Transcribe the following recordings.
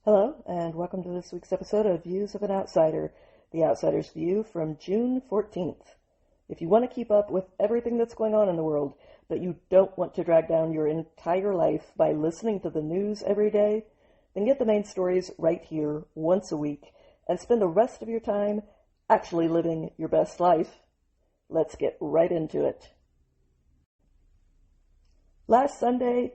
Hello, and welcome to this week's episode of Views of an Outsider, The Outsider's View from June 14th. If you want to keep up with everything that's going on in the world, but you don't want to drag down your entire life by listening to the news every day, then get the main stories right here once a week and spend the rest of your time actually living your best life. Let's get right into it. Last Sunday,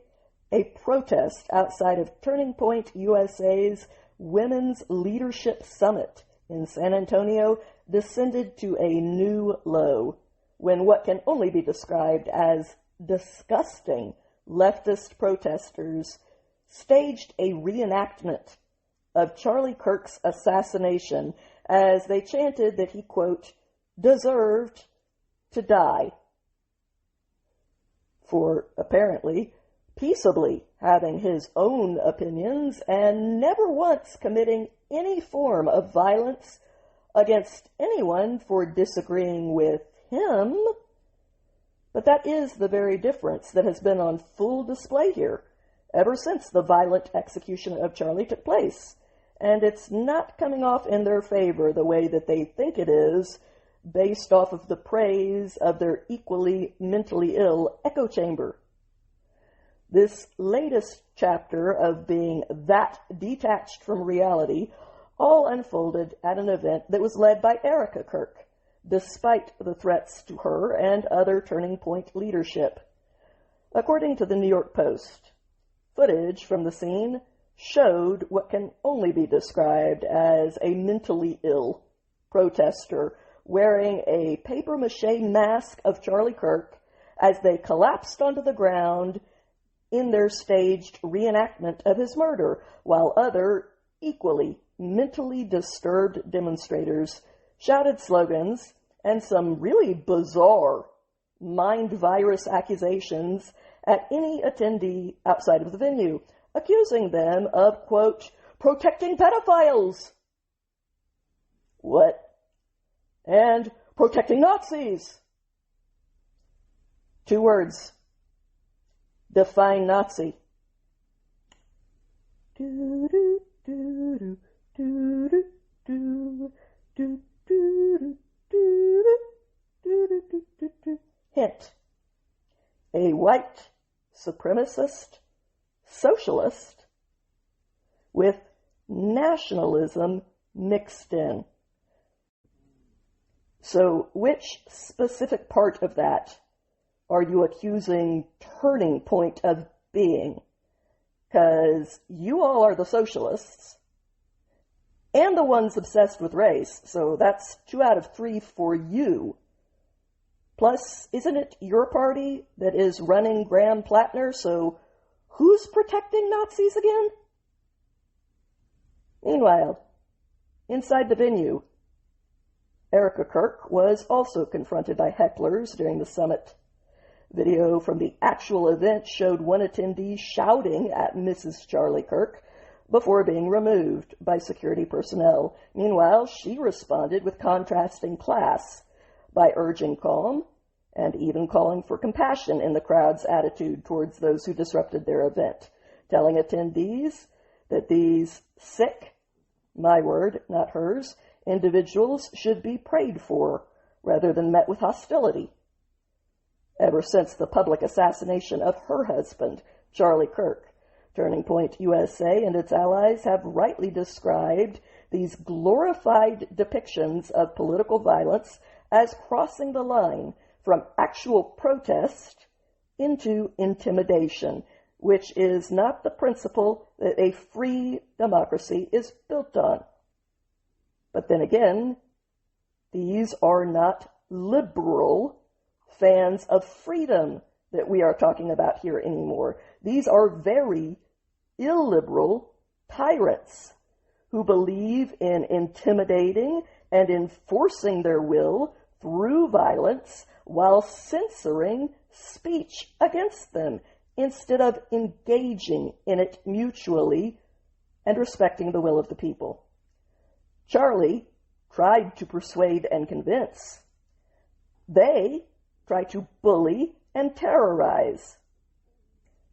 a protest outside of Turning Point USA's Women's Leadership Summit in San Antonio descended to a new low when what can only be described as disgusting leftist protesters staged a reenactment of Charlie Kirk's assassination as they chanted that he, quote, deserved to die for, apparently, peaceably having his own opinions and never once committing any form of violence against anyone for disagreeing with him. But that is the very difference that has been on full display here ever since the violent execution of Charlie took place. And it's not coming off in their favor the way that they think it is, based off of the praise of their equally mentally ill echo chamber. This latest chapter of being that detached from reality all unfolded at an event that was led by Erica Kirk, despite the threats to her and other Turning Point leadership. According to the New York Post, footage from the scene showed what can only be described as a mentally ill protester wearing a papier-mâché mask of Charlie Kirk as they collapsed onto the ground in their staged reenactment of his murder, while other, equally mentally disturbed demonstrators shouted slogans and some really bizarre mind virus accusations at any attendee outside of the venue, accusing them of, quote, protecting pedophiles. What? And protecting Nazis. 2 words. Define Nazi. Hint. A white supremacist socialist with nationalism mixed in. So which specific part of that are you accusing Turning Point of being? Because you all are the socialists and the ones obsessed with race, so that's 2 out of 3 for you. Plus, isn't it your party that is running Graham Plattner, so who's protecting Nazis again? Meanwhile, inside the venue, Erica Kirk was also confronted by hecklers during the summit. Video from the actual event showed one attendee shouting at Mrs. Charlie Kirk before being removed by security personnel. Meanwhile, she responded with contrasting class by urging calm and even calling for compassion in the crowd's attitude towards those who disrupted their event, telling attendees that these sick, my word, not hers, individuals should be prayed for rather than met with hostility. Ever since the public assassination of her husband, Charlie Kirk, Turning Point USA and its allies have rightly described these glorified depictions of political violence as crossing the line from actual protest into intimidation, which is not the principle that a free democracy is built on. But then again, these are not liberal fans of freedom that we are talking about here anymore. These are very illiberal tyrants who believe in intimidating and enforcing their will through violence while censoring speech against them instead of engaging in it mutually and respecting the will of the people. Charlie tried to persuade and convince. They try to bully and terrorize.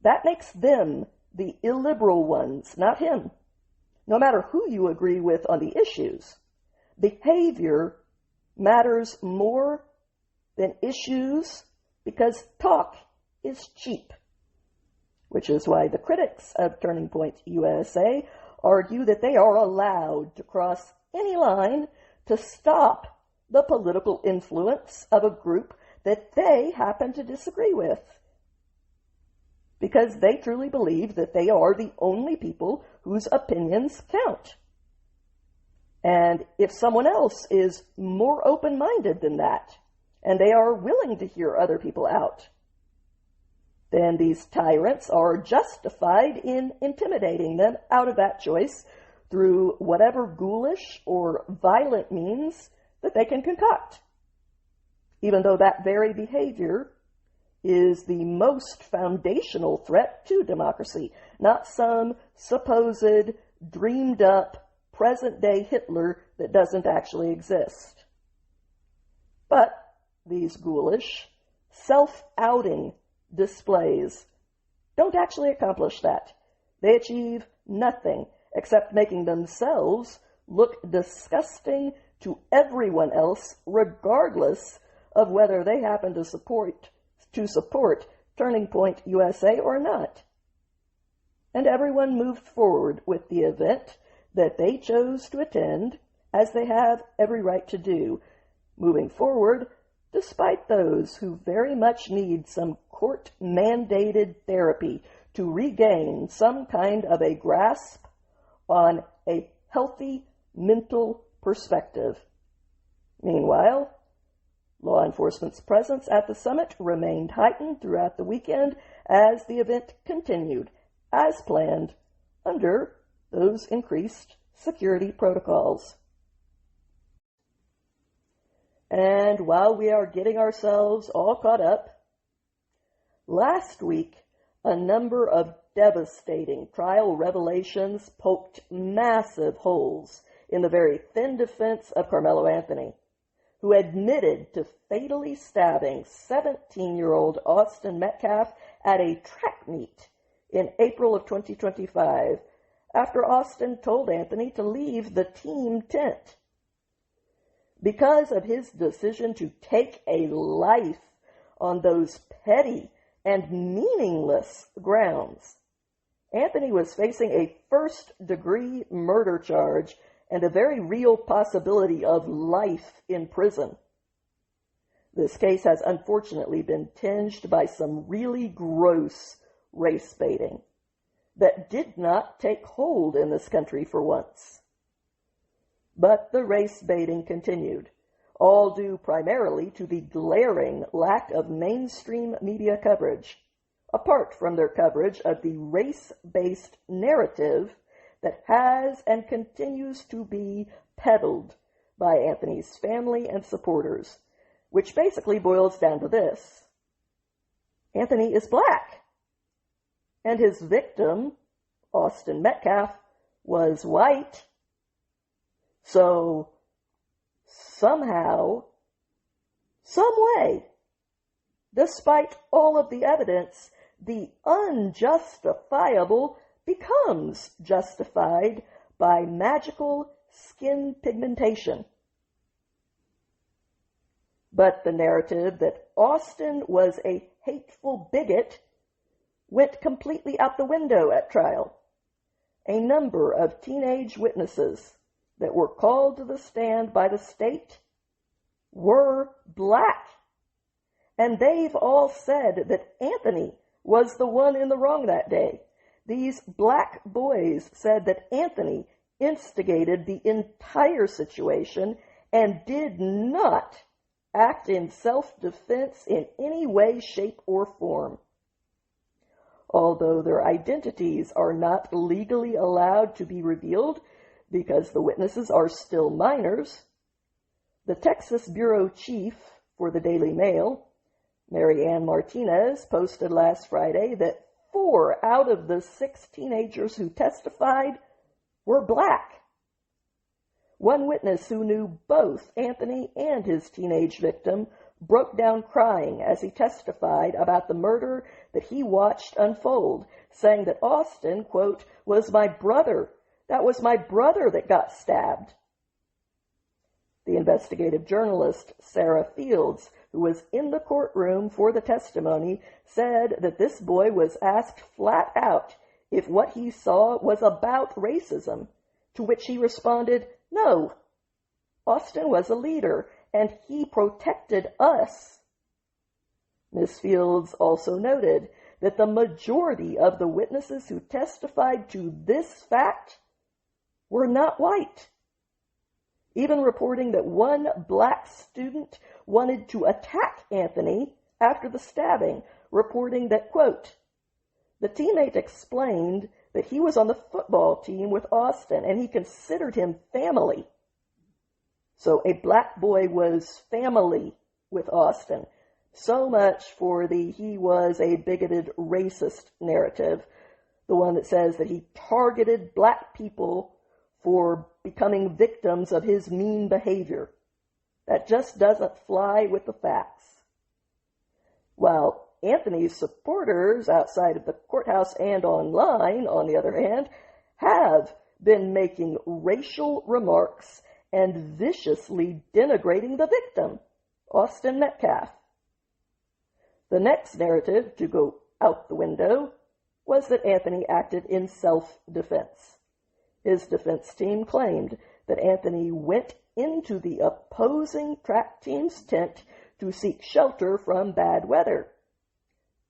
That makes them the illiberal ones, not him. no matter who you agree with on the issues, behavior matters more than issues because talk is cheap, which is why the critics of Turning Point USA argue that they are allowed to cross any line to stop the political influence of a group that they happen to disagree with, because they truly believe that they are the only people whose opinions count. And if someone else is more open-minded than that, and they are willing to hear other people out, then these tyrants are justified in intimidating them out of that choice through whatever ghoulish or violent means that they can concoct, even though that very behavior is the most foundational threat to democracy, not some supposed dreamed-up present-day Hitler that doesn't actually exist. But these ghoulish, self-outing displays don't actually accomplish that. They achieve nothing except making themselves look disgusting to everyone else, regardless of whether they happen to support Turning Point USA or not. And everyone moved forward with the event that they chose to attend, as they have every right to do, moving forward despite those who very much need some court-mandated therapy to regain some kind of a grasp on a healthy mental perspective. Meanwhile, law enforcement's presence at the summit remained heightened throughout the weekend as the event continued, as planned, under those increased security protocols. And while we are getting ourselves all caught up, last week a number of devastating trial revelations poked massive holes in the very thin defense of Carmelo Anthony, who admitted to fatally stabbing 17-year-old Austin Metcalf at a track meet in April of 2025 after Austin told Anthony to leave the team tent. Because of his decision to take a life on those petty and meaningless grounds, Anthony was facing a first-degree murder charge and a very real possibility of life in prison. This case has unfortunately been tinged by some really gross race baiting that did not take hold in this country for once. But the race baiting continued, all due primarily to the glaring lack of mainstream media coverage, apart from their coverage of the race-based narrative that has and continues to be peddled by Anthony's family and supporters, which basically boils down to this: Anthony is black, and his victim, Austin Metcalf, was white. So, somehow, some way, despite all of the evidence, the unjustifiable becomes justified by magical skin pigmentation. But the narrative that Austin was a hateful bigot went completely out the window at trial. A number of teenage witnesses that were called to the stand by the state were black, and they've all said that Anthony was the one in the wrong that day. These black boys said that Anthony instigated the entire situation and did not act in self-defense in any way, shape, or form. Although their identities are not legally allowed to be revealed because the witnesses are still minors, the Texas bureau chief for the Daily Mail, Mary Ann Martinez, posted last Friday that 4 out of the 6 teenagers who testified were black. One witness who knew both Anthony and his teenage victim broke down crying as he testified about the murder that he watched unfold, saying that Austin, quote, was my brother, That was my brother that got stabbed." The investigative journalist, Sarah Fields, who was in the courtroom for the testimony, said that this boy was asked flat out if what he saw was about racism, to which he responded, "No. Austin was a leader, and he protected us." Ms. Fields also noted that the majority of the witnesses who testified to this fact were not white, even reporting that one black student wanted to attack Anthony after the stabbing, reporting that, quote, "The teammate explained that he was on the football team with Austin and he considered him family." So a black boy was family with Austin. So much for the "he was a bigoted racist" narrative, the one that says that he targeted black people for becoming victims of his mean behavior. That just doesn't fly with the facts. While Anthony's supporters outside of the courthouse and online, on the other hand, have been making racial remarks and viciously denigrating the victim, Austin Metcalf. The next narrative to go out the window was that Anthony acted in self-defense. His defense team claimed that Anthony went into the opposing track team's tent to seek shelter from bad weather.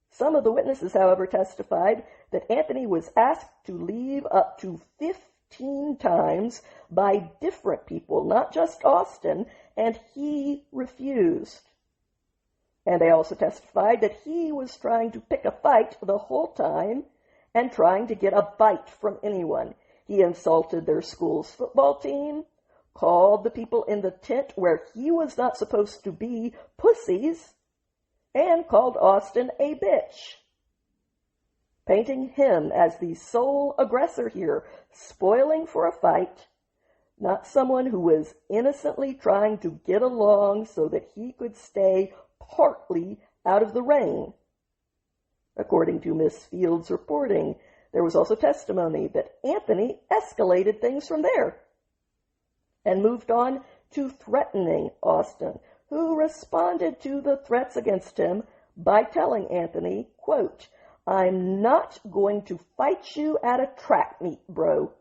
Some of the witnesses, however, testified that Anthony was asked to leave up to 15 times by different people, not just Austin, and he refused. And they also testified that he was trying to pick a fight the whole time and trying to get a bite from anyone. He insulted their school's football team, called the people in the tent where he was not supposed to be pussies, and called Austin a bitch, painting him as the sole aggressor here, spoiling for a fight, not someone who was innocently trying to get along so that he could stay partly out of the rain. According to Miss Fields' reporting, there was also testimony that Anthony escalated things from there and moved on to threatening Austin, who responded to the threats against him by telling Anthony, quote, "I'm not going to fight you at a track meet, bro."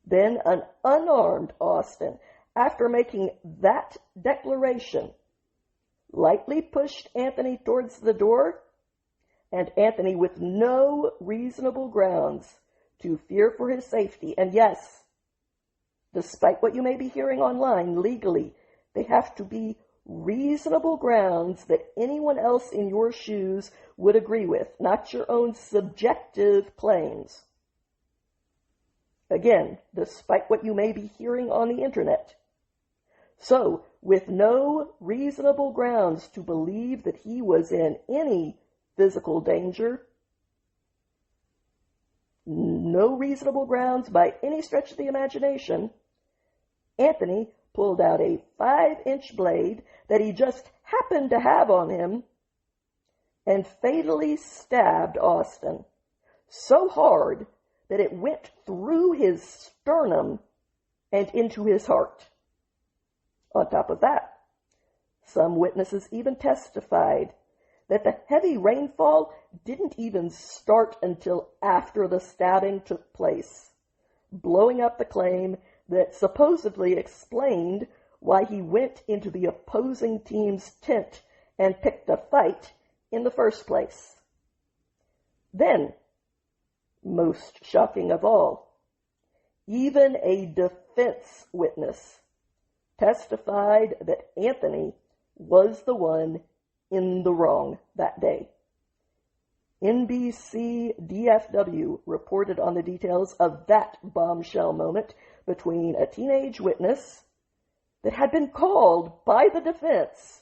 Then an unarmed Austin, after making that declaration, lightly pushed Anthony towards the door, and Anthony, with no reasonable grounds to fear for his safety, and yes, despite what you may be hearing online, legally, they have to be reasonable grounds that anyone else in your shoes would agree with, not your own subjective claims. Again, despite what you may be hearing on the internet. So, with no reasonable grounds to believe that he was in any physical danger, no reasonable grounds by any stretch of the imagination, Anthony pulled out a 5-inch blade that he just happened to have on him and fatally stabbed Austin so hard that it went through his sternum and into his heart. On top of that, some witnesses even testified that the heavy rainfall didn't even start until after the stabbing took place, blowing up the claim that supposedly explained why he went into the opposing team's tent and picked a fight in the first place. Then, most shocking of all, even a defense witness testified that Anthony was the one in the wrong that day. NBC DFW reported on the details of that bombshell moment between a teenage witness that had been called by the defense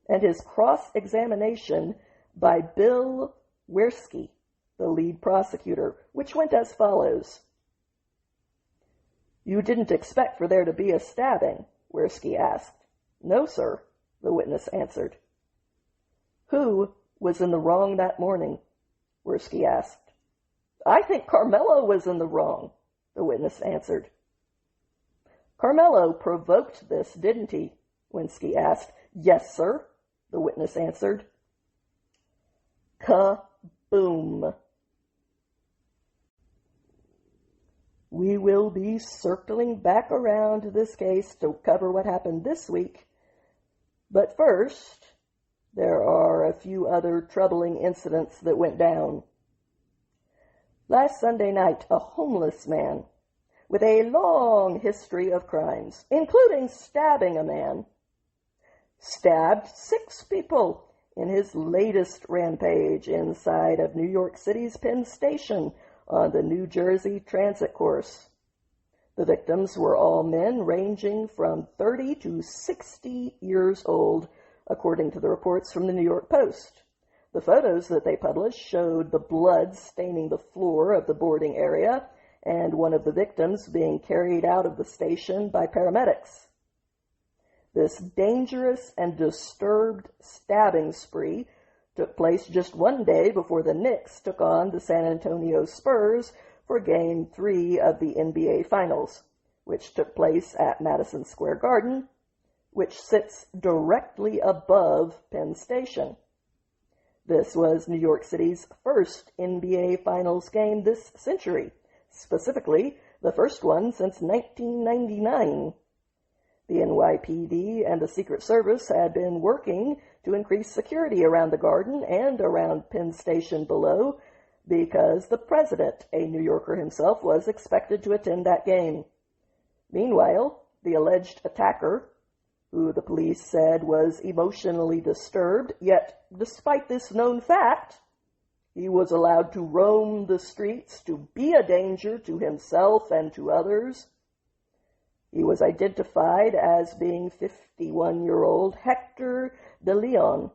and his cross-examination by Bill Wierskie, the lead prosecutor, which went as follows. "You didn't expect for there to be a stabbing?" Wierskie asked. "No, sir," the witness answered. "Who was in the wrong that morning?" Wierskie asked. I think Carmelo was in the wrong, the witness answered. Carmelo provoked this, didn't he? Winsky asked. Yes, sir, the witness answered. Kaboom. We will be circling back around this case to cover what happened this week. But first, there are a few other troubling incidents that went down. Last Sunday night, a homeless man with a long history of crimes, including stabbing a man, stabbed 6 people in his latest rampage inside of New York City's Penn Station on the New Jersey Transit course. The victims were all men ranging from 30 to 60 years old, according to the reports from the New York Post. The photos that they published showed the blood staining the floor of the boarding area and one of the victims being carried out of the station by paramedics. This dangerous and disturbed stabbing spree took place just one day before the Knicks took on the San Antonio Spurs for Game 3 of the NBA Finals, which took place at Madison Square Garden, which sits directly above Penn Station. This was New York City's first NBA Finals game this century, specifically the first one since 1999. The NYPD and the Secret Service had been working to increase security around the Garden and around Penn Station below because the president, a New Yorker himself, was expected to attend that game. Meanwhile, the alleged attacker, who the police said was emotionally disturbed, yet despite this known fact, he was allowed to roam the streets to be a danger to himself and to others. He was identified as being 51-year-old Hector De Leon.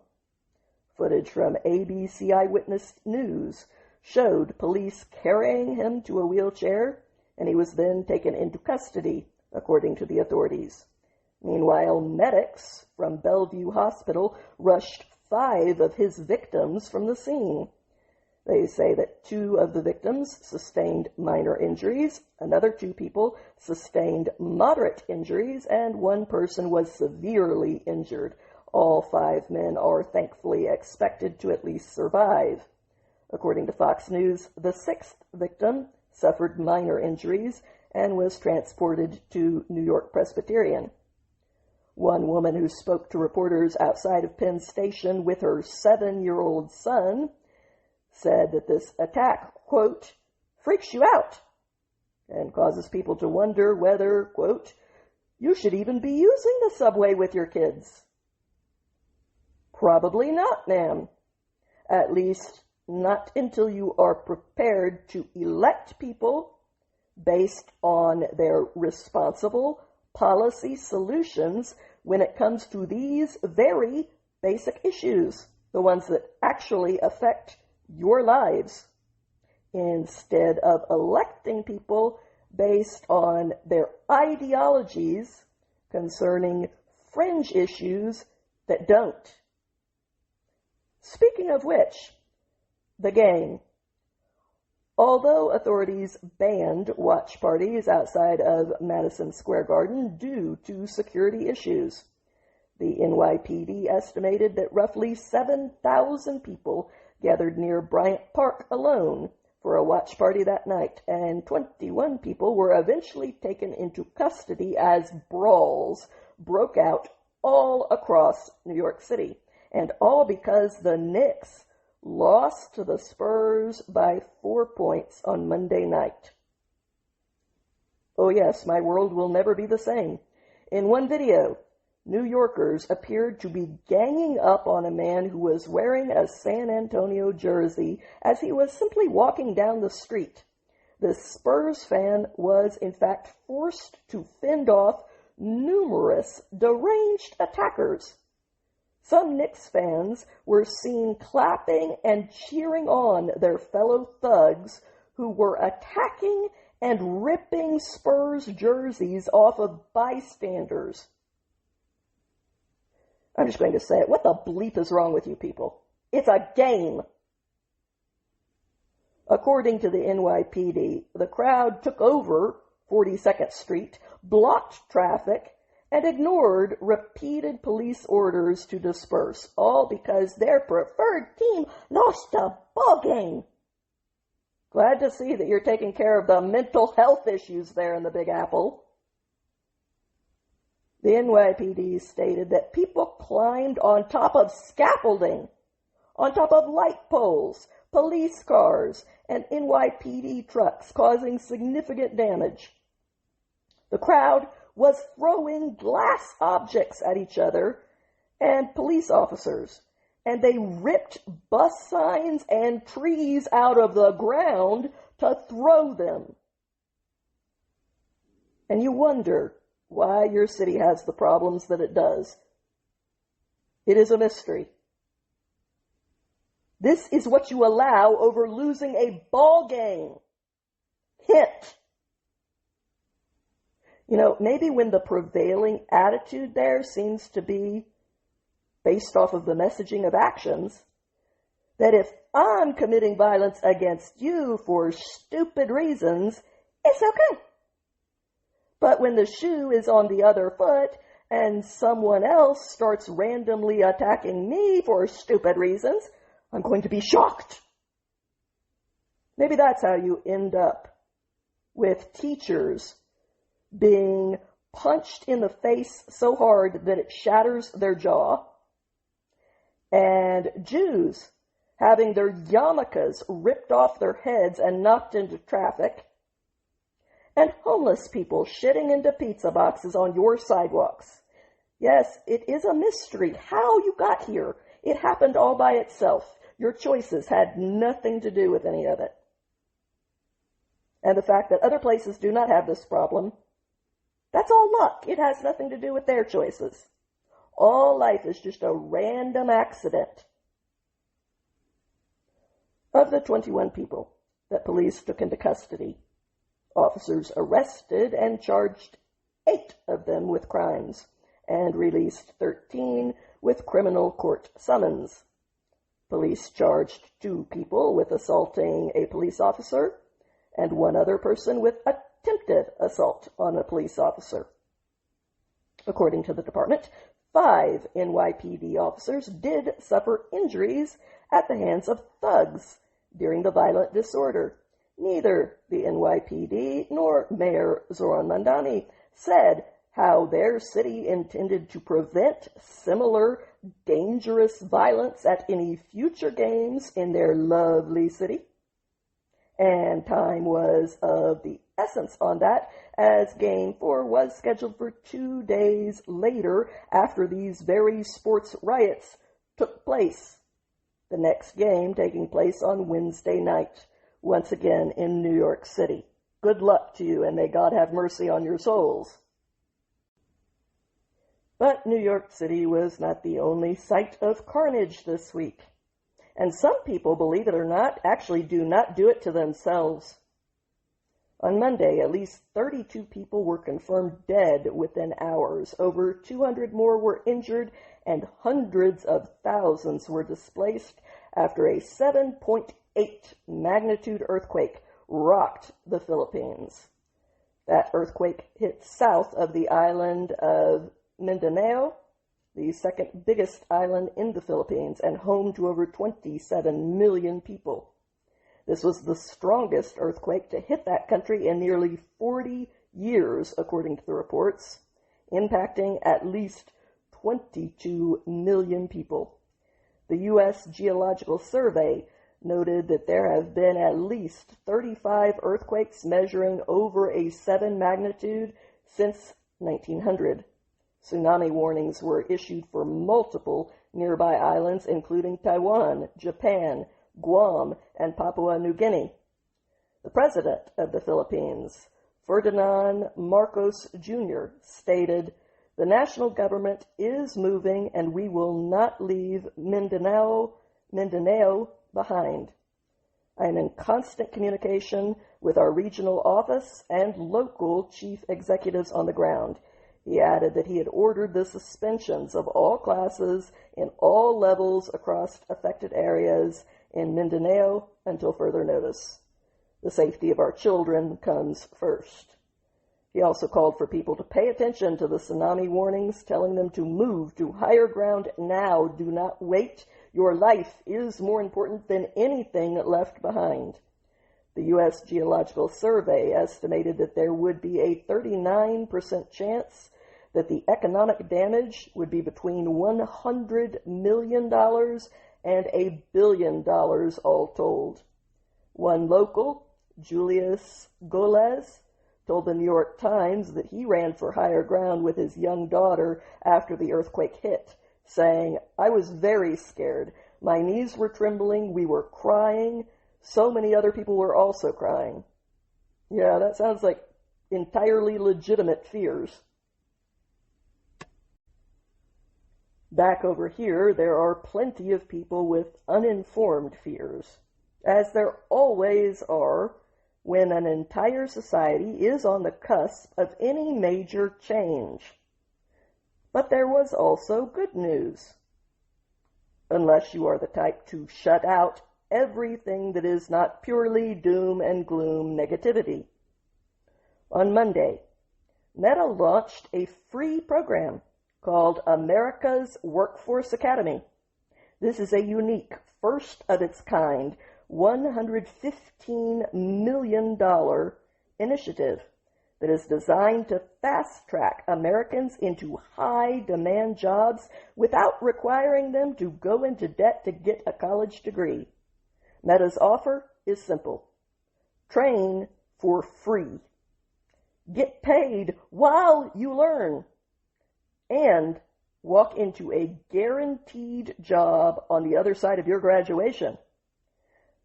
Footage from ABC Eyewitness News showed police carrying him to a wheelchair, and he was then taken into custody, according to the authorities. Meanwhile, medics from Bellevue Hospital rushed 5 of his victims from the scene. They say that 2 of the victims sustained minor injuries, another 2 people sustained moderate injuries, and 1 person was severely injured. All 5 men are thankfully expected to at least survive. According to Fox News, the 6th victim suffered minor injuries and was transported to New York Presbyterian. One woman who spoke to reporters outside of Penn Station with her 7-year-old son said that this attack, quote, freaks you out and causes people to wonder whether, quote, you should even be using the subway with your kids. Probably not, ma'am. At least not until you are prepared to elect people based on their responsible policy solutions when it comes to these very basic issues, the ones that actually affect your lives, instead of electing people based on their ideologies concerning fringe issues that don't. Speaking of which, the game. Although authorities banned watch parties outside of Madison Square Garden due to security issues, the NYPD estimated that roughly 7,000 people gathered near Bryant Park alone for a watch party that night, and 21 people were eventually taken into custody as brawls broke out all across New York City, and all because the Knicks lost to the Spurs by 4 points on Monday night. Oh yes, my world will never be the same. In one video, New Yorkers appeared to be ganging up on a man who was wearing a San Antonio jersey as he was simply walking down the street. This Spurs fan was, in fact, forced to fend off numerous deranged attackers. Some Knicks fans were seen clapping and cheering on their fellow thugs who were attacking and ripping Spurs jerseys off of bystanders. I'm just going to say it. What the bleep is wrong with you people? It's a game. According to the NYPD, the crowd took over 42nd Street, blocked traffic, and ignored repeated police orders to disperse, all because their preferred team lost the ball game. Glad to see that you're taking care of the mental health issues there in the Big Apple. The NYPD stated that people climbed on top of scaffolding, on top of light poles, police cars, and NYPD trucks, causing significant damage. The crowd was throwing glass objects at each other and police officers, and they ripped bus signs and trees out of the ground to throw them. And you wonder why your city has the problems that it does. It is a mystery. This is what you allow over losing a ball game. Hint. You know, maybe when the prevailing attitude there seems to be based off of the messaging of actions, that if I'm committing violence against you for stupid reasons, it's okay. But when the shoe is on the other foot and someone else starts randomly attacking me for stupid reasons, I'm going to be shocked. Maybe that's how you end up with teachers being punched in the face so hard that it shatters their jaw, and Jews having their yarmulkes ripped off their heads and knocked into traffic, and homeless people shitting into pizza boxes on your sidewalks. Yes, it is a mystery how you got here. It happened all by itself. Your choices had nothing to do with any of it. And the fact that other places do not have this problem, that's all luck. It has nothing to do with their choices. All life is just a random accident. Of the 21 people that police took into custody, officers arrested and charged 8 of them with crimes and released 13 with criminal court summons. Police charged 2 people with assaulting a police officer and 1 other person with attempted assault on a police officer. According to the department, 5 NYPD officers did suffer injuries at the hands of thugs during the violent disorder. Neither the NYPD nor Mayor Zoran Mandani said how their city intended to prevent similar dangerous violence at any future games in their lovely city. And time was of the essence on that, as Game 4 was scheduled for 2 days later after these very sports riots took place. The next game taking place on Wednesday night, once again in New York City. Good luck to you, and may God have mercy on your souls. But New York City was not the only site of carnage this week. And some people, believe it or not, actually do not do it to themselves. On Monday, at least 32 people were confirmed dead within hours. Over 200 more were injured, and hundreds of thousands were displaced after a 7.8 magnitude earthquake rocked the Philippines. That earthquake hit south of the island of Mindanao, the second biggest island in the Philippines and home to over 27 million people. This was the strongest earthquake to hit that country in nearly 40 years, according to the reports, impacting at least 22 million people. The U.S. Geological Survey noted that there have been at least 35 earthquakes measuring over a 7 magnitude since 1900. Tsunami warnings were issued for multiple nearby islands, including Taiwan, Japan, Guam, and Papua New Guinea. The president of the Philippines, Ferdinand Marcos Jr., stated, "The national government is moving and we will not leave Mindanao behind. I am in constant communication with our regional office and local chief executives on the ground." He added that he had ordered the suspensions of all classes in all levels across affected areas in Mindanao until further notice. The safety of our children comes first. He also called for people to pay attention to the tsunami warnings, telling them to move to higher ground now. Do not wait. Your life is more important than anything left behind. The U.S. Geological Survey estimated that there would be a 39% chance that the economic damage would be between $100 million and $1 billion all told. One local, Julius Golez, told the New York Times that he ran for higher ground with his young daughter after the earthquake hit, saying, "I was very scared. My knees were trembling. We were crying. So many other people were also crying." Yeah, that sounds like entirely legitimate fears. Back over here, there are plenty of people with uninformed fears, as there always are when an entire society is on the cusp of any major change. But there was also good news. Unless you are the type to shut out everything that is not purely doom and gloom negativity. On Monday, Meta launched a free program called America's Workforce Academy. This is a unique, first of its kind, $115 million initiative that is designed to fast-track Americans into high-demand jobs without requiring them to go into debt to get a college degree. Meta's offer is simple. Train for free. Get paid while you learn. And walk into a guaranteed job on the other side of your graduation.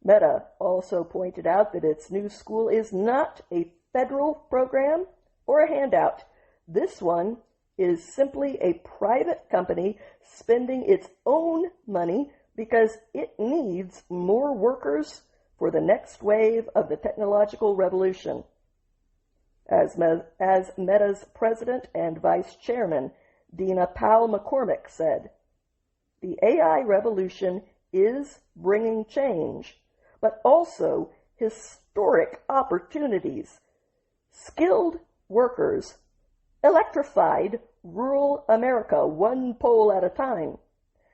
Meta also pointed out that its new school is not a federal program or a handout. This one is simply a private company spending its own money because it needs more workers for the next wave of the technological revolution. As Meta's president and vice chairman, Dina Powell-McCormick, said, "The AI revolution is bringing change, but also historic opportunities. Skilled workers electrified rural America one pole at a time.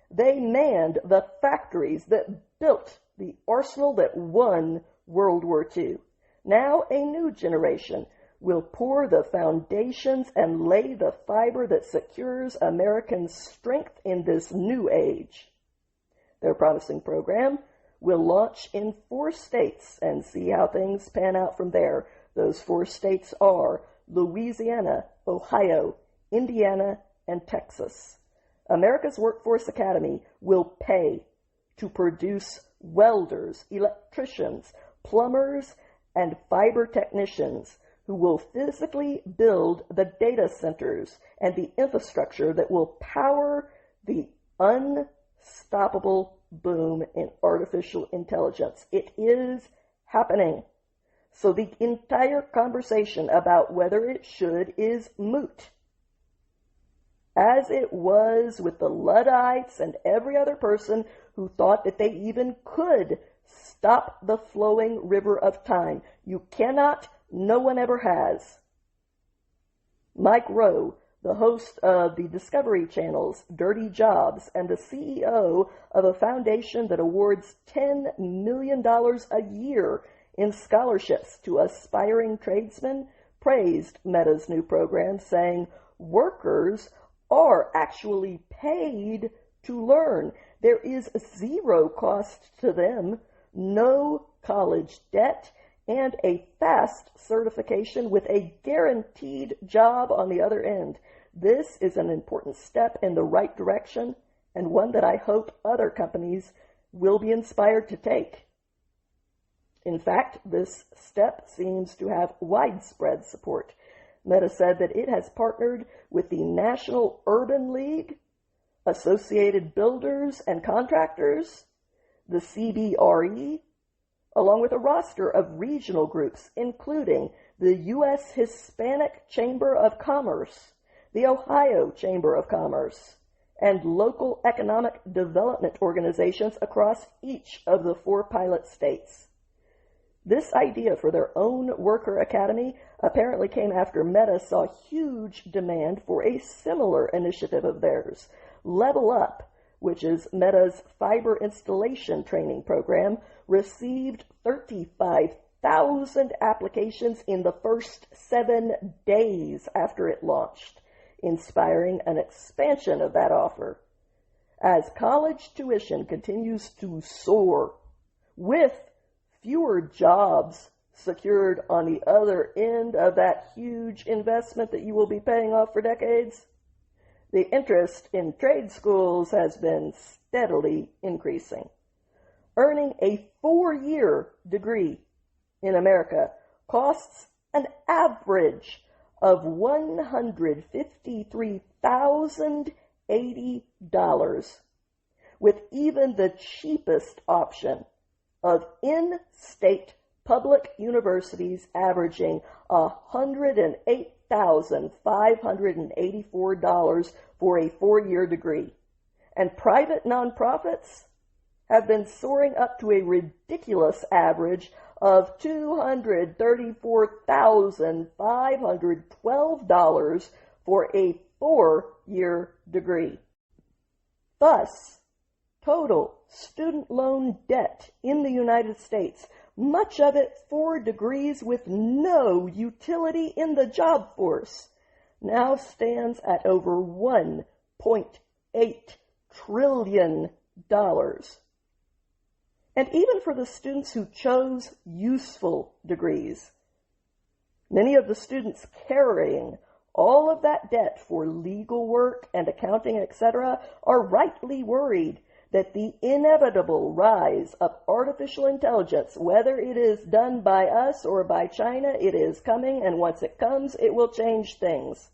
They manned the factories that built the arsenal that won World War II. Now a new generation will pour the foundations and lay the fiber that secures American strength in this new age." Their promising program will launch in 4 states and see how things pan out from there. Those 4 states are Louisiana, Ohio, Indiana, and Texas. America's Workforce Academy will pay to produce welders, electricians, plumbers, and fiber technicians who will physically build the data centers and the infrastructure that will power the unstoppable boom in artificial intelligence. It is happening. So the entire conversation about whether it should is moot. As it was with the Luddites and every other person who thought that they even could stop the flowing river of time. You cannot. No one ever has. Mike Rowe, the host of the Discovery Channel's Dirty Jobs and the CEO of a foundation that awards $10 million a year in scholarships to aspiring tradesmen, praised Meta's new program, saying workers are actually paid to learn. There is zero cost to them, no college debt, and a fast certification with a guaranteed job on the other end. This is an important step in the right direction, and one that I hope other companies will be inspired to take. In fact, this step seems to have widespread support. Meta said that it has partnered with the National Urban League, Associated Builders and Contractors, the CBRE, along with a roster of regional groups, including the U.S. Hispanic Chamber of Commerce, the Ohio Chamber of Commerce, and local economic development organizations across each of the 4 pilot states. This idea for their own worker academy apparently came after Meta saw huge demand for a similar initiative of theirs. Level Up, which is Meta's fiber installation training program, received 35,000 applications in the first 7 days after it launched, inspiring an expansion of that offer. As college tuition continues to soar, with fewer jobs secured on the other end of that huge investment that you will be paying off for decades, the interest in trade schools has been steadily increasing. Earning a 4-year degree in America costs an average of $153,080, with even the cheapest option of in-state public universities averaging $108,584 for a 4-year degree. And private nonprofits have been soaring up to a ridiculous average of $234,512 for a 4-year degree. Thus, total student loan debt in the United States, much of it for degrees with no utility in the job force, now stands at over $1.8 trillion. And even for the students who chose useful degrees, many of the students carrying all of that debt for legal work and accounting, etc., are rightly worried that the inevitable rise of artificial intelligence, whether it is done by us or by China, it is coming, and once it comes, it will change things.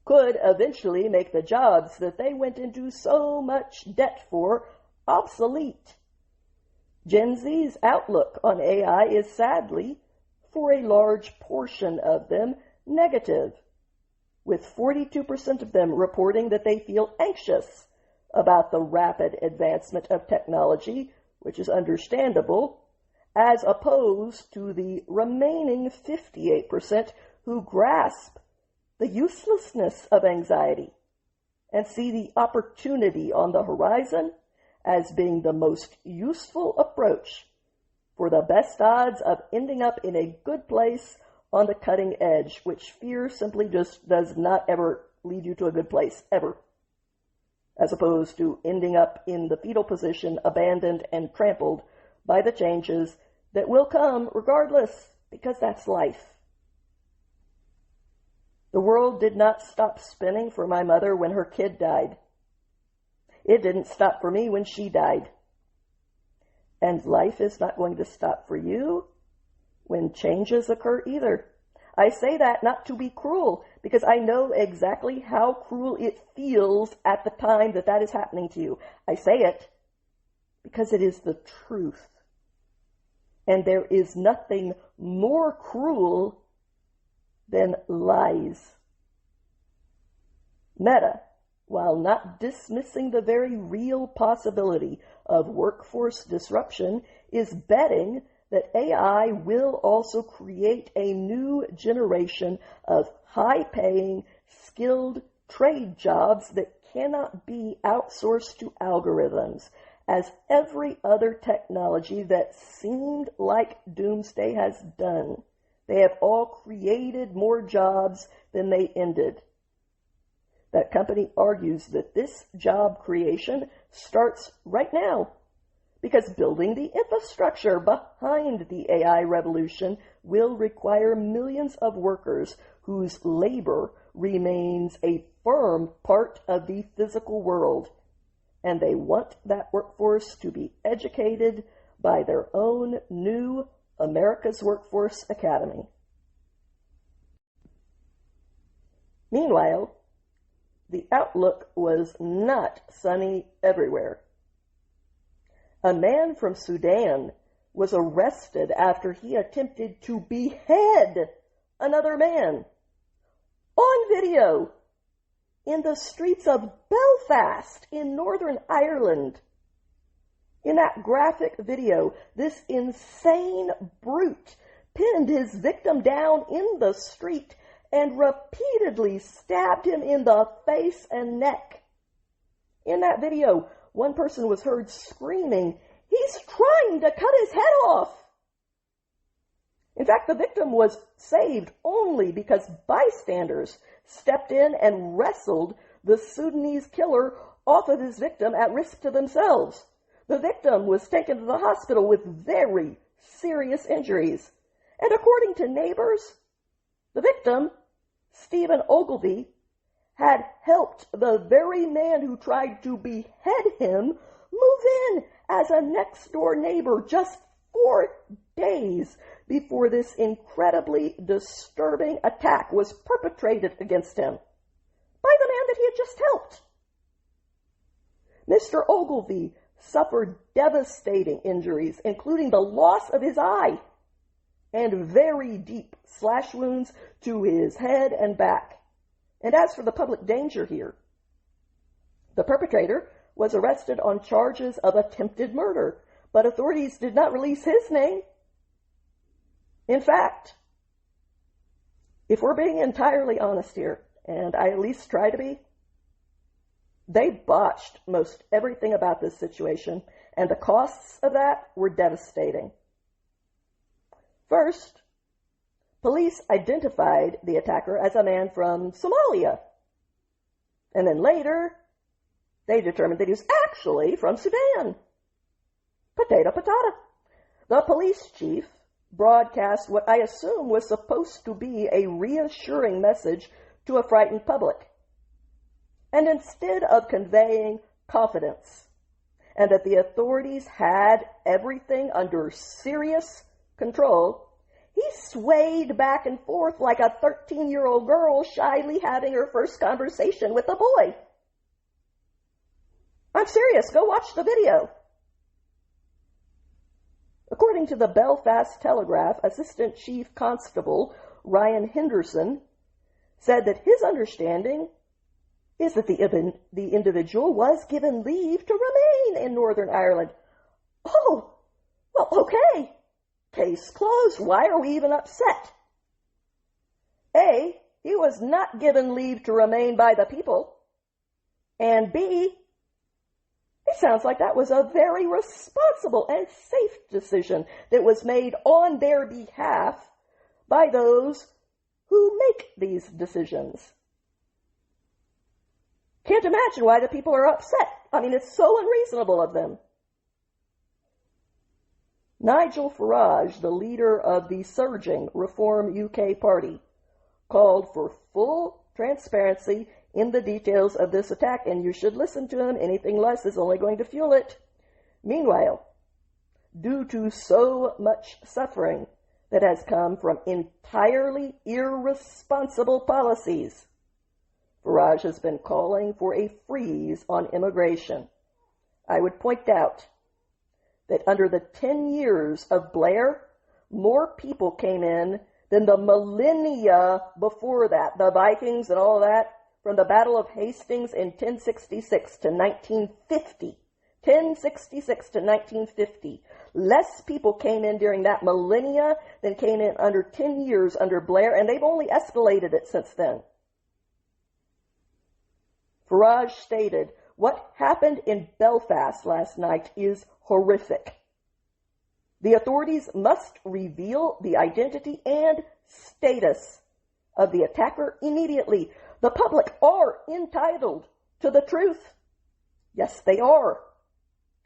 Could eventually make the jobs that they went into so much debt for obsolete. Gen Z's outlook on AI is sadly, for a large portion of them, negative, with 42% of them reporting that they feel anxious about the rapid advancement of technology, which is understandable, as opposed to the remaining 58% who grasp the uselessness of anxiety and see the opportunity on the horizon as being the most useful approach for the best odds of ending up in a good place on the cutting edge, which fear simply just does not ever lead you to a good place, ever, as opposed to ending up in the fetal position, abandoned and trampled by the changes that will come regardless, because that's life. The world did not stop spinning for my mother when her kid died. It didn't stop for me when she died. And life is not going to stop for you when changes occur either. I say that not to be cruel, because I know exactly how cruel it feels at the time that that is happening to you. I say it because it is the truth. And there is nothing more cruel than lies. Meta, while not dismissing the very real possibility of workforce disruption, is betting that AI will also create a new generation of high-paying, skilled trade jobs that cannot be outsourced to algorithms, as every other technology that seemed like doomsday has done. They have all created more jobs than they ended. That company argues that this job creation starts right now, because building the infrastructure behind the AI revolution will require millions of workers whose labor remains a firm part of the physical world, and they want that workforce to be educated by their own new America's Workforce Academy. Meanwhile, the outlook was not sunny everywhere. A man from Sudan was arrested after he attempted to behead another man on video. in the streets of Belfast in Northern Ireland. In that graphic video, this insane brute pinned his victim down in the street and repeatedly stabbed him in the face and neck. In that video, one person was heard screaming, "He's trying to cut his head off!" In fact, the victim was saved only because bystanders stepped in and wrestled the Sudanese killer off of his victim at risk to themselves. The victim was taken to the hospital with very serious injuries. And according to neighbors, the victim, Stephen Ogilvie, had helped the very man who tried to behead him move in as a next-door neighbor just 4 days before this incredibly disturbing attack was perpetrated against him by the man that he had just helped. Mr. Ogilvie suffered devastating injuries, including the loss of his eye and very deep slash wounds to his head and back. And as for the public danger here, the perpetrator was arrested on charges of attempted murder, but authorities did not release his name. In fact, if we're being entirely honest here, and I at least try to be, they botched most everything about this situation, and the costs of that were devastating. First, police identified the attacker as a man from Somalia. And then later, they determined that he was actually from Sudan. Potato, potato. The police chief broadcast what I assume was supposed to be a reassuring message to a frightened public. And instead of conveying confidence and that the authorities had everything under serious control, he swayed back and forth like a 13-year-old girl shyly having her first conversation with a boy. I'm serious. Go watch the video. According to the Belfast Telegraph, Assistant Chief Constable Ryan Henderson said that his understanding is that the individual was given leave to remain in Northern Ireland. Oh, well, okay. Case closed. Why are we even upset? A, he was not given leave to remain by the people. And B, it sounds like that was a very responsible and safe decision that was made on their behalf by those who make these decisions. Can't imagine why the people are upset. I mean, it's so unreasonable of them. Nigel Farage, the leader of the surging Reform UK party, called for full transparency in the details of this attack, and you should listen to him. Anything less is only going to fuel it. Meanwhile, due to so much suffering that has come from entirely irresponsible policies, Farage has been calling for a freeze on immigration. I would point out that under the 10 years of Blair, more people came in than the millennia before that, the Vikings and all that, from the Battle of Hastings in 1066 to 1950. 1066 to 1950. Less people came in during that millennia than came in under 10 years under Blair, and they've only escalated it since then. Farage stated, "What happened in Belfast last night is horrific. The authorities must reveal the identity and status of the attacker immediately. The public are entitled to the truth." Yes, they are.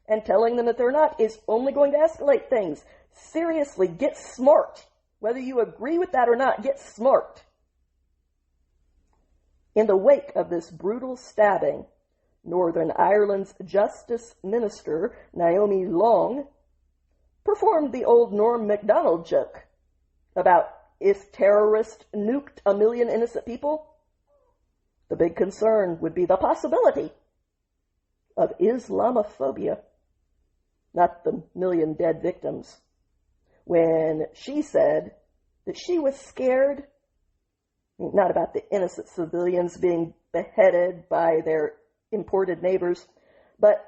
And telling them that they're not is only going to escalate things. Seriously, get smart. Whether you agree with that or not, get smart. In the wake of this brutal stabbing, Northern Ireland's Justice Minister, Naomi Long, performed the old Norm MacDonald joke about if terrorists nuked 1 million innocent people, the big concern would be the possibility of Islamophobia, not the 1 million dead victims, when she said that she was scared Not about the innocent civilians being beheaded by their imported neighbors, but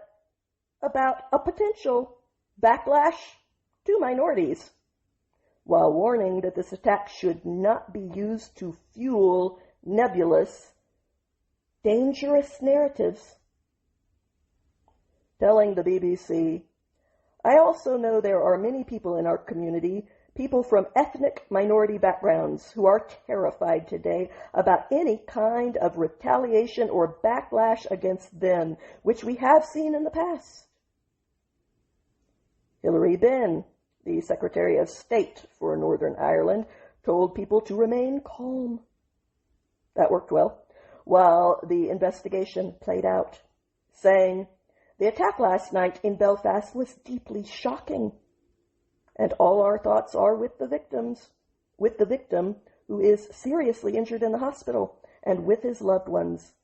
about a potential backlash to minorities, while warning that this attack should not be used to fuel nebulous, dangerous narratives. Telling the BBC, "I also know there are many people in our community, people from ethnic minority backgrounds, who are terrified today about any kind of retaliation or backlash against them, which we have seen in the past." Hilary Benn, the Secretary of State for Northern Ireland, told people to remain calm. That worked well, while the investigation played out, saying, "The attack last night in Belfast was deeply shocking, and all our thoughts are with the victim who is seriously injured in the hospital, and with his loved ones.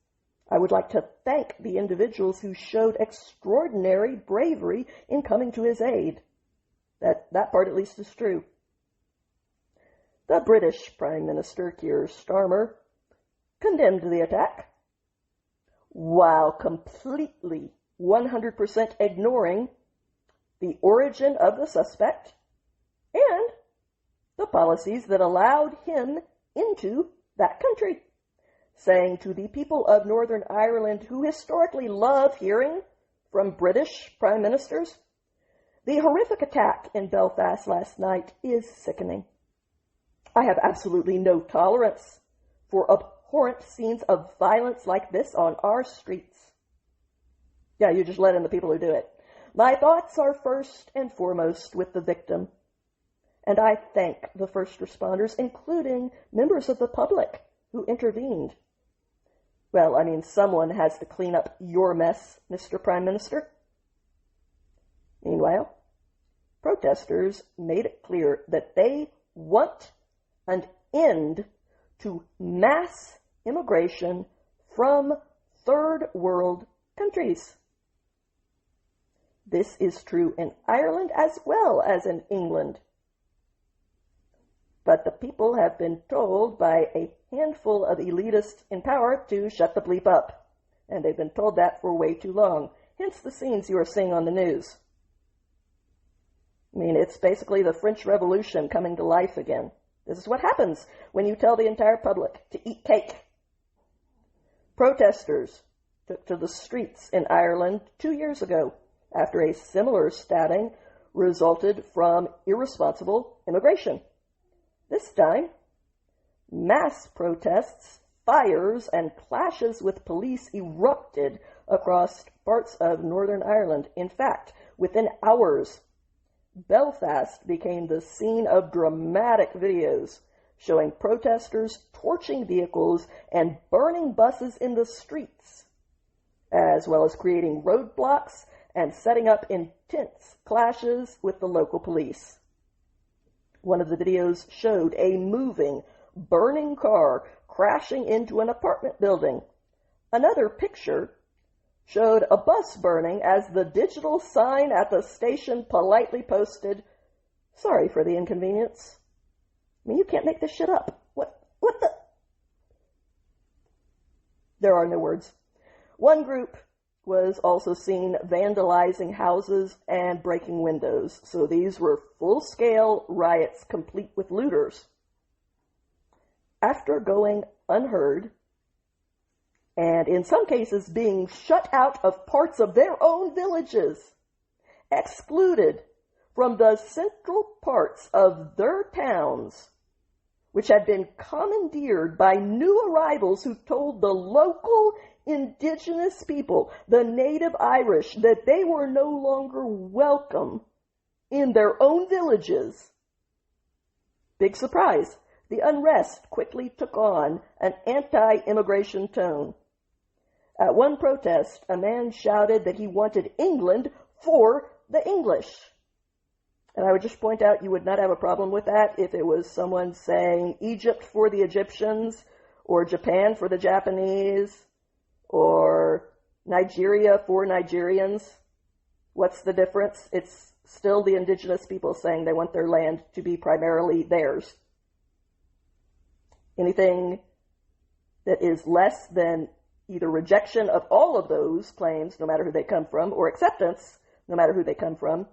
I would like to thank the individuals who showed extraordinary bravery in coming to his aid." That part at least is true. The British Prime Minister, Keir Starmer, condemned the attack, while completely 100% ignoring the origin of the suspect and the policies that allowed him into that country, saying to the people of Northern Ireland, who historically love hearing from British prime ministers, "The horrific attack in Belfast last night is sickening. I have absolutely no tolerance for abhorrent scenes of violence like this on our streets." Yeah, you just let in the people who do it. "My thoughts are first and foremost with the victim, and I thank the first responders, including members of the public, who intervened." Well, someone has to clean up your mess, Mr. Prime Minister. Meanwhile, protesters made it clear that they want an end to mass immigration from third world countries. This is true in Ireland as well as in England. But the people have been told by a handful of elitists in power to shut the bleep up. And they've been told that for way too long. Hence the scenes you are seeing on the news. It's basically the French Revolution coming to life again. This is what happens when you tell the entire public to eat cake. Protesters took to the streets in Ireland 2 years ago after a similar stabbing resulted from irresponsible immigration. This time, mass protests, fires, and clashes with police erupted across parts of Northern Ireland. In fact, within hours, Belfast became the scene of dramatic videos showing protesters torching vehicles and burning buses in the streets, as well as creating roadblocks and setting up intense clashes with the local police. One of the videos showed a moving, burning car crashing into an apartment building. Another picture showed a bus burning as the digital sign at the station politely posted, "Sorry for the inconvenience." You can't make this shit up. What the? There are no words. One group was also seen vandalizing houses and breaking windows. So these were full-scale riots complete with looters. After going unheard, and in some cases being shut out of parts of their own villages, excluded from the central parts of their towns, which had been commandeered by new arrivals who told the local indigenous people, the native Irish, that they were no longer welcome in their own villages. Big surprise. The unrest quickly took on an anti-immigration tone. At one protest, a man shouted that he wanted England for the English. And I would just point out you would not have a problem with that if it was someone saying Egypt for the Egyptians, or Japan for the Japanese, or Nigeria for Nigerians. What's the difference? It's still the indigenous people saying they want their land to be primarily theirs. Anything that is less than either rejection of all of those claims, no matter who they come from, or acceptance, no matter who they come from,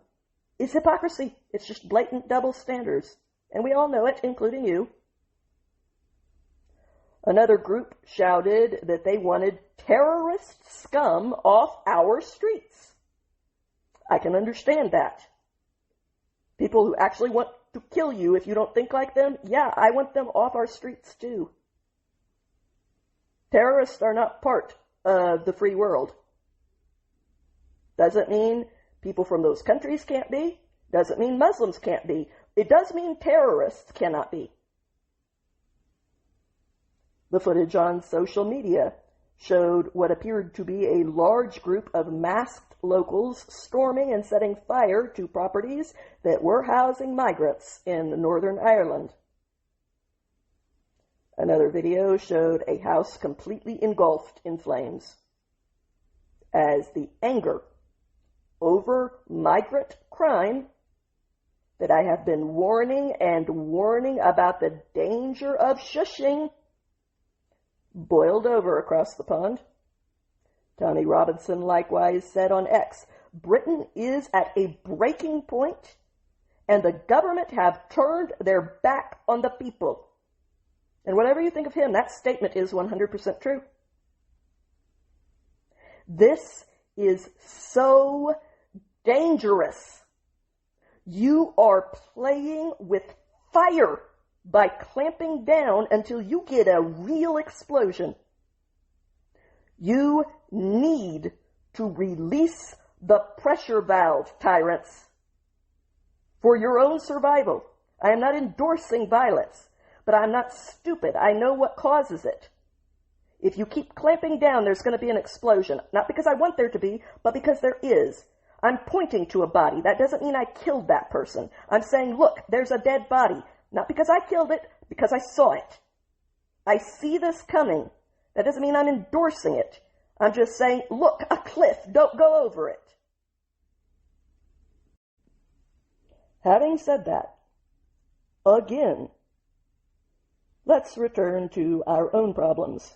is hypocrisy. It's just blatant double standards. And we all know it, including you. Another group shouted that they wanted terrorist scum off our streets. I can understand that. People who actually want to kill you if you don't think like them, yeah, I want them off our streets too. Terrorists are not part of the free world. Doesn't mean people from those countries can't be. Doesn't mean Muslims can't be. It does mean terrorists cannot be. The footage on social media showed what appeared to be a large group of masked locals storming and setting fire to properties that were housing migrants in Northern Ireland. Another video showed a house completely engulfed in flames. As the anger over migrant crime that I have been warning about the danger of shushing boiled over across the pond. Tommy Robinson likewise said on X, Britain is at a breaking point and the government have turned their back on the people. And whatever you think of him, that statement is 100% true. This is so dangerous. You are playing with fire by clamping down until you get a real explosion. You need to release the pressure valve, tyrants, for your own survival. I am not endorsing violence, but I'm not stupid. I know what causes it. If you keep clamping down, there's going to be an explosion. Not because I want there to be, but because there is. I'm pointing to a body. That doesn't mean I killed that person. I'm saying, look, there's a dead body. Not because I killed it, because I saw it. I see this coming. That doesn't mean I'm endorsing it. I'm just saying, look, a cliff, don't go over it. Having said that, again, let's return to our own problems.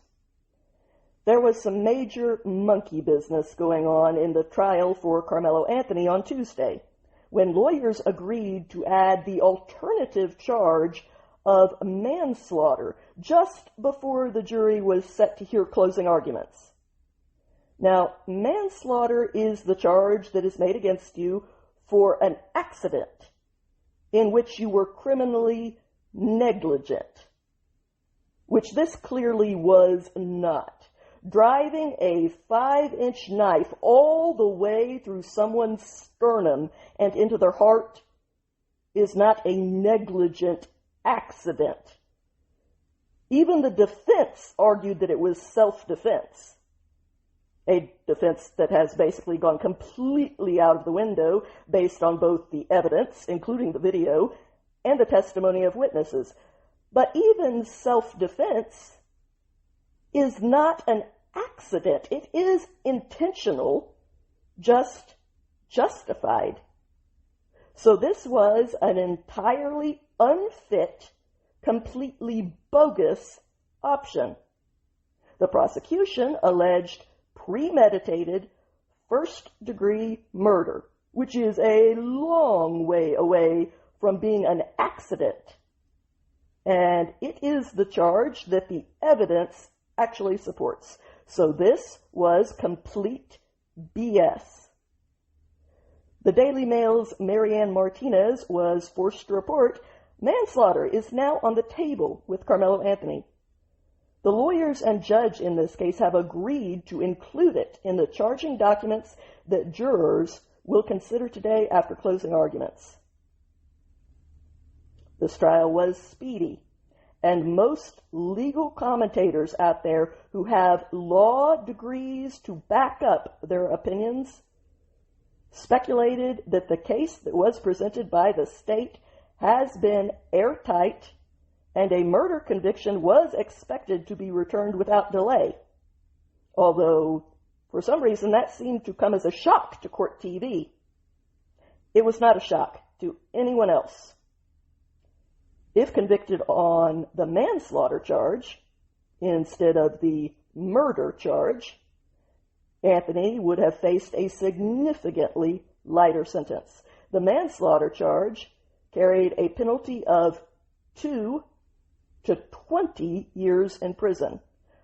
There was some major monkey business going on in the trial for Carmelo Anthony on Tuesday, when lawyers agreed to add the alternative charge of manslaughter just before the jury was set to hear closing arguments. Now, manslaughter is the charge that is made against you for an accident in which you were criminally negligent, which this clearly was not. Driving a 5-inch knife all the way through someone's sternum and into their heart is not a negligent accident. Even the defense argued that it was self-defense, a defense that has basically gone completely out of the window based on both the evidence, including the video, and the testimony of witnesses. But even self-defense is not an accident. It is intentional, just justified. So this was an entirely unfit, completely bogus option. The prosecution alleged premeditated first-degree murder, which is a long way away from being an accident. And it is the charge that the evidence actually supports. So this was complete BS. The Daily Mail's Marianne Martinez was forced to report manslaughter is now on the table with Carmelo Anthony. The lawyers and judge in this case have agreed to include it in the charging documents that jurors will consider today after closing arguments. This trial was speedy, and most legal commentators out there who have law degrees to back up their opinions speculated that the case that was presented by the state has been airtight and a murder conviction was expected to be returned without delay. Although, for some reason, that seemed to come as a shock to court TV. It was not a shock to anyone else. If convicted on the manslaughter charge, instead of the murder charge, Anthony would have faced a significantly lighter sentence. The manslaughter charge carried a penalty of 2 to 20 years in prison,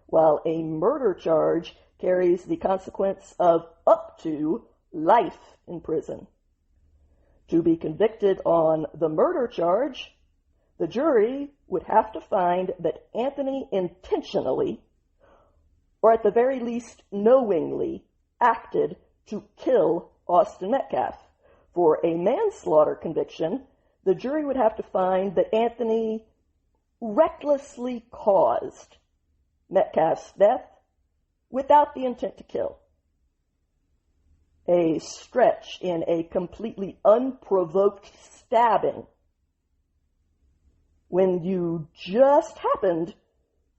while a murder charge carries the consequence of up to life in prison. To be convicted on the murder charge, the jury would have to find that Anthony intentionally, or at the very least knowingly, acted to kill Austin Metcalf. For a manslaughter conviction, the jury would have to find that Anthony recklessly caused Metcalf's death without the intent to kill. A stretch in a completely unprovoked stabbing when you just happened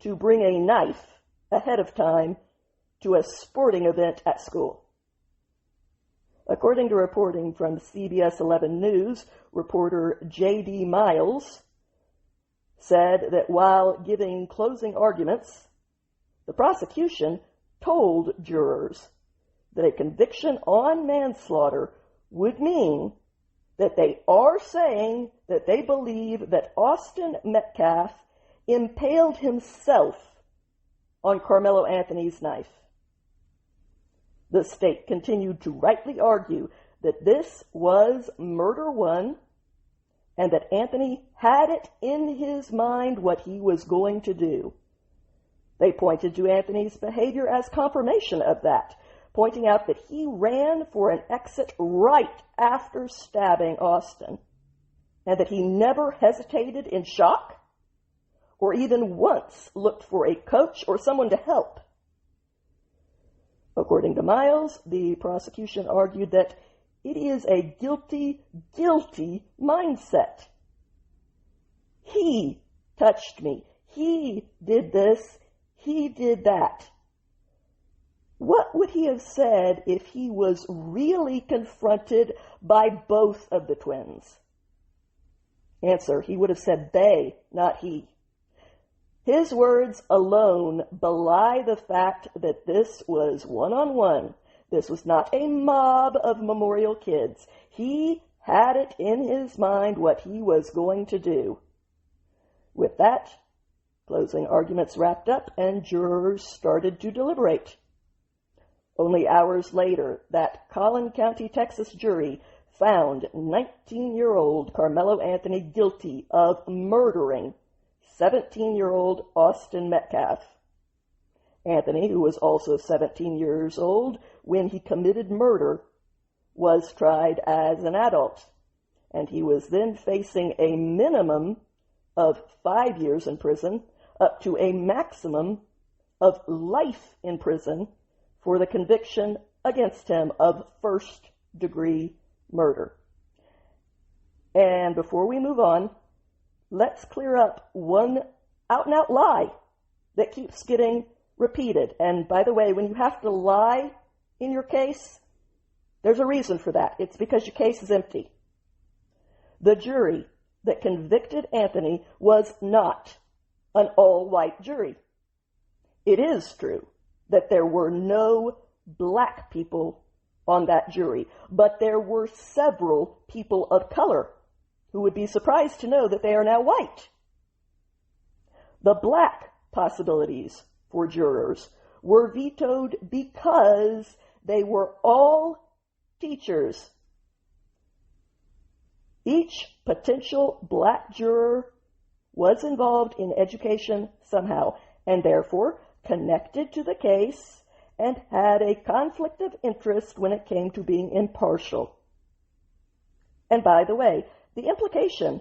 to bring a knife ahead of time to a sporting event at school. According to reporting from CBS 11 News, reporter J.D. Miles said that while giving closing arguments, the prosecution told jurors that a conviction on manslaughter would mean that they are saying that they believe that Austin Metcalf impaled himself on Carmelo Anthony's knife. The state continued to rightly argue that this was murder one and that Anthony had it in his mind what he was going to do. They pointed to Anthony's behavior as confirmation of that, pointing out that he ran for an exit right after stabbing Austin, and that he never hesitated in shock or even once looked for a coach or someone to help. According to Miles, the prosecution argued that it is a guilty mindset. He touched me. He did this. He did that. What would he have said if he was really confronted by both of the twins? Answer, he would have said they, not he. His words alone belie the fact that this was one-on-one. This was not a mob of Memorial kids. He had it in his mind what he was going to do. With that, closing arguments wrapped up and jurors started to deliberate. Only hours later, that Collin County, Texas jury found 19-year-old Carmelo Anthony guilty of murdering 17-year-old Austin Metcalf. Anthony, who was also 17 years old when he committed murder, was tried as an adult, and he was then facing a minimum of 5 years in prison up to a maximum of life in prison for the conviction against him of first-degree murder. And before we move on, let's clear up one out-and-out lie that keeps getting repeated. And by the way, when you have to lie in your case, there's a reason for that. It's because your case is empty. The jury that convicted Anthony was not an all-white jury. It is true that there were no black people on that jury, but there were several people of color who would be surprised to know that they are now white. The black possibilities for jurors were vetoed because they were all teachers. Each potential black juror was involved in education somehow, and therefore connected to the case and had a conflict of interest when it came to being impartial. And by the way, the implication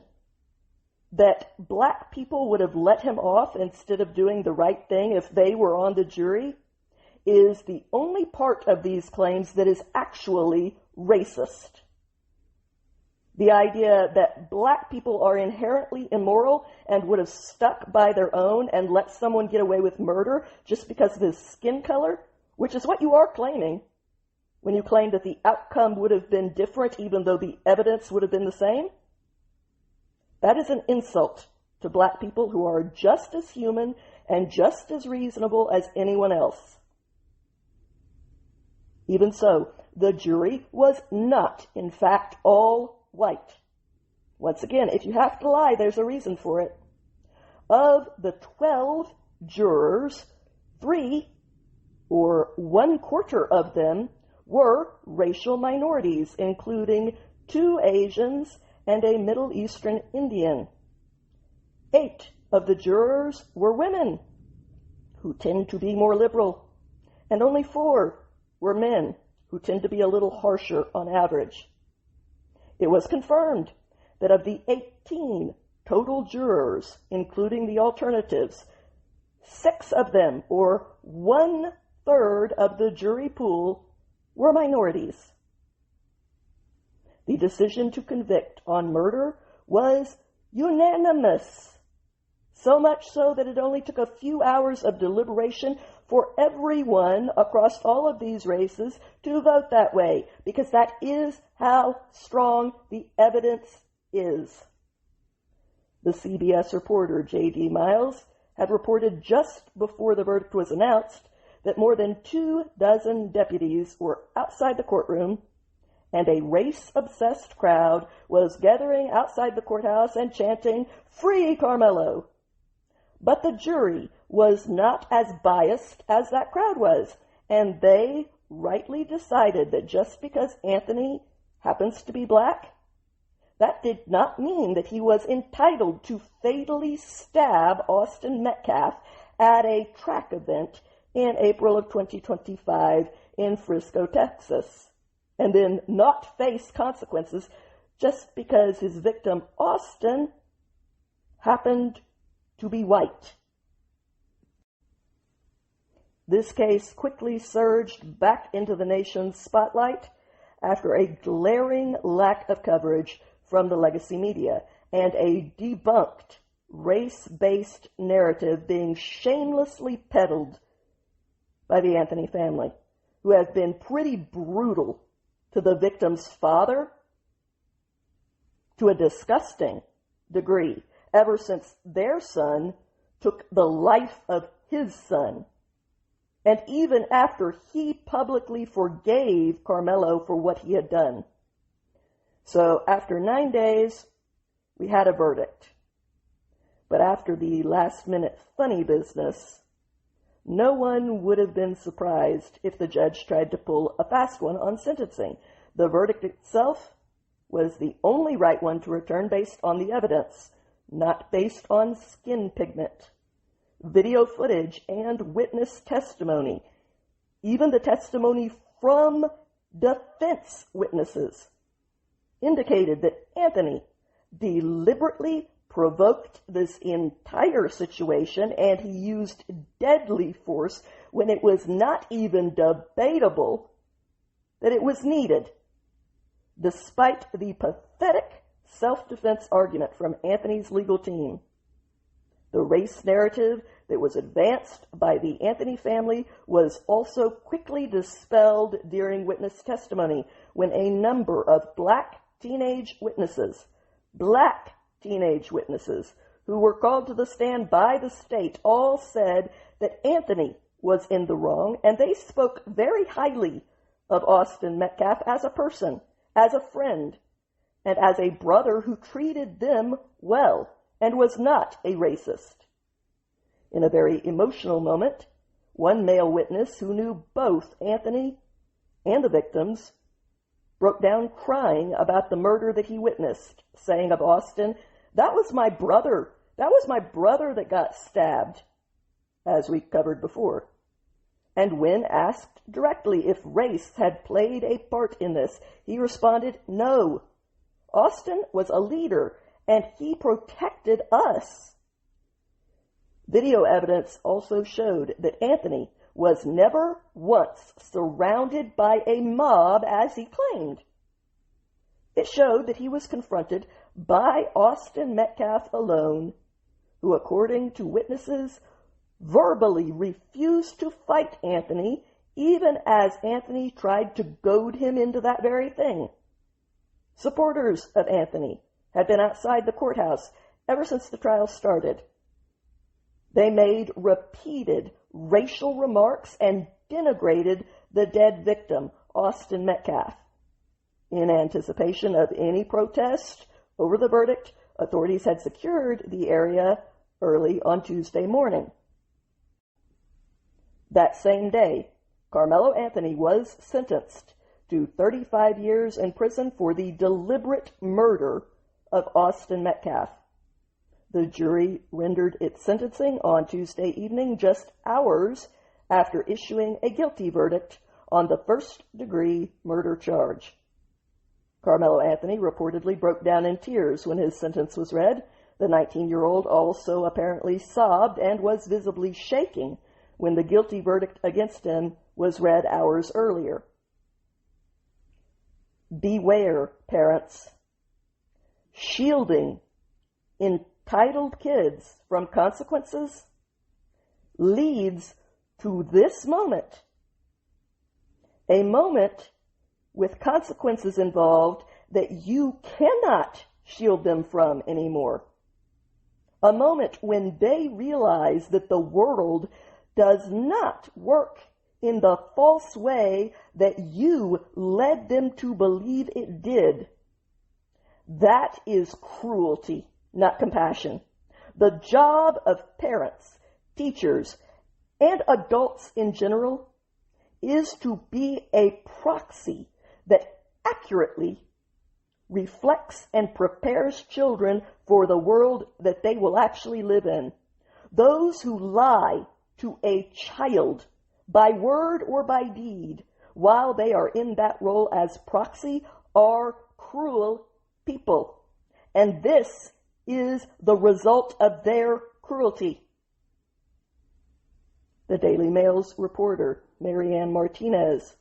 that black people would have let him off instead of doing the right thing if they were on the jury is the only part of these claims that is actually racist. The idea that black people are inherently immoral and would have stuck by their own and let someone get away with murder just because of his skin color, which is what you are claiming when you claim that the outcome would have been different even though the evidence would have been the same. That is an insult to black people who are just as human and just as reasonable as anyone else. Even so, the jury was not, in fact, all white. Once again, if you have to lie, there's a reason for it. Of the 12 jurors, 3, or 1/4 of them, were racial minorities, including 2 Asians and a Middle Eastern Indian. 8 of the jurors were women, who tend to be more liberal, and only 4 were men, who tend to be a little harsher on average. It was confirmed that of the 18 total jurors, including the alternatives, 6 of them, or 1/3 of the jury pool, were minorities. The decision to convict on murder was unanimous, so much so that it only took a few hours of deliberation for everyone across all of these races to vote that way, because that is how strong the evidence is. The CBS reporter J.D. Miles had reported just before the verdict was announced that more than 24 deputies were outside the courtroom, and a race-obsessed crowd was gathering outside the courthouse and chanting, "Free Carmelo!" But the jury was not as biased as that crowd was, and they rightly decided that just because Anthony happens to be black, that did not mean that he was entitled to fatally stab Austin Metcalf at a track event in April of 2025 in Frisco, Texas, and then not face consequences just because his victim, Austin, happened to be white. This case quickly surged back into the nation's spotlight after a glaring lack of coverage from the legacy media and a debunked race-based narrative being shamelessly peddled by the Anthony family, who have been pretty brutal to the victim's father to a disgusting degree ever since their son took the life of his son, and even after he publicly forgave Carmelo for what he had done. So after 9 days, we had a verdict. But after the last-minute funny business, no one would have been surprised if the judge tried to pull a fast one on sentencing. The verdict itself was the only right one to return based on the evidence, not based on skin pigment, video footage, and witness testimony. Even the testimony from defense witnesses indicated that Anthony deliberately provoked this entire situation, and he used deadly force when it was not even debatable that it was needed, despite the pathetic self-defense argument from Anthony's legal team. The race narrative that was advanced by the Anthony family was also quickly dispelled during witness testimony when a number of black teenage witnesses who were called to the stand by the state all said that Anthony was in the wrong, and they spoke very highly of Austin Metcalf as a person, as a friend, and as a brother who treated them well and was not a racist. In a very emotional moment, one male witness who knew both Anthony and the victims broke down crying about the murder that he witnessed, saying of Austin, "That was my brother. That was my brother that got stabbed," as we covered before. And when asked directly if race had played a part in this, he responded, "No. Austin was a leader, and he protected us." Video evidence also showed that Anthony was never once surrounded by a mob as he claimed. It showed that he was confronted by Austin Metcalf alone, who, according to witnesses, verbally refused to fight Anthony, even as Anthony tried to goad him into that very thing. Supporters of Anthony had been outside the courthouse ever since the trial started. They made repeated racial remarks and denigrated the dead victim, Austin Metcalf. In anticipation of any protest over the verdict, authorities had secured the area early on Tuesday morning. That same day, Carmelo Anthony was sentenced to 35 years in prison for the deliberate murder of Austin Metcalf. The jury rendered its sentencing on Tuesday evening, just hours after issuing a guilty verdict on the first-degree murder charge. Carmelo Anthony reportedly broke down in tears when his sentence was read. The 19-year-old also apparently sobbed and was visibly shaking when the guilty verdict against him was read hours earlier. Beware, parents. Shielding entitled kids from consequences leads to this moment. A moment with consequences involved that you cannot shield them from anymore. A moment when they realize that the world does not work in the false way that you led them to believe it did. That is cruelty, not compassion. The job of parents, teachers, and adults in general is to be a proxy that accurately reflects and prepares children for the world that they will actually live in. Those who lie to a child by word or by deed while they are in that role as proxy are cruel people. And this is the result of their cruelty. The Daily Mail's reporter, Marianne Martinez,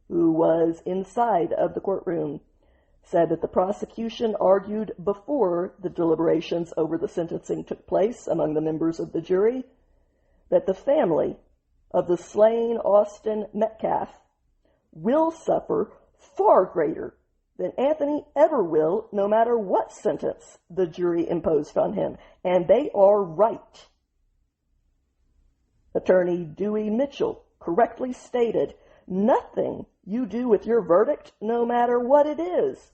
who was inside of the courtroom, said that the prosecution argued before the deliberations over the sentencing took place among the members of the jury that the family of the slain Austin Metcalf will suffer far greater than Anthony ever will, no matter what sentence the jury imposed on him. And they are right. Attorney Dewey Mitchell correctly stated, "Nothing you do with your verdict, no matter what it is,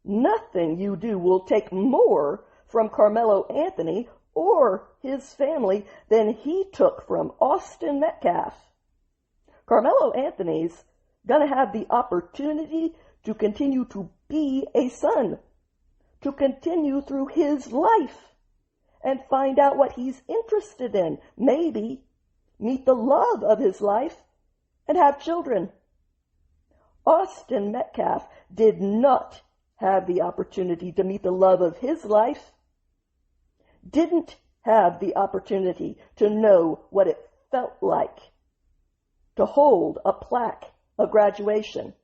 nothing you do will take more from Carmelo Anthony or his family than he took from Austin Metcalf." Carmelo Anthony's going to have the opportunity to continue to be a son, to continue through his life and find out what he's interested in, maybe meet the love of his life and have children. Austin Metcalf did not have the opportunity to meet the love of his life, didn't have the opportunity to know what it felt like to hold a plaque of graduation,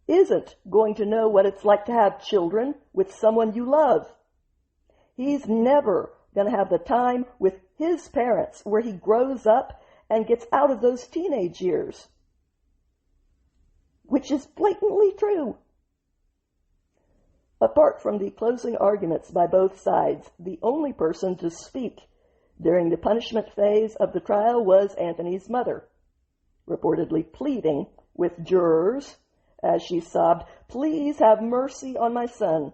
isn't going to know what it's like to have children with someone you love. He's never going to have the time with his parents where he grows up and gets out of those teenage years, which is blatantly true. Apart from the closing arguments by both sides, the only person to speak during the punishment phase of the trial was Anthony's mother, reportedly pleading with jurors as she sobbed, "Please have mercy on my son,"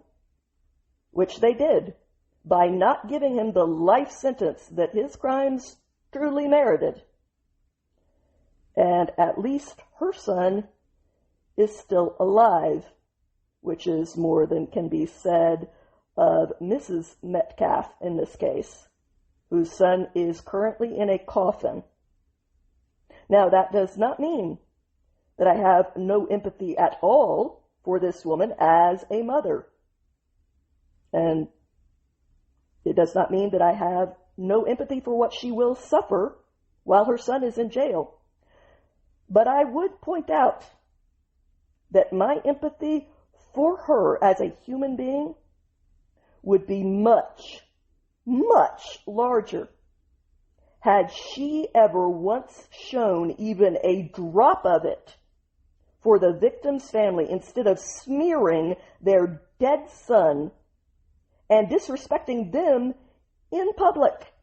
which they did by not giving him the life sentence that his crimes truly merited. And at least her son is still alive, which is more than can be said of Mrs. Metcalf in this case, whose son is currently in a coffin. Now, that does not mean that I have no empathy at all for this woman as a mother. And it does not mean that I have no empathy for what she will suffer while her son is in jail. But I would point out that my empathy for her as a human being would be much, much larger had she ever once shown even a drop of it for the victim's family instead of smearing their dead son and disrespecting them in public.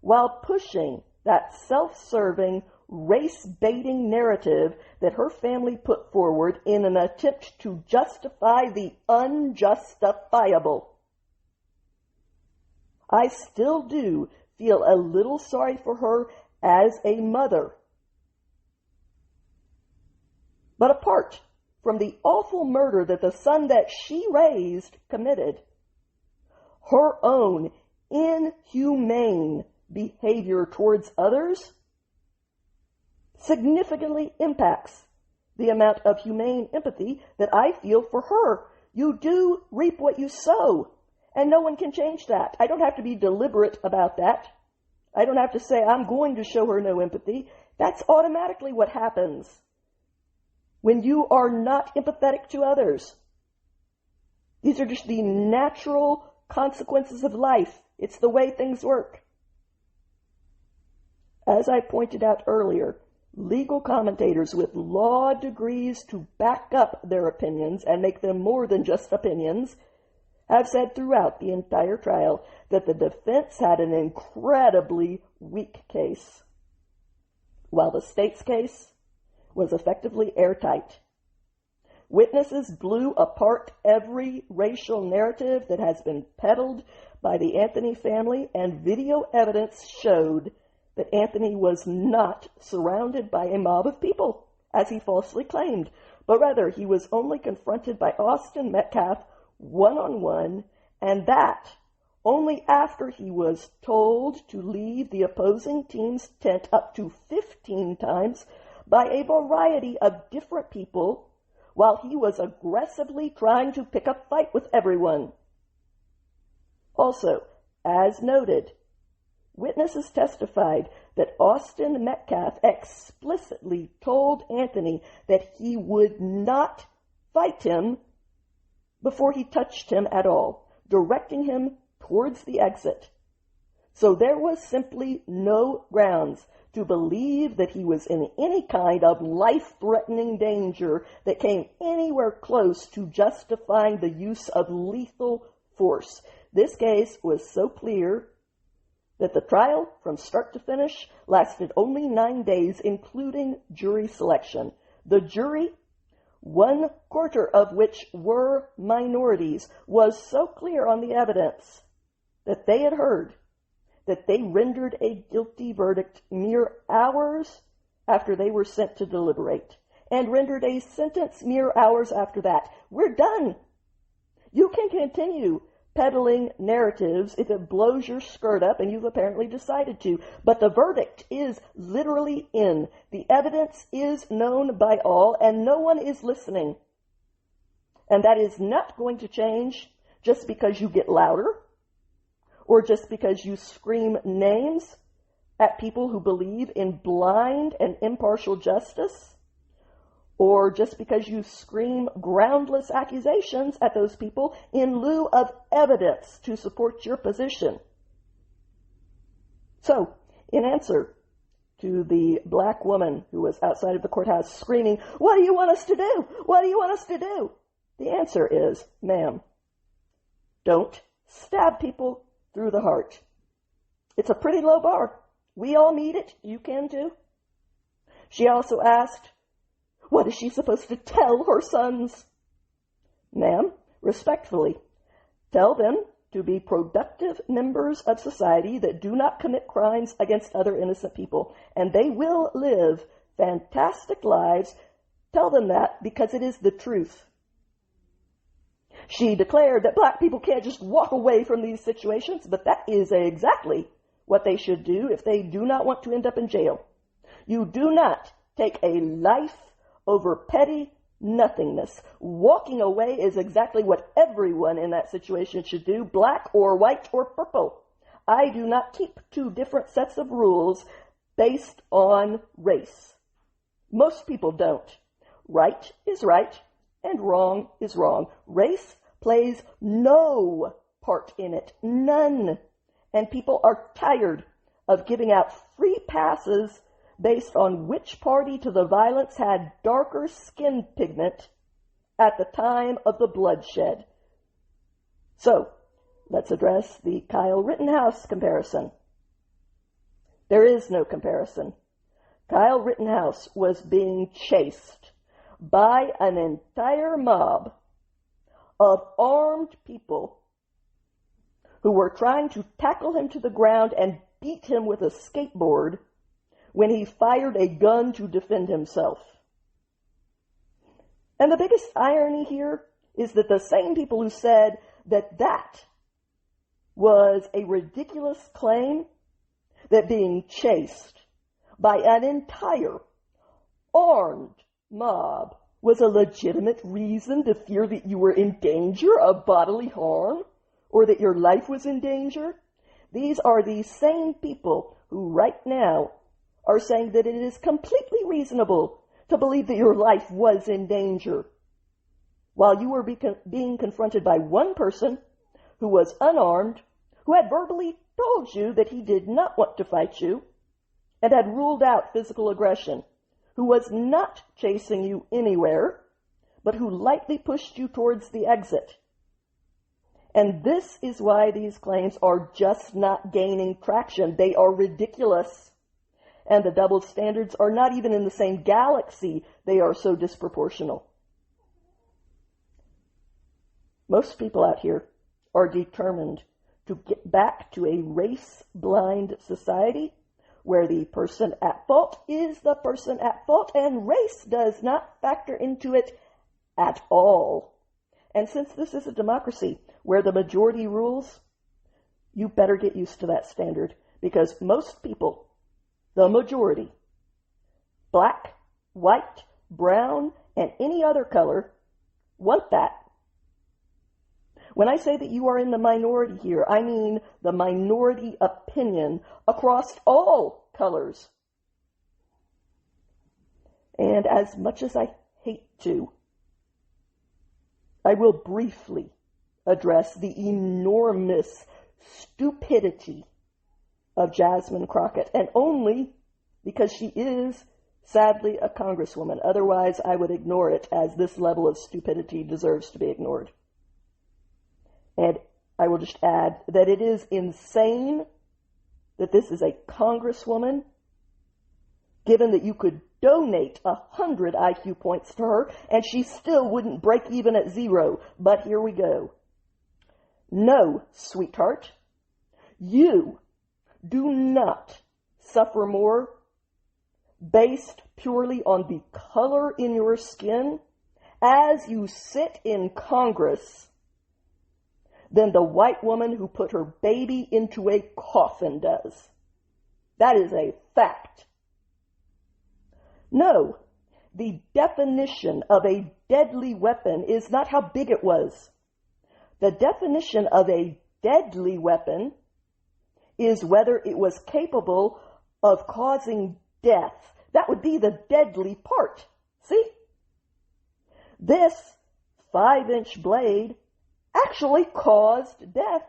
while pushing that self-serving, race-baiting narrative that her family put forward in an attempt to justify the unjustifiable. I still do feel a little sorry for her as a mother. But apart from the awful murder that the son that she raised committed, her own inhumane behavior towards others significantly impacts the amount of humane empathy that I feel for her. You do reap what you sow, and no one can change that. I don't have to be deliberate about that. I don't have to say I'm going to show her no empathy. That's automatically what happens when you are not empathetic to others. These are just the natural consequences of life. It's the way things work. As I pointed out earlier, legal commentators with law degrees to back up their opinions and make them more than just opinions have said throughout the entire trial that the defense had an incredibly weak case, while the state's case was effectively airtight. Witnesses blew apart every racial narrative that has been peddled by the Anthony family, and video evidence showed that Anthony was not surrounded by a mob of people, as he falsely claimed, but rather he was only confronted by Austin Metcalf one-on-one, and that only after he was told to leave the opposing team's tent up to 15 times by a variety of different people, while he was aggressively trying to pick a fight with everyone. Also, as noted, witnesses testified that Austin Metcalf explicitly told Anthony that he would not fight him before he touched him at all, directing him towards the exit. So there was simply no grounds to believe that he was in any kind of life-threatening danger that came anywhere close to justifying the use of lethal force. This case was so clear that the trial, from start to finish, lasted only 9 days, including jury selection. The jury, 1/4 of which were minorities, was so clear on the evidence that they had heard that they rendered a guilty verdict mere hours after they were sent to deliberate, and rendered a sentence mere hours after that. We're done. You can continue peddling narratives if it blows your skirt up, and you've apparently decided to. But the verdict is literally in. The evidence is known by all, and no one is listening. And that is not going to change just because you get louder, or just because you scream names at people who believe in blind and impartial justice, or just because you scream groundless accusations at those people in lieu of evidence to support your position. So, in answer to the black woman who was outside of the courthouse screaming, "What do you want us to do? What do you want us to do?" The answer is, ma'am, don't stab people through the heart. It's a pretty low bar. We all meet it. You can too. She also asked, what is she supposed to tell her sons? Ma'am, respectfully, tell them to be productive members of society that do not commit crimes against other innocent people, and they will live fantastic lives. Tell them that because it is the truth. She declared that black people can't just walk away from these situations, but that is exactly what they should do if they do not want to end up in jail. You do not take a life over petty nothingness. Walking away is exactly what everyone in that situation should do, black or white or purple. I do not keep two different sets of rules based on race. Most people don't. Right is right and wrong is wrong. Race plays no part in it. None. And people are tired of giving out free passes based on which party to the violence had darker skin pigment at the time of the bloodshed. So, let's address the Kyle Rittenhouse comparison. There is no comparison. Kyle Rittenhouse was being chased by an entire mob of armed people who were trying to tackle him to the ground and beat him with a skateboard when he fired a gun to defend himself. And the biggest irony here is that the same people who said that that was a ridiculous claim, that being chased by an entire armed mob was a legitimate reason to fear that you were in danger of bodily harm or that your life was in danger. These are the same people who right now are saying that it is completely reasonable to believe that your life was in danger while you were being confronted by one person who was unarmed, who had verbally told you that he did not want to fight you and had ruled out physical aggression, who was not chasing you anywhere, but who lightly pushed you towards the exit. And this is why these claims are just not gaining traction. They are ridiculous. And the double standards are not even in the same galaxy. They are so disproportional. Most people out here are determined to get back to a race-blind society where the person at fault is the person at fault and race does not factor into it at all. And since this is a democracy where the majority rules, you better get used to that standard, because most people, the majority, black, white, brown, and any other color, want that. When I say that you are in the minority here, I mean the minority opinion across all colors. And as much as I hate to, I will briefly address the enormous stupidity of Jasmine Crockett, and only because she is, sadly, a congresswoman. Otherwise, I would ignore it, as this level of stupidity deserves to be ignored. And I will just add that it is insane that this is a congresswoman, given that you could donate 100 IQ points to her and she still wouldn't break even at 0. But here we go. No, sweetheart, you do not suffer more based purely on the color in your skin as you sit in Congress than the white woman who put her baby into a coffin does. That is a fact. No, the definition of a deadly weapon is not how big it was. The definition of a deadly weapon is whether it was capable of causing death. That would be the deadly part. See? This 5-inch blade actually caused death.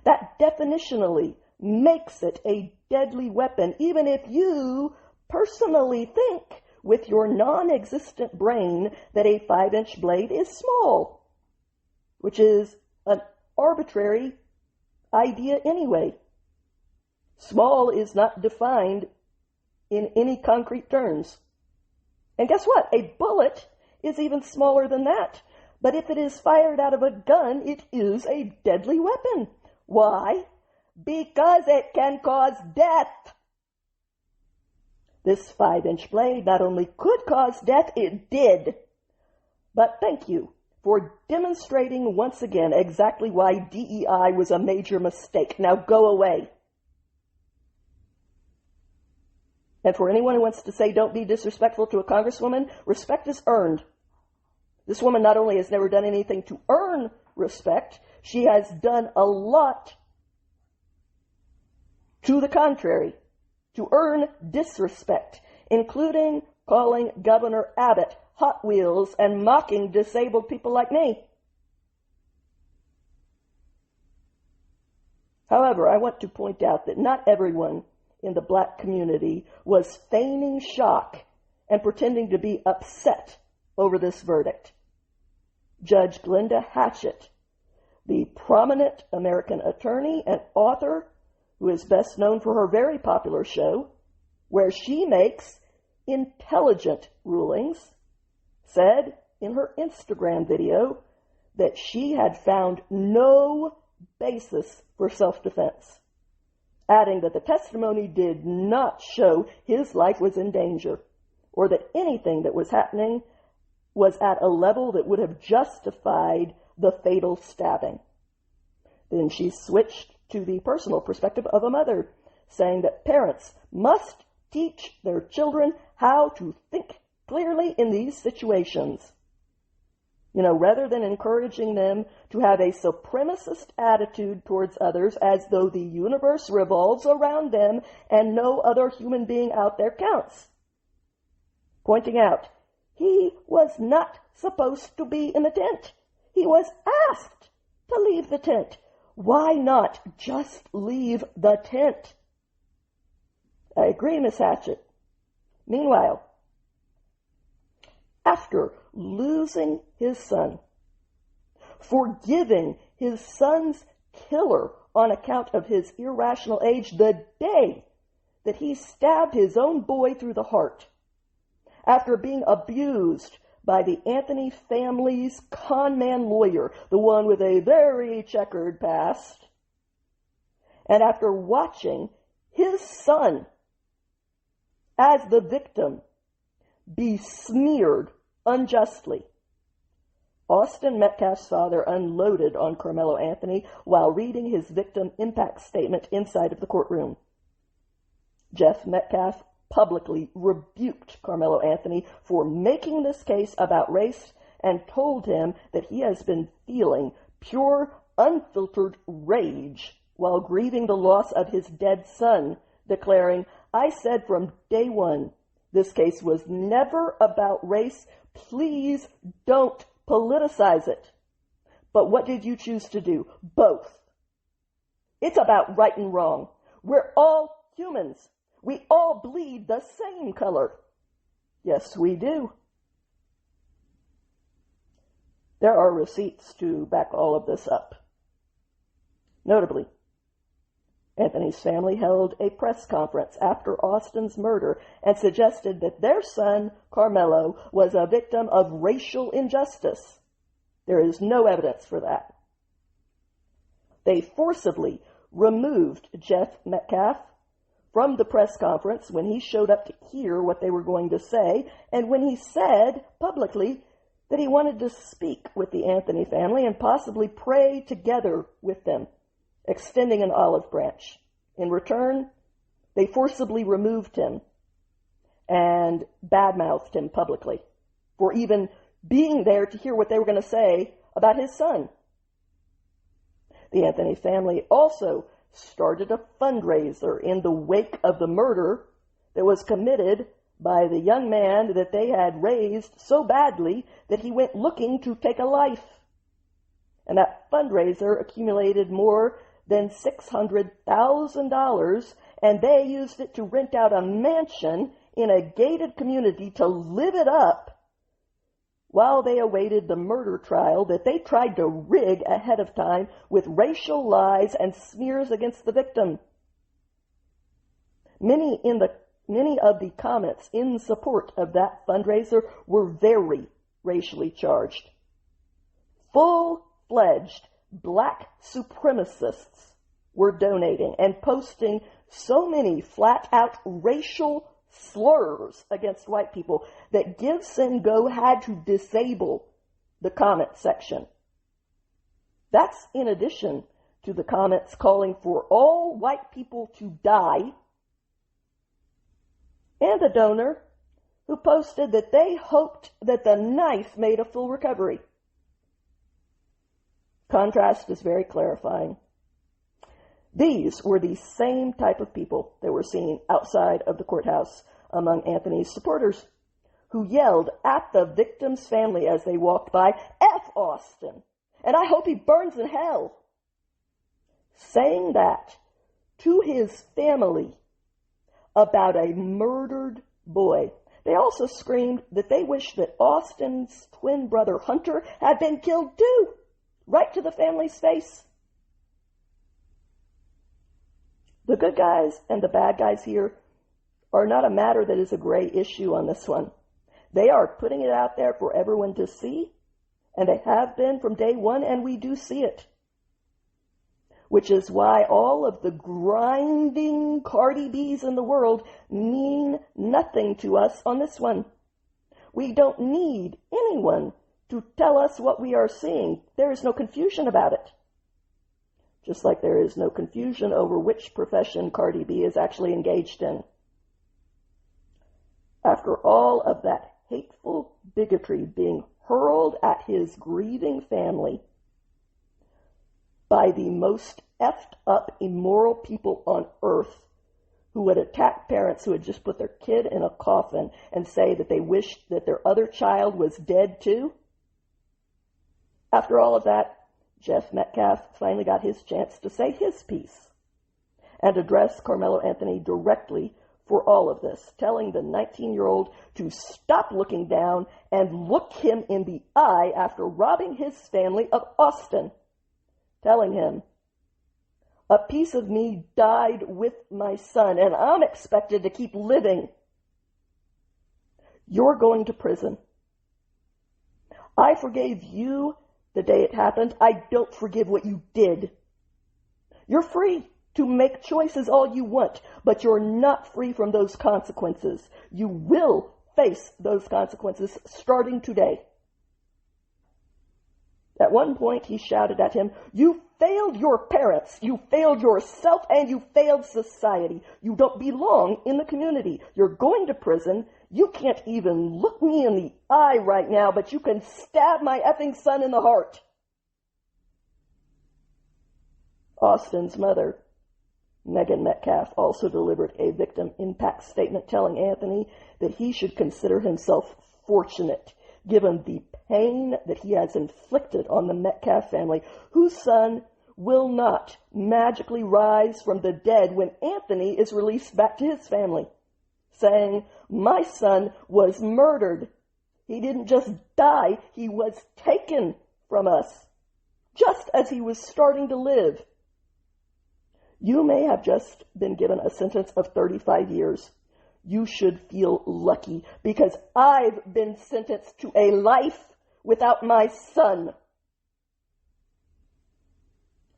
That definitionally makes it a deadly weapon, even if you personally think with your non-existent brain that a 5-inch blade is small, which is an arbitrary idea anyway. Small is not defined in any concrete terms. And guess what? A bullet is even smaller than that. But if it is fired out of a gun, it is a deadly weapon. Why? Because it can cause death. This 5-inch blade not only could cause death, it did. But thank you for demonstrating once again exactly why DEI was a major mistake. Now go away. And for anyone who wants to say don't be disrespectful to a congresswoman, respect is earned. This woman not only has never done anything to earn respect, she has done a lot to the contrary, to earn disrespect, including calling Governor Abbott Hot Wheels and mocking disabled people like me. However, I want to point out that not everyone in the black community was feigning shock and pretending to be upset over this verdict. Judge Glenda Hatchett, the prominent American attorney and author who is best known for her very popular show, where she makes intelligent rulings, said in her Instagram video that she had found no basis for self-defense, adding that the testimony did not show his life was in danger or that anything that was happening was at a level that would have justified the fatal stabbing. Then she switched to the personal perspective of a mother, saying that parents must teach their children how to think clearly in these situations. Rather than encouraging them to have a supremacist attitude towards others as though the universe revolves around them and no other human being out there counts. Pointing out, he was not supposed to be in the tent. He was asked to leave the tent. Why not just leave the tent? I agree, Miss Hatchett. Meanwhile, after losing his son, forgiving his son's killer on account of his irrational age the day that he stabbed his own boy through the heart, after being abused by the Anthony family's con man lawyer, the one with a very checkered past, and after watching his son as the victim be smeared unjustly, Austin Metcalf's father unloaded on Carmelo Anthony while reading his victim impact statement inside of the courtroom. Jeff Metcalf publicly rebuked Carmelo Anthony for making this case about race and told him that he has been feeling pure, unfiltered rage while grieving the loss of his dead son, declaring, "I said from day one, this case was never about race. Please don't politicize it." But what did you choose to do? Both. It's about right and wrong. We're all humans. We all bleed the same color. Yes, we do. There are receipts to back all of this up. Notably, Anthony's family held a press conference after Austin's murder and suggested that their son, Carmelo, was a victim of racial injustice. There is no evidence for that. They forcibly removed Jeff Metcalf from the press conference when he showed up to hear what they were going to say, and when he said publicly that he wanted to speak with the Anthony family and possibly pray together with them, extending an olive branch. In return, they forcibly removed him and badmouthed him publicly for even being there to hear what they were going to say about his son. The Anthony family also started a fundraiser in the wake of the murder that was committed by the young man that they had raised so badly that he went looking to take a life. And that fundraiser accumulated more than $600,000, and they used it to rent out a mansion in a gated community to live it up while they awaited the murder trial that they tried to rig ahead of time with racial lies and smears against the victim. Many of the comments in support of that fundraiser were very racially charged. Full-fledged black supremacists were donating and posting so many flat-out racial slurs against white people that Give Send Go had to disable the comment section. That's in addition to the comments calling for all white people to die, and a donor who posted that they hoped that the knife made a full recovery. Contrast is very clarifying. These were the same type of people that were seen outside of the courthouse among Anthony's supporters, who yelled at the victim's family as they walked by, "F Austin, and I hope he burns in hell," saying that to his family about a murdered boy. They also screamed that they wished that Austin's twin brother Hunter had been killed too, right to the family's face. The good guys and the bad guys here are not a matter that is a gray issue on this one. They are putting it out there for everyone to see, and they have been from day one, and we do see it. Which is why all of the grinding Cardi B's in the world mean nothing to us on this one. We don't need anyone to tell us what we are seeing. There is no confusion about it. Just like there is no confusion over which profession Cardi B is actually engaged in. After all of that hateful bigotry being hurled at his grieving family by the most effed up, immoral people on earth, who would attack parents who had just put their kid in a coffin and say that they wished that their other child was dead too. After all of that, Jeff Metcalf finally got his chance to say his piece and address Carmelo Anthony directly for all of this, telling the 19-year-old to stop looking down and look him in the eye after robbing his family of Austin, telling him, "A piece of me died with my son, and I'm expected to keep living. You're going to prison. I forgave you the day it happened. I don't forgive what you did. You're free to make choices all you want, but you're not free from those consequences. You will face those consequences starting today." At one point, he shouted at him, "You failed your parents, you failed yourself, and you failed society. You don't belong in the community. You're going to prison. You can't even look me in the eye right now, but you can stab my effing son in the heart." Austin's mother, Megan Metcalf, also delivered a victim impact statement telling Anthony that he should consider himself fortunate given the pain that he has inflicted on the Metcalf family, whose son will not magically rise from the dead when Anthony is released back to his family, saying, "My son was murdered. He didn't just die, he was taken from us, just as he was starting to live. You may have just been given a sentence of 35 years. You should feel lucky because I've been sentenced to a life without my son."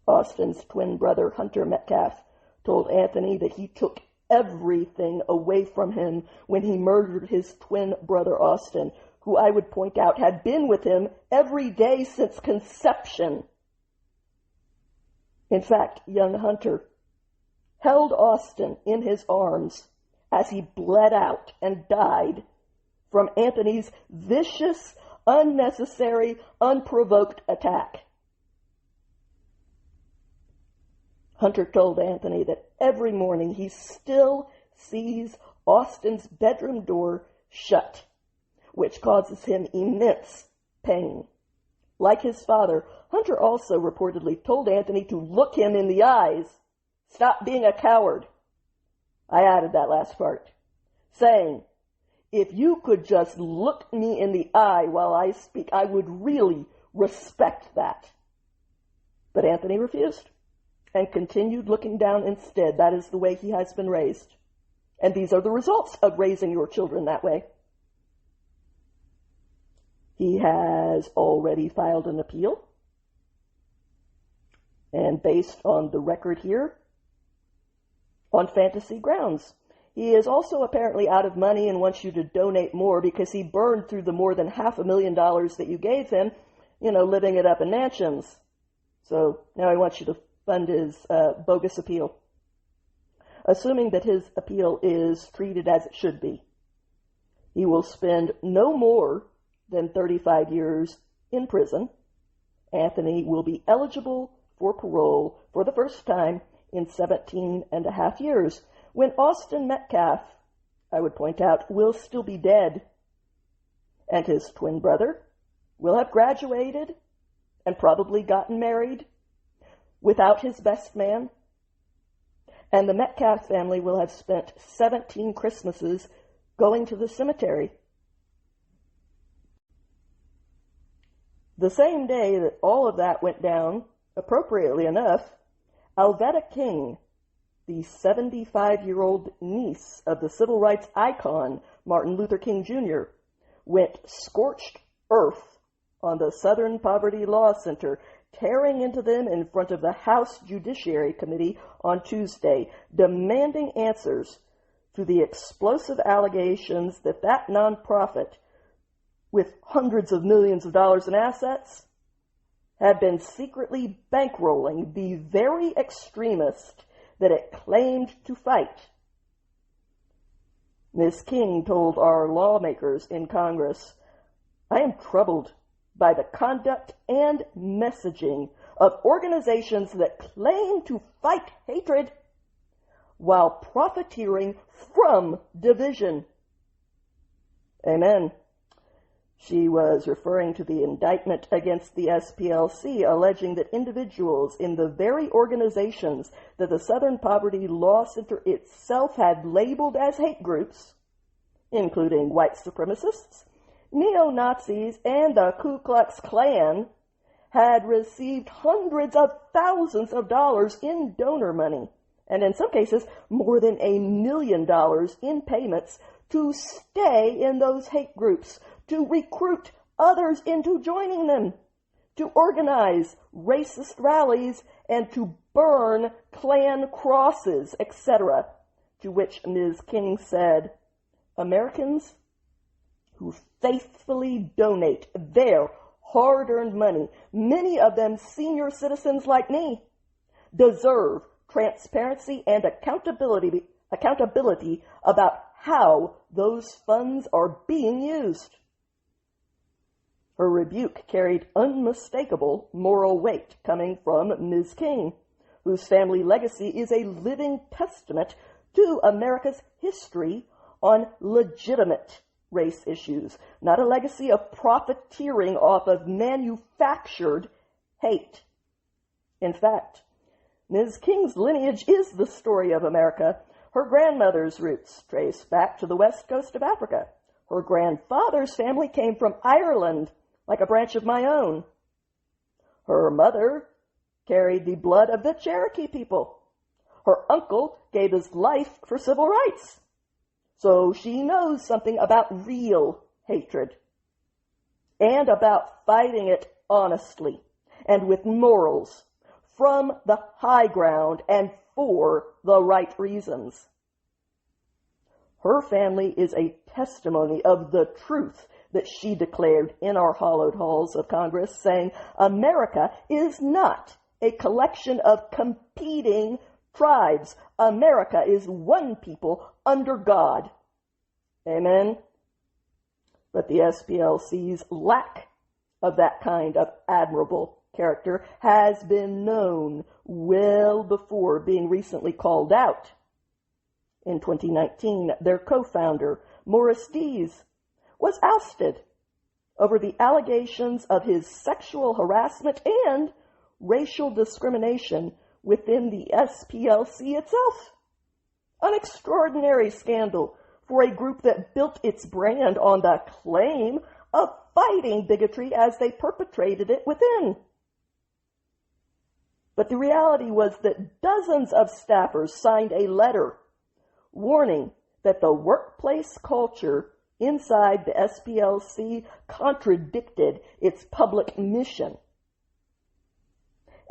Austin's twin brother, Hunter Metcalf, told Anthony that he took everything away from him when he murdered his twin brother, Austin, who I would point out had been with him every day since conception. In fact, young Hunter held Austin in his arms as he bled out and died from Anthony's vicious, unnecessary, unprovoked attack. Hunter told Anthony that every morning he still sees Austin's bedroom door shut, which causes him immense pain. Like his father, Hunter also reportedly told Anthony to look him in the eyes. "Stop being a coward." I added that last part, saying, "If you could just look me in the eye while I speak, I would really respect that." But Anthony refused and continued looking down instead. That is the way he has been raised. And these are the results of raising your children that way. He has already filed an appeal. And based on the record here, on fantasy grounds. He is also apparently out of money and wants you to donate more because he burned through the more than $500,000 that you gave him, living it up in mansions. So now he wants you to fund his bogus appeal. Assuming that his appeal is treated as it should be, he will spend no more than 35 years in prison. Anthony will be eligible for parole for the first time in 17 and a half years, when Austin Metcalf, I would point out, will still be dead, and his twin brother will have graduated and probably gotten married without his best man, and the Metcalf family will have spent 17 Christmases going to the cemetery. The same day that all of that went down, appropriately enough, Alveda King the 75-year-old niece of the civil rights icon Martin Luther King Jr., went scorched earth on the Southern Poverty Law Center, tearing into them in front of the House Judiciary Committee on Tuesday, demanding answers to the explosive allegations that that nonprofit, with hundreds of millions of dollars in assets, had been secretly bankrolling the very extremist that it claimed to fight. Ms. King told our lawmakers in Congress, "I am troubled by the conduct and messaging of organizations that claim to fight hatred while profiteering from division." Amen. She was referring to the indictment against the SPLC, alleging that individuals in the very organizations that the Southern Poverty Law Center itself had labeled as hate groups, including white supremacists, neo-Nazis, and the Ku Klux Klan, had received hundreds of thousands of dollars in donor money, and in some cases more than $1 million in payments to stay in those hate groups, to recruit others into joining them, to organize racist rallies, and to burn Klan crosses, etc. To which Ms. King said, "Americans who faithfully donate their hard-earned money, many of them senior citizens like me, deserve transparency and accountability about how those funds are being used." Her rebuke carried unmistakable moral weight coming from Ms. King, whose family legacy is a living testament to America's history on legitimate race issues, not a legacy of profiteering off of manufactured hate. In fact, Ms. King's lineage is the story of America. Her grandmother's roots trace back to the west coast of Africa. Her grandfather's family came from Ireland, like a branch of my own. Her mother carried the blood of the Cherokee people. Her uncle gave his life for civil rights. So she knows something about real hatred and about fighting it honestly and with morals from the high ground and for the right reasons. Her family is a testimony of the truth that she declared in our hallowed halls of Congress, saying, "America is not a collection of competing tribes. America is one people under God." Amen. But the SPLC's lack of that kind of admirable character has been known well before being recently called out. In 2019, their co-founder, Morris Dees, was ousted over the allegations of his sexual harassment and racial discrimination within the SPLC itself. An extraordinary scandal for a group that built its brand on the claim of fighting bigotry as they perpetrated it within. But the reality was that dozens of staffers signed a letter warning that the workplace culture inside the SPLC contradicted its public mission.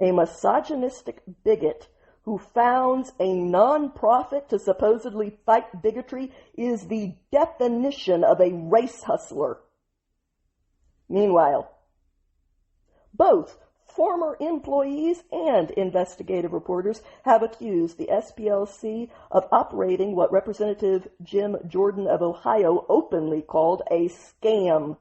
A misogynistic bigot who founds a non-profit to supposedly fight bigotry is the definition of a race hustler. Meanwhile, both former employees and investigative reporters have accused the SPLC of operating what Representative Jim Jordan of Ohio openly called a scam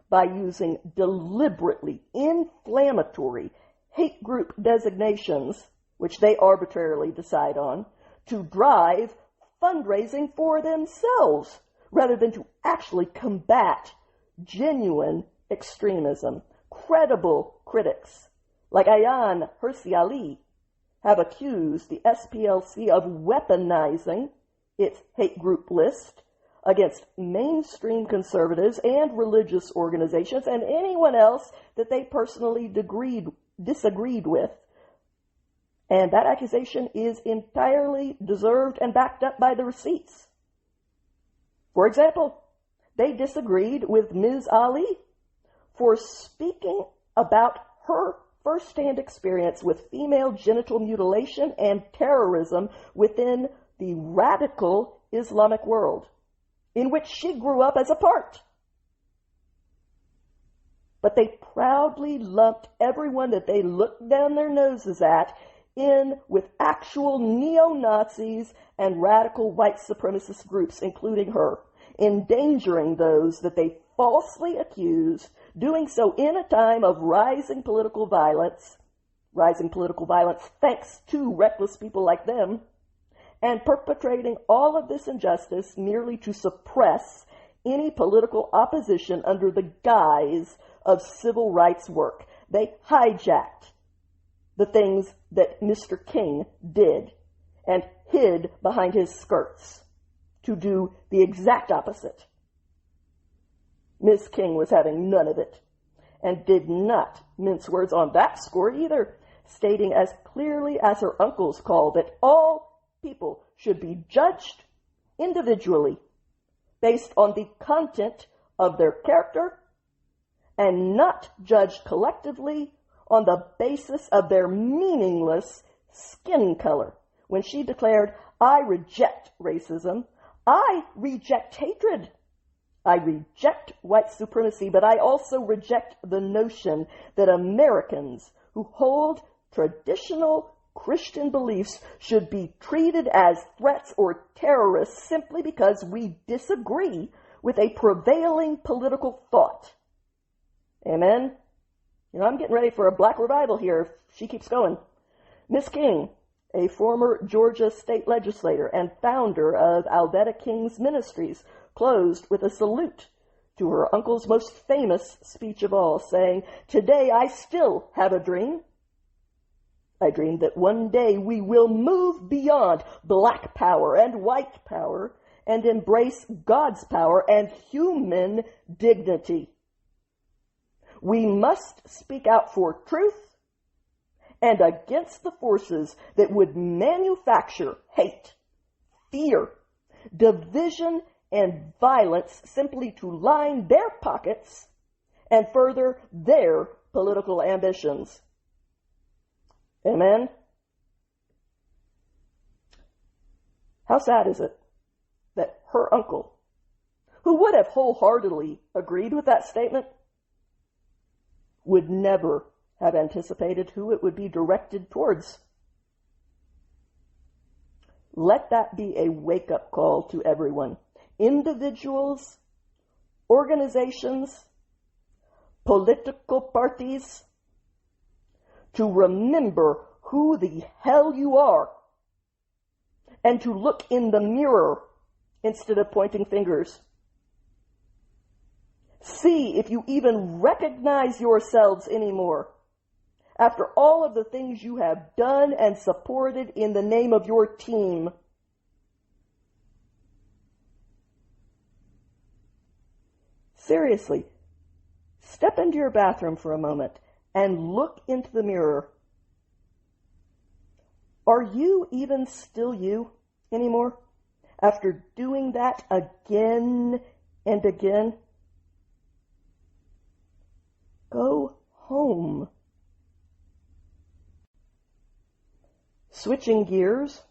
by using deliberately inflammatory hate group designations, which they arbitrarily decide on, to drive fundraising for themselves rather than to actually combat genuine extremism. Credible critics like Ayaan Hirsi Ali have accused the SPLC of weaponizing its hate group list against mainstream conservatives and religious organizations and anyone else that they personally disagreed with, And that accusation is entirely deserved and backed up by the receipts. For example, they disagreed with Ms. Ali for speaking about her first-hand experience with female genital mutilation and terrorism within the radical Islamic world, in which she grew up as a part. But they proudly lumped everyone that they looked down their noses at in with actual neo-Nazis and radical white supremacist groups, including her, endangering those that they falsely accused, doing so in a time of rising political violence thanks to reckless people like them, and perpetrating all of this injustice merely to suppress any political opposition under the guise of civil rights work. They hijacked the things that Mr. King did and hid behind his skirts to do the exact opposite. Ms. King was having none of it and did not mince words on that score either, stating as clearly as her uncles called that all people should be judged individually based on the content of their character and not judged collectively on the basis of their meaningless skin color. When she declared, "I reject racism, I reject hatred, I reject white supremacy, but I also reject the notion that Americans who hold traditional Christian beliefs should be treated as threats or terrorists simply because we disagree with a prevailing political thought." Amen? I'm getting ready for a black revival here if she keeps going. Miss King, a former Georgia state legislator and founder of Alveda King's Ministries, closed with a salute to her uncle's most famous speech of all, saying, "Today I still have a dream. I dream that one day we will move beyond black power and white power and embrace God's power and human dignity. We must speak out for truth and against the forces that would manufacture hate, fear, division, and violence simply to line their pockets and further their political ambitions." Amen? How sad is it that her uncle, who would have wholeheartedly agreed with that statement, would never have anticipated who it would be directed towards. Let that be a wake-up call to everyone. Individuals, organizations, political parties, to remember who the hell you are and to look in the mirror instead of pointing fingers. See if you even recognize yourselves anymore after all of the things you have done and supported in the name of your team. Seriously, step into your bathroom for a moment and look into the mirror. Are you even still you anymore after doing that again and again? Go home. Switching gears,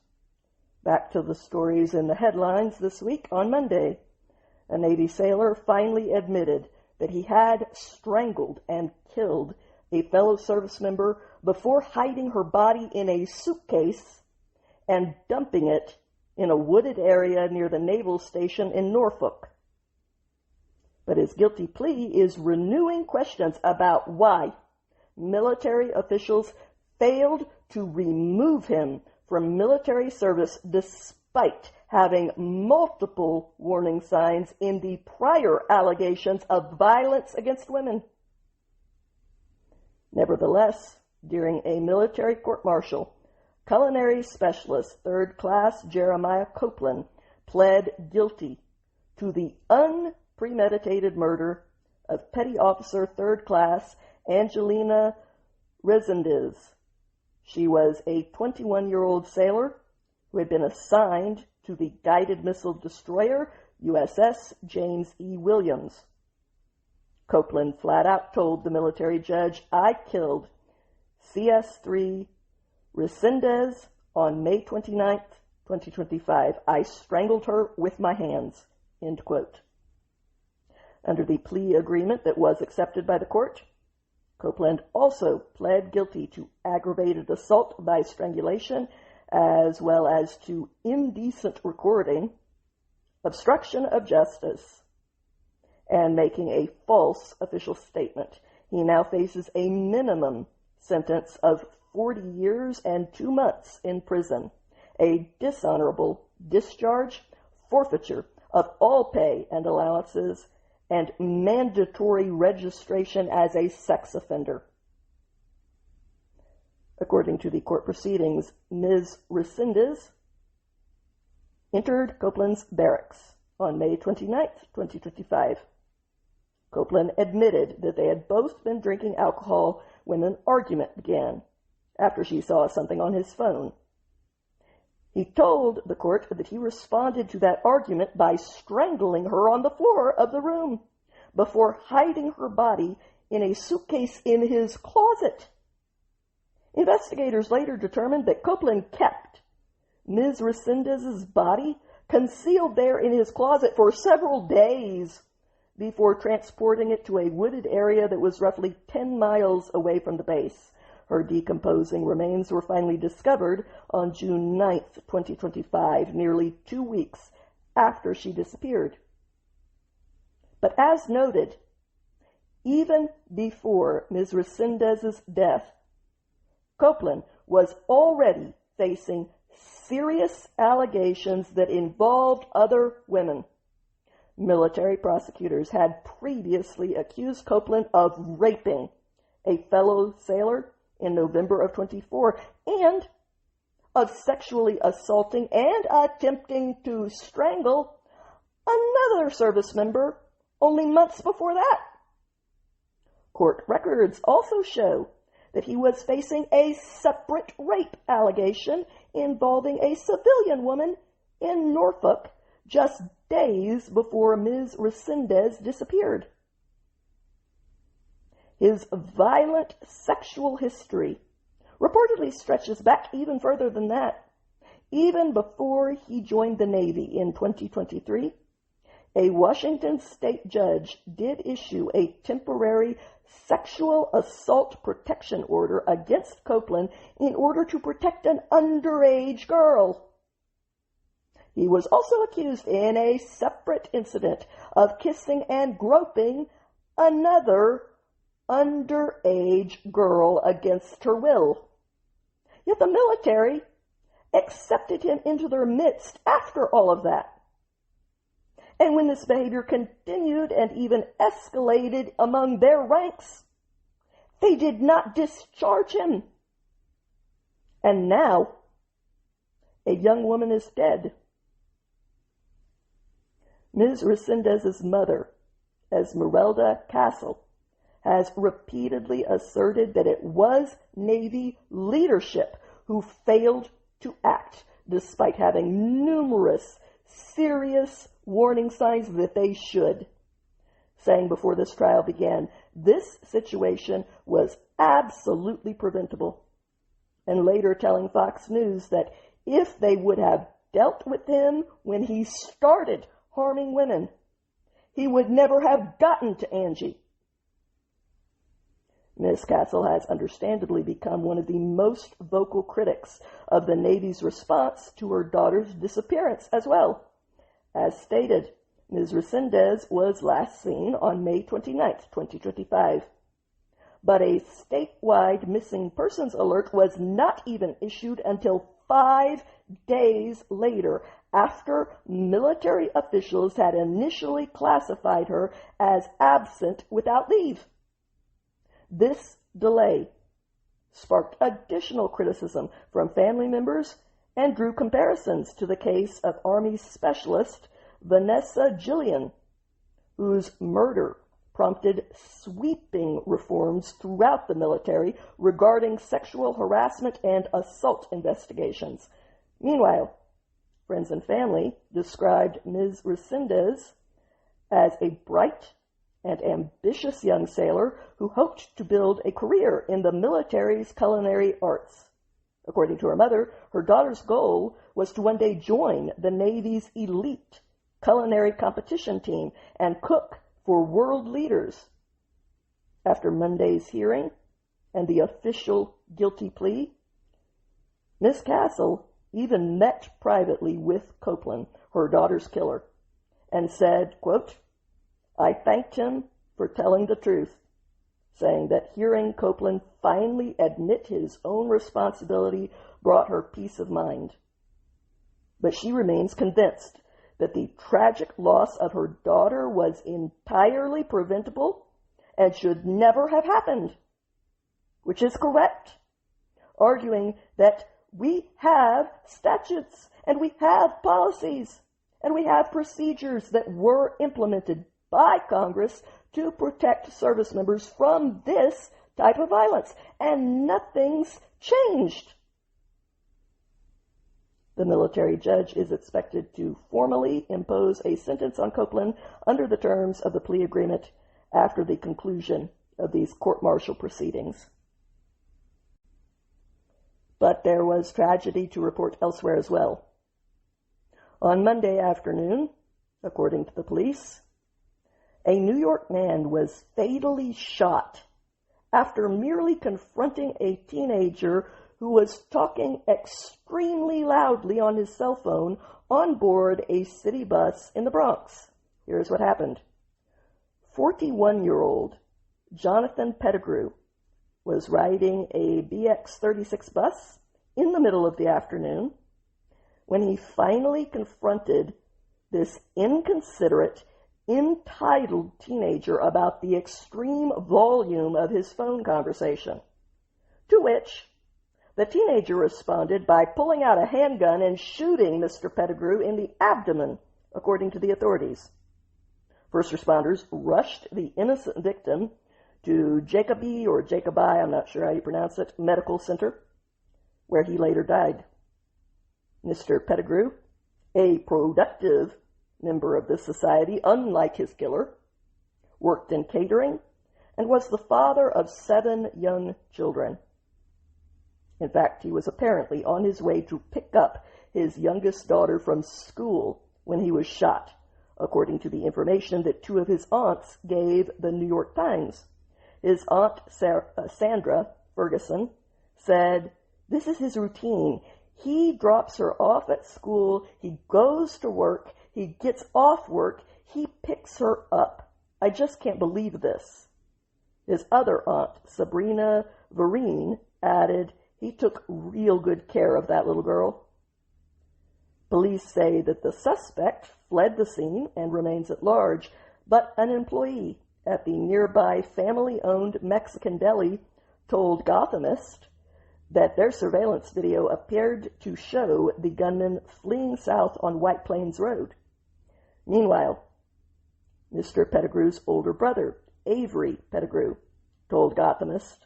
back to the stories in the headlines this week. On Monday, a Navy sailor finally admitted that he had strangled and killed a fellow service member before hiding her body in a suitcase and dumping it in a wooded area near the naval station in Norfolk. But his guilty plea is renewing questions about why military officials failed to remove him from military service despite having multiple warning signs in the prior allegations of violence against women. Nevertheless, during a military court-martial, culinary specialist 3rd Class Jeremiah Copeland pled guilty to the unpremeditated murder of Petty Officer 3rd Class Angelina Resendez. She was a 21-year-old sailor who had been assigned to the guided missile destroyer USS James E. Williams. Copeland flat out told the military judge, "I killed CS-3 Resendez on May 29, 2025. I strangled her with my hands." End quote. Under the plea agreement that was accepted by the court, Copeland also pled guilty to aggravated assault by strangulation, as well as to indecent recording, obstruction of justice, and making a false official statement. He now faces a minimum sentence of 40 years and 2 months in prison, a dishonorable discharge, forfeiture of all pay and allowances, and mandatory registration as a sex offender. According to the court proceedings, Ms. Resendez entered Copeland's barracks on May 29, 2025. Copeland admitted that they had both been drinking alcohol when an argument began, after she saw something on his phone. He told the court that he responded to that argument by strangling her on the floor of the room before hiding her body in a suitcase in his closet. Investigators later determined that Copeland kept Ms. Resendez's body concealed there in his closet for several days before transporting it to a wooded area that was roughly 10 miles away from the base. Her decomposing remains were finally discovered on June 9, 2025, nearly 2 weeks after she disappeared. But as noted, even before Ms. Resendez's death, Copeland was already facing serious allegations that involved other women. Military prosecutors had previously accused Copeland of raping a fellow sailor in November of 24 and of sexually assaulting and attempting to strangle another service member only months before that. Court records also show that he was facing a separate rape allegation involving a civilian woman in Norfolk just days before Ms. Resendez disappeared. His violent sexual history reportedly stretches back even further than that. Even before he joined the Navy in 2023, a Washington state judge did issue a temporary sexual assault protection order against Copeland in order to protect an underage girl. He was also accused in a separate incident of kissing and groping another underage girl against her will. Yet the military accepted him into their midst after all of that. And when this behavior continued and even escalated among their ranks, they did not discharge him. And now, a young woman is dead. Ms. Resendez's mother, Esmeralda Castle, has repeatedly asserted that it was Navy leadership who failed to act, despite having numerous serious warning signs that they should, saying before this trial began, this situation was absolutely preventable, and later telling Fox News that if they would have dealt with him when he started harming women, he would never have gotten to Angie. Ms. Castle has understandably become one of the most vocal critics of the Navy's response to her daughter's disappearance as well. As stated, Ms. Resendez was last seen on May 29, 2025. But a statewide missing persons alert was not even issued until 5 days later, after military officials had initially classified her as absent without leave. This delay sparked additional criticism from family members and drew comparisons to the case of Army Specialist Vanessa Gillian, whose murder prompted sweeping reforms throughout the military regarding sexual harassment and assault investigations. Meanwhile, friends and family described Ms. Resendez as a bright and ambitious young sailor who hoped to build a career in the military's culinary arts. According to her mother, her daughter's goal was to one day join the Navy's elite culinary competition team and cook for world leaders. After Monday's hearing and the official guilty plea, Miss Castle even met privately with Copeland, her daughter's killer, and said, quote, "I thanked him for telling the truth," saying that hearing Copeland finally admit his own responsibility brought her peace of mind. But she remains convinced that the tragic loss of her daughter was entirely preventable and should never have happened, which is correct, arguing that we have statutes and we have policies and we have procedures that were implemented by Congress to protect service members from this type of violence, and nothing's changed. The military judge is expected to formally impose a sentence on Copeland under the terms of the plea agreement after the conclusion of these court-martial proceedings. But there was tragedy to report elsewhere as well. On Monday afternoon, according to the police, a New York man was fatally shot after merely confronting a teenager who was talking extremely loudly on his cell phone on board a city bus in the Bronx. Here's what happened. 41-year-old Jonathan Pettigrew was riding a BX-36 bus in the middle of the afternoon when he finally confronted this inconsiderate, entitled teenager about the extreme volume of his phone conversation, to which the teenager responded by pulling out a handgun and shooting Mr. Pettigrew in the abdomen, according to the authorities. First responders rushed the innocent victim to Jacobi or Jacobi, I'm not sure how you pronounce it, Medical Center, where he later died. Mr. Pettigrew, a productive member of this society, unlike his killer, worked in catering and was the father of 7 young children. In fact, he was apparently on his way to pick up his youngest daughter from school when he was shot, according to the information that 2 of his aunts gave the New York Times. His aunt, Sandra Ferguson, said, "This is his routine. He drops her off at school, he goes to work, he gets off work, he picks her up. I just can't believe this." His other aunt, Sabrina Vereen, added, "He took real good care of that little girl." Police say that the suspect fled the scene and remains at large, but an employee at the nearby family-owned Mexican deli told Gothamist that their surveillance video appeared to show the gunman fleeing south on White Plains Road. Meanwhile, Mr. Pettigrew's older brother, Avery Pettigrew, told Gothamist,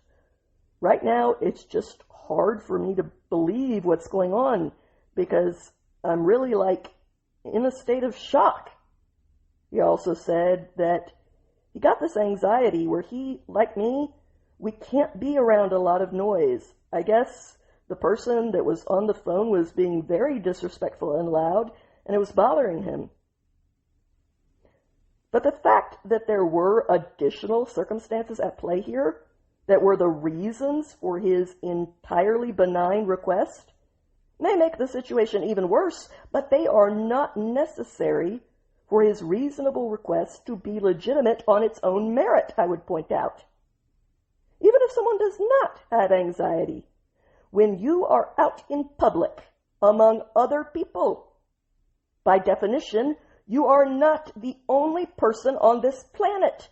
"Right now, it's just hard for me to believe what's going on because I'm really in a state of shock." He also said that he got this anxiety where he, like me, we can't be around a lot of noise. I guess the person that was on the phone was being very disrespectful and loud, and it was bothering him. But the fact that there were additional circumstances at play here that were the reasons for his entirely benign request may make the situation even worse, but they are not necessary for his reasonable request to be legitimate on its own merit, I would point out. Even if someone does not have anxiety, when you are out in public among other people, by definition, you are not the only person on this planet.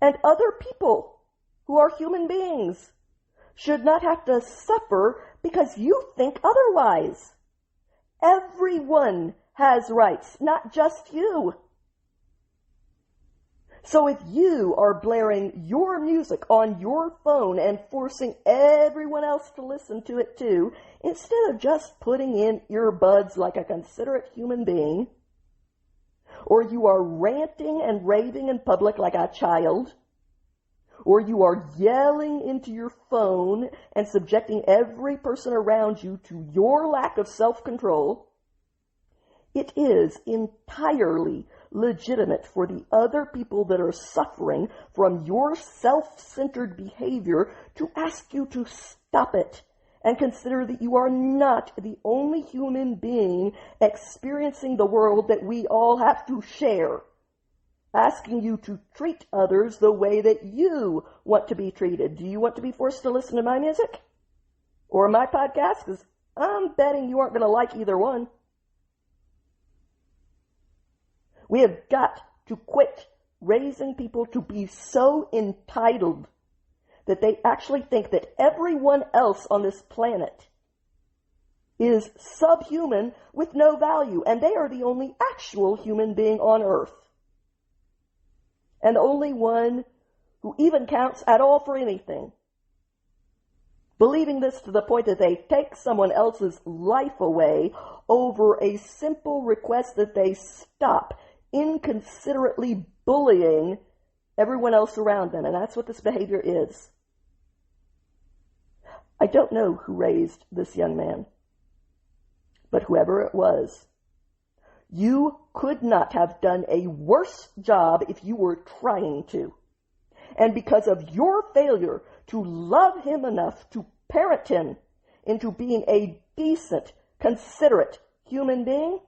And other people who are human beings should not have to suffer because you think otherwise. Everyone has rights, not just you. So if you are blaring your music on your phone and forcing everyone else to listen to it too, instead of just putting in earbuds like a considerate human being, or you are ranting and raving in public like a child, or you are yelling into your phone and subjecting every person around you to your lack of self-control, it is entirely legitimate for the other people that are suffering from your self-centered behavior to ask you to stop it and consider that you are not the only human being experiencing the world that we all have to share. Asking you to treat others the way that you want to be treated. Do you want to be forced to listen to my music? Or my podcast? Because I'm betting you aren't going to like either one. We have got to quit raising people to be so entitled that they actually think that everyone else on this planet is subhuman with no value, and they are the only actual human being on earth. And the only one who even counts at all for anything. Believing this to the point that they take someone else's life away over a simple request that they stop inconsiderately bullying everyone else around them. And that's what this behavior is. I don't know who raised this young man, but whoever it was, you could not have done a worse job if you were trying to. And because of your failure to love him enough to parent him into being a decent, considerate human being,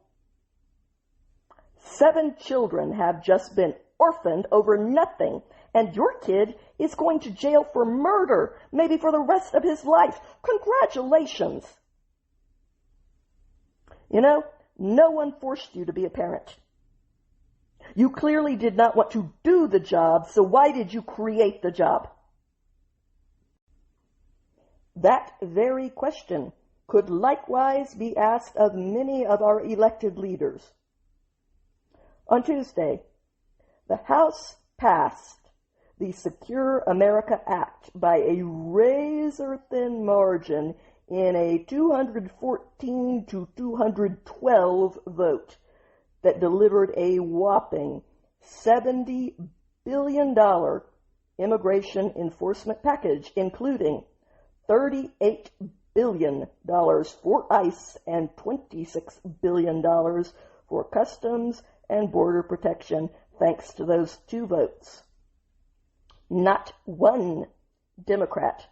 7 children have just been orphaned over nothing, and your kid is going to jail for murder, maybe for the rest of his life. Congratulations! You know, no one forced you to be a parent. You clearly did not want to do the job, so why did you create the job? That very question could likewise be asked of many of our elected leaders. On Tuesday, the House passed the Secure America Act by a razor-thin margin in a 214 to 212 vote that delivered a whopping $70 billion immigration enforcement package, including $38 billion for ICE and $26 billion for Customs and Border Protection, thanks to those 2 votes. Not one Democrat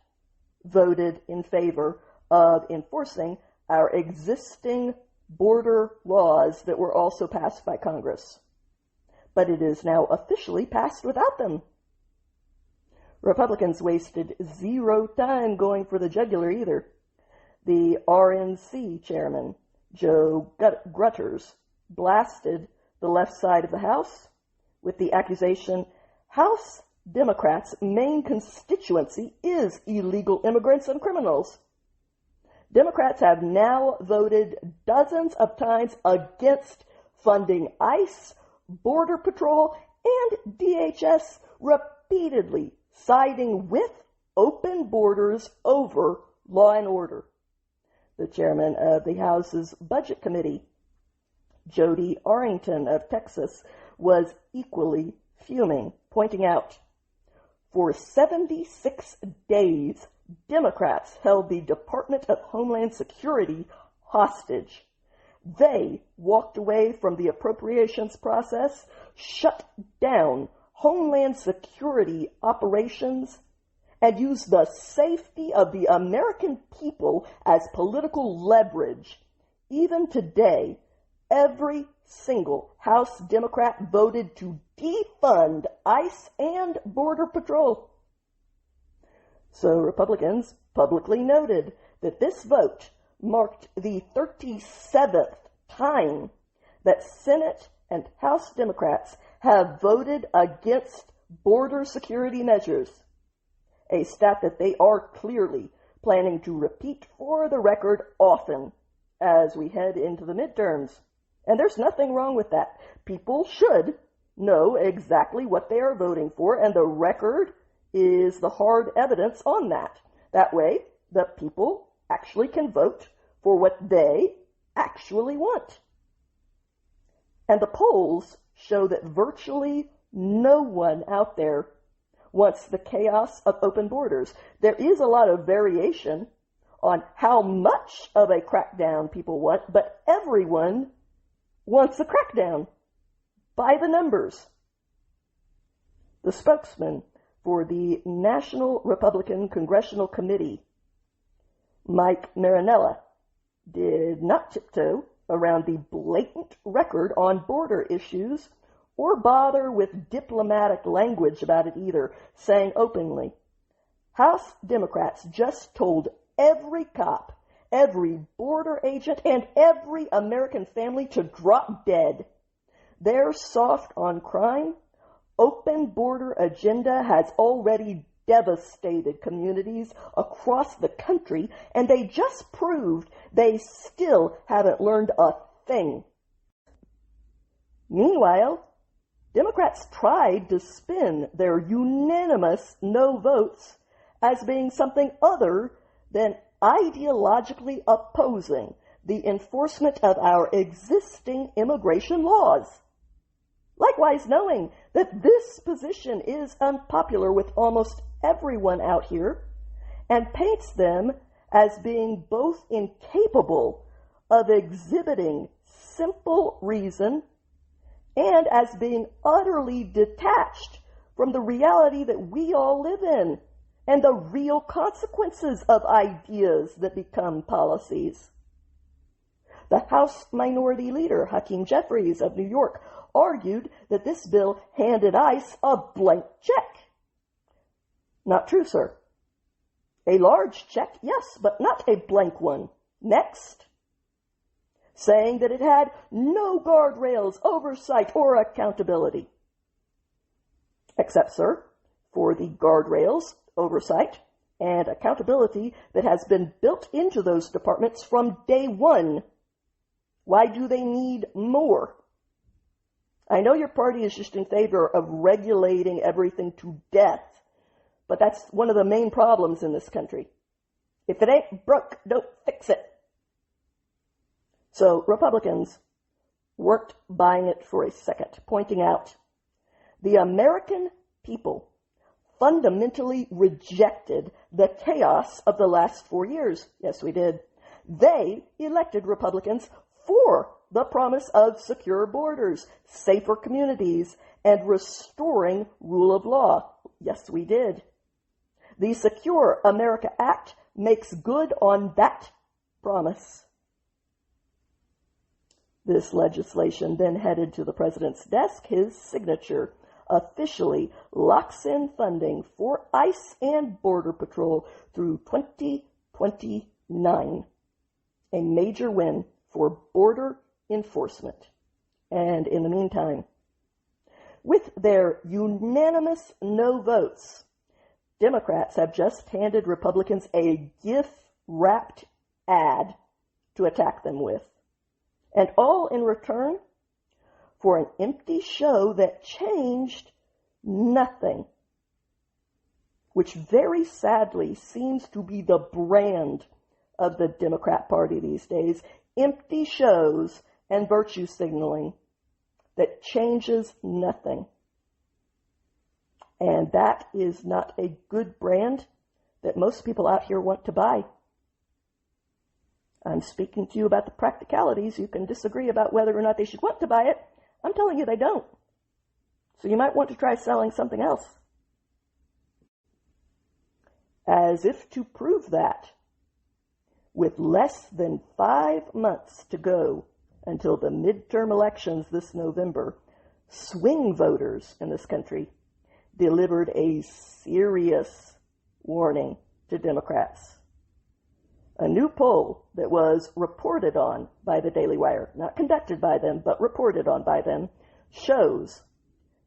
voted in favor of enforcing our existing border laws that were also passed by Congress. But it is now officially passed without them. Republicans wasted 0 time going for the jugular either. The RNC chairman, Joe Grutters, blasted the left side of the House with the accusation House Democrats' main constituency is illegal immigrants and criminals. Democrats have now voted dozens of times against funding ICE, Border Patrol, and DHS, repeatedly siding with open borders over law and order. The chairman of the House's Budget Committee, Jody Arrington of Texas, was equally fuming, pointing out, for 76 days, Democrats held the Department of Homeland Security hostage. They walked away from the appropriations process, shut down Homeland Security operations, and used the safety of the American people as political leverage. Even today, every single House Democrat voted to defund ICE and Border Patrol. So Republicans publicly noted that this vote marked the 37th time that Senate and House Democrats have voted against border security measures, a stat that they are clearly planning to repeat for the record often as we head into the midterms. And there's nothing wrong with that. People should know exactly what they are voting for, and the record is the hard evidence on that. That way, the people actually can vote for what they actually want. And the polls show that virtually no one out there wants the chaos of open borders. There is a lot of variation on how much of a crackdown people want, but everyone wants a crackdown by the numbers. The spokesman for the National Republican Congressional Committee, Mike Marinella, did not tiptoe around the blatant record on border issues or bother with diplomatic language about it either, saying openly, House Democrats just told every cop, every border agent, and every American family to drop dead. Their soft on crime, open border agenda has already devastated communities across the country, and they just proved they still haven't learned a thing. Meanwhile, Democrats tried to spin their unanimous no votes as being something other than ideologically opposing the enforcement of our existing immigration laws. Likewise, knowing that this position is unpopular with almost everyone out here and paints them as being both incapable of exhibiting simple reason and as being utterly detached from the reality that we all live in and the real consequences of ideas that become policies. The House Minority Leader, Hakeem Jeffries of New York, argued that this bill handed ICE a blank check. Not true, sir. A large check, yes, but not a blank one. Next. Saying that it had no guardrails, oversight, or accountability. Except, sir, for the guardrails, oversight, and accountability that has been built into those departments from day one. Why do they need more? I know your party is just in favor of regulating everything to death, but that's one of the main problems in this country. If it ain't broke, don't fix it. So Republicans weren't buying it for a second, pointing out the American people fundamentally rejected the chaos of the last 4 years. Yes, we did. They elected Republicans for the promise of secure borders, safer communities, and restoring rule of law. Yes, we did. The Secure America Act makes good on that promise. This legislation then headed to the president's desk. His signature officially locks in funding for ICE and Border Patrol through 2029. A major win for border enforcement. And in the meantime, with their unanimous no votes, Democrats have just handed Republicans a gift-wrapped ad to attack them with. And all in return for an empty show that changed nothing, which very sadly seems to be the brand of the Democrat Party these days. Empty shows and virtue signaling that changes nothing. And that is not a good brand that most people out here want to buy. I'm speaking to you about the practicalities. You can disagree about whether or not they should want to buy it. I'm telling you they don't. So you might want to try selling something else. As if to prove that, with less than 5 months to go until the midterm elections this November, swing voters in this country delivered a serious warning to Democrats. A new poll that was reported on by the Daily Wire, not conducted by them, but reported on by them, shows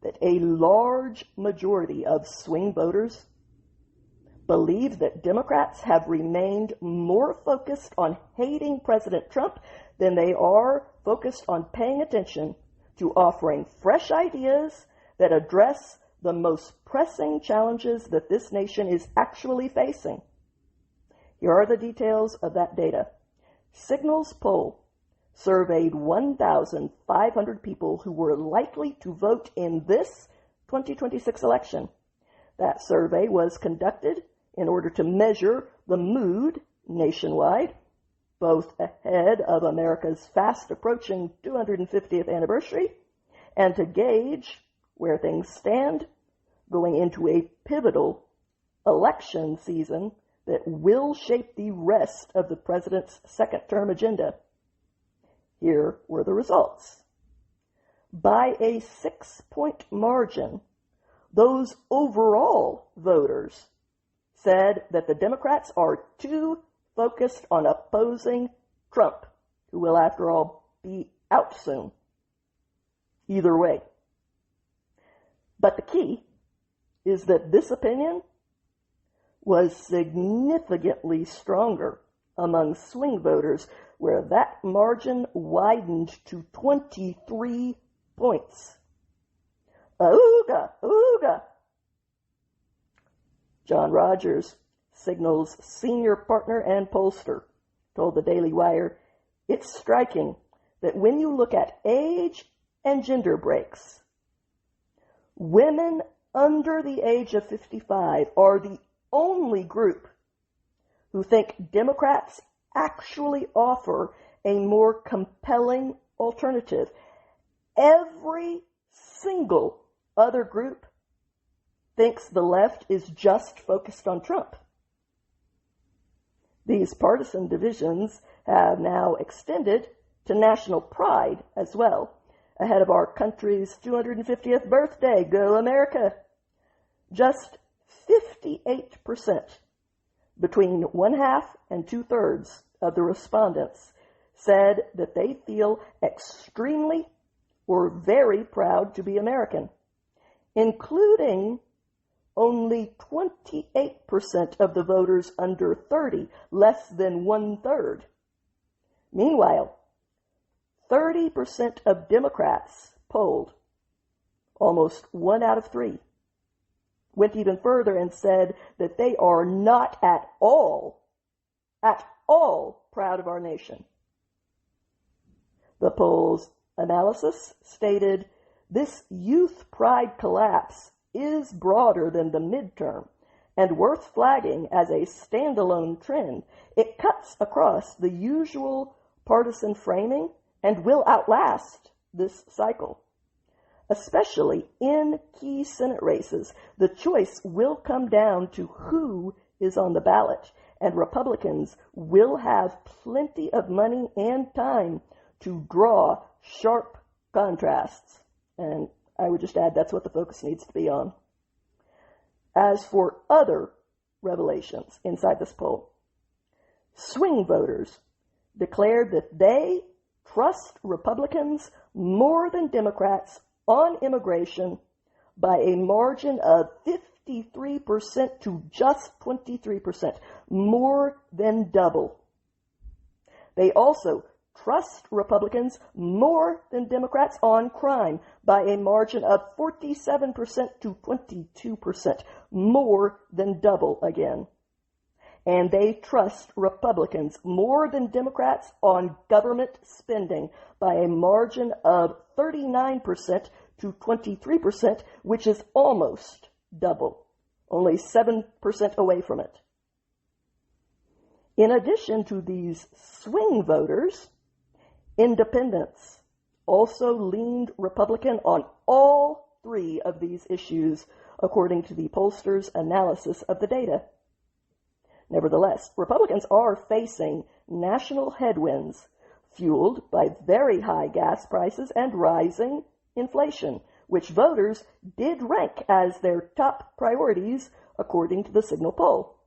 that a large majority of swing voters believe that Democrats have remained more focused on hating President Trump than they are focused on paying attention to offering fresh ideas that address the most pressing challenges that this nation is actually facing. Here are the details of that data. Signals poll surveyed 1,500 people who were likely to vote in this 2026 election. That survey was conducted in order to measure the mood nationwide, both ahead of America's fast approaching 250th anniversary, and to gauge where things stand going into a pivotal election season that will shape the rest of the president's second-term agenda. Here were the results. By a 6-point margin, those overall voters said that the Democrats are too focused on opposing Trump, who will, after all, be out soon. Either way. But the key is that this opinion was significantly stronger among swing voters, where that margin widened to 23 points. Ooga, ooga. John Rogers, Signal's senior partner and pollster, told the Daily Wire, "It's striking that when you look at age and gender breaks, women under the age of 55 are the only group who think Democrats actually offer a more compelling alternative. Every single other group thinks the left is just focused on Trump." These partisan divisions have now extended to national pride as well, ahead of our country's 250th birthday. Go America! Just 58%, between 1/2 and 2/3 of the respondents, said that they feel extremely or very proud to be American, including only 28% of the voters under 30, less than 1/3. Meanwhile, 30% of Democrats polled, almost 1 out of 3, went even further and said that they are not at all proud of our nation. The poll's analysis stated this youth pride collapse is broader than the midterm and worth flagging as a standalone trend. It cuts across the usual partisan framing and will outlast this cycle. Especially in key Senate races, the choice will come down to who is on the ballot, and Republicans will have plenty of money and time to draw sharp contrasts. And I would just add that's what the focus needs to be on. As for other revelations inside this poll, swing voters declared that they trust Republicans more than Democrats on immigration by a margin of 53% to just 23%, more than double. They also trust Republicans more than Democrats on crime by a margin of 47% to 22%, more than double again. And they trust Republicans more than Democrats on government spending by a margin of 39% to 23%, which is almost double, only 7% away from it. In addition to these swing voters, independents also leaned Republican on all 3 of these issues, according to the pollsters' analysis of the data. Nevertheless, Republicans are facing national headwinds fueled by very high gas prices and rising inflation, which voters did rank as their top priorities according to the Signal poll.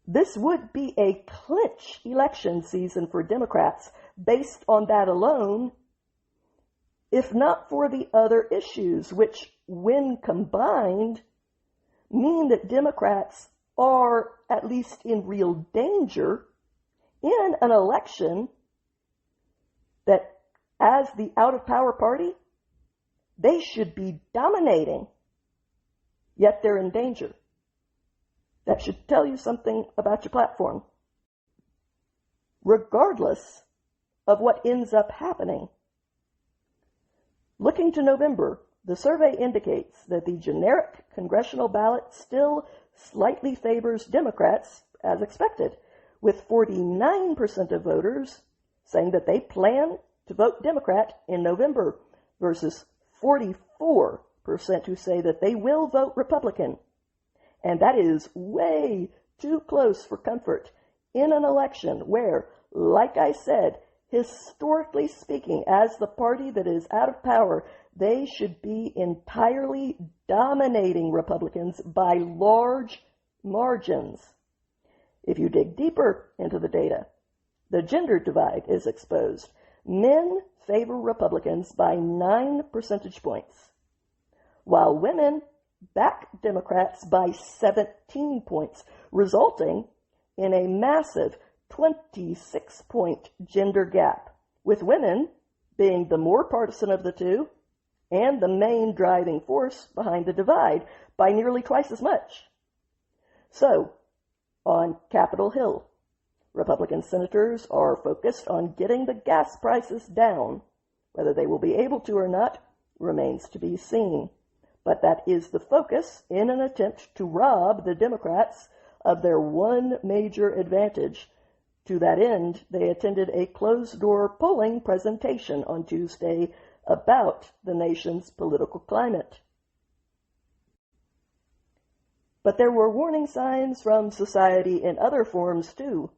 This would be a clinch election season for Democrats based on that alone, if not for the other issues, which, when combined, mean that Democrats are, at least in real danger, in an election that as the out-of-power party, they should be dominating, yet they're in danger. That should tell you something about your platform. Regardless of what ends up happening. Looking to November, the survey indicates that the generic congressional ballot still slightly favors Democrats, as expected, with 49% of voters saying that they plan to vote Democrat in November versus 44% who say that they will vote Republican. And that is way too close for comfort in an election where, like I said, historically speaking, as the party that is out of power, they should be entirely dominating Republicans by large margins. If you dig deeper into the data, the gender divide is exposed. Men favor Republicans by 9 percentage points, while women back Democrats by 17 points, resulting in a massive 26-point gender gap, with women being the more partisan of the two and the main driving force behind the divide by nearly twice as much. So, on Capitol Hill, Republican senators are focused on getting the gas prices down. Whether they will be able to or not remains to be seen. But that is the focus in an attempt to rob the Democrats of their one major advantage. To that end, they attended a closed-door polling presentation on Tuesday about the nation's political climate. But there were warning signs from society in other forms, too.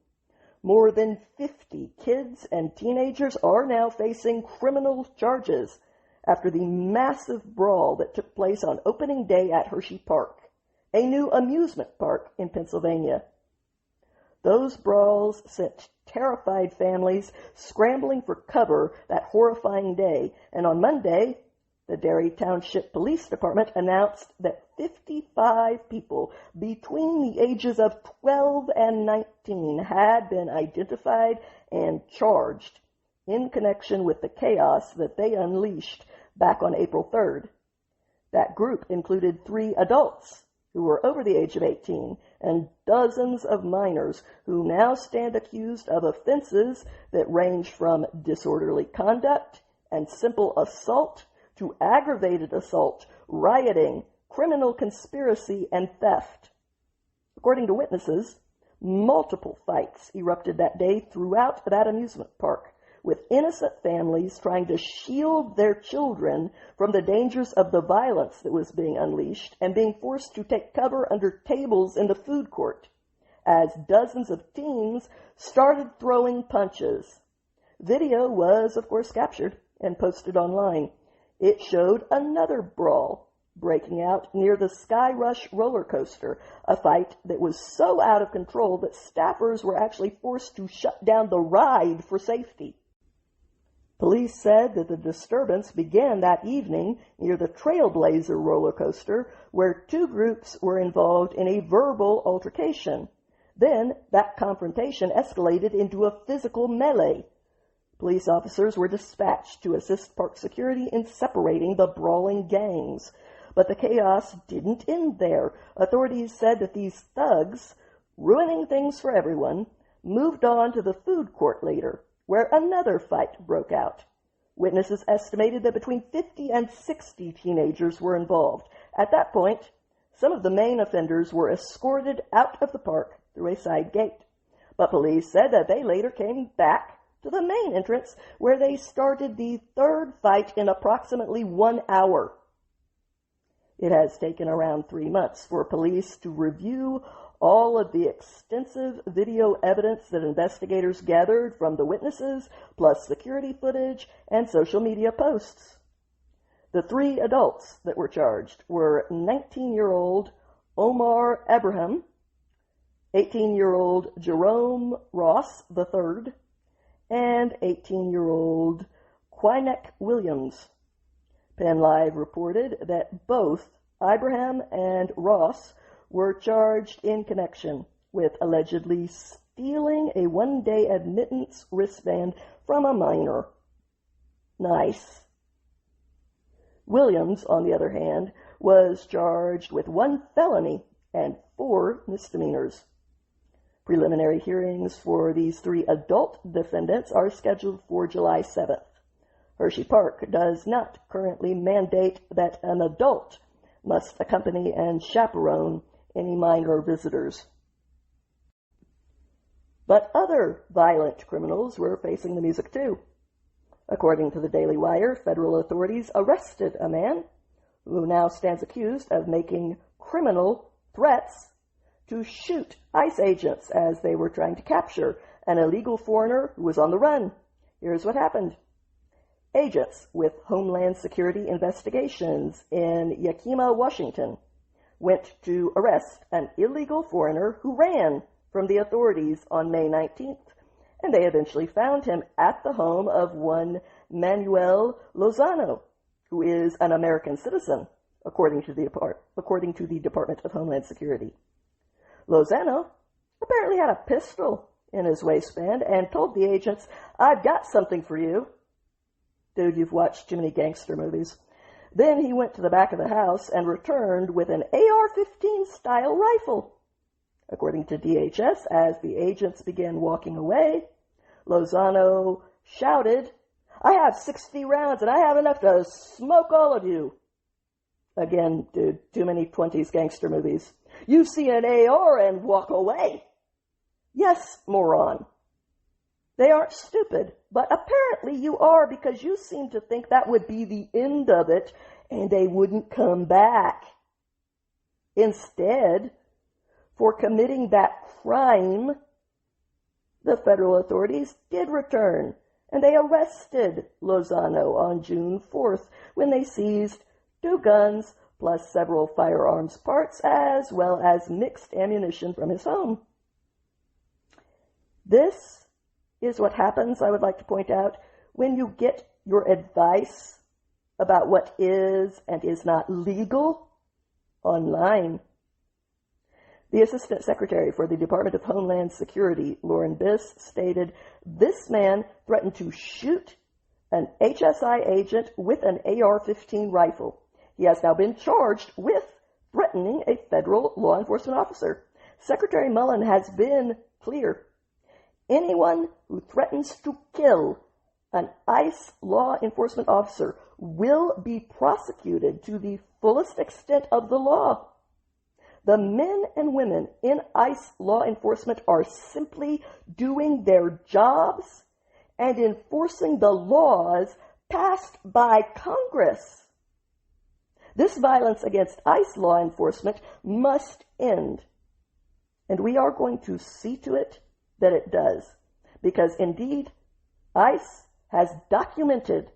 More than 50 kids and teenagers are now facing criminal charges after the massive brawl that took place on opening day at Hershey Park, a new amusement park in Pennsylvania. Those brawls sent terrified families scrambling for cover that horrifying day, and on Monday, the Derry Township Police Department announced that 55 people between the ages of 12 and 19 had been identified and charged in connection with the chaos that they unleashed back on April 3rd. That group included 3 adults who were over the age of 18 and dozens of minors who now stand accused of offenses that range from disorderly conduct and simple assault to aggravated assault, rioting, criminal conspiracy, and theft. According to witnesses, multiple fights erupted that day throughout that amusement park, with innocent families trying to shield their children from the dangers of the violence that was being unleashed and being forced to take cover under tables in the food court, as dozens of teens started throwing punches. Video was, of course, captured and posted online. It showed another brawl breaking out near the Sky Rush roller coaster, a fight that was so out of control that staffers were actually forced to shut down the ride for safety. Police said that the disturbance began that evening near the Trailblazer roller coaster, where 2 groups were involved in a verbal altercation. Then that confrontation escalated into a physical melee. Police officers were dispatched to assist park security in separating the brawling gangs. But the chaos didn't end there. Authorities said that these thugs, ruining things for everyone, moved on to the food court later, where another fight broke out. Witnesses estimated that between 50 and 60 teenagers were involved. At that point, some of the main offenders were escorted out of the park through a side gate. But police said that they later came back to the main entrance, where they started the 3rd fight in approximately 1 hour. It has taken around 3 months for police to review all of the extensive video evidence that investigators gathered from the witnesses, plus security footage and social media posts. The 3 adults that were charged were 19-year-old Omar Abraham, 18-year-old Jerome Ross III, and 18-year-old Quinek Williams. Penn Live reported that both Abraham and Ross were charged in connection with allegedly stealing a one-day admittance wristband from a minor. Nice. Williams, on the other hand, was charged with 1 felony and 4 misdemeanors. Preliminary hearings for these 3 adult defendants are scheduled for July 7th. Hershey Park does not currently mandate that an adult must accompany and chaperone any minor visitors. But other violent criminals were facing the music too. According to the Daily Wire, federal authorities arrested a man who now stands accused of making criminal threats to shoot ICE agents as they were trying to capture an illegal foreigner who was on the run. Here's what happened. Agents with Homeland Security investigations in Yakima, Washington, went to arrest an illegal foreigner who ran from the authorities on May 19th, and they eventually found him at the home of one Manuel Lozano, who is an American citizen, according to the Department of Homeland Security. Lozano apparently had a pistol in his waistband and told the agents, "I've got something for you." Dude, you've watched too many gangster movies. Then he went to the back of the house and returned with an AR-15 style rifle. According to DHS, as the agents began walking away, Lozano shouted, "I have 60 rounds and I have enough to smoke all of you." Again, dude, too many 20s gangster movies. You see an AR and walk away. Yes, moron. They aren't stupid, but apparently you are, because you seem to think that would be the end of it and they wouldn't come back. Instead, for committing that crime, the federal authorities did return, and they arrested Lozano on June 4th when they seized 2 guns plus several firearms parts as well as mixed ammunition from his home. This is what happens, I would like to point out, when you get your advice about what is and is not legal online. The Assistant Secretary for the Department of Homeland Security, Lauren Biss, stated, "This man threatened to shoot an HSI agent with an AR-15 rifle. He has now been charged with threatening a federal law enforcement officer." Secretary Mullen has been clear. Anyone who threatens to kill an ICE law enforcement officer will be prosecuted to the fullest extent of the law. The men and women in ICE law enforcement are simply doing their jobs and enforcing the laws passed by Congress. This violence against ICE law enforcement must end, and we are going to see to it that it does, because indeed, ICE has documented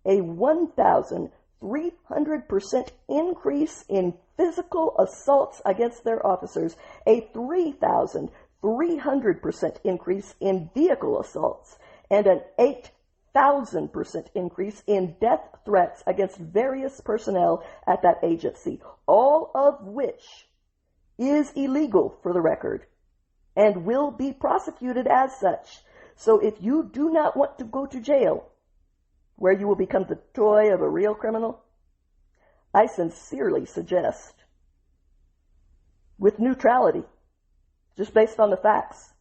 a 1,300% increase in physical assaults against their officers, a 3,300% increase in vehicle assaults, and an 8,000% increase in death threats against various personnel at that agency, all of which is illegal for the record and will be prosecuted as such. So if you do not want to go to jail, where you will become the toy of a real criminal, I sincerely suggest, with neutrality, just based on the facts,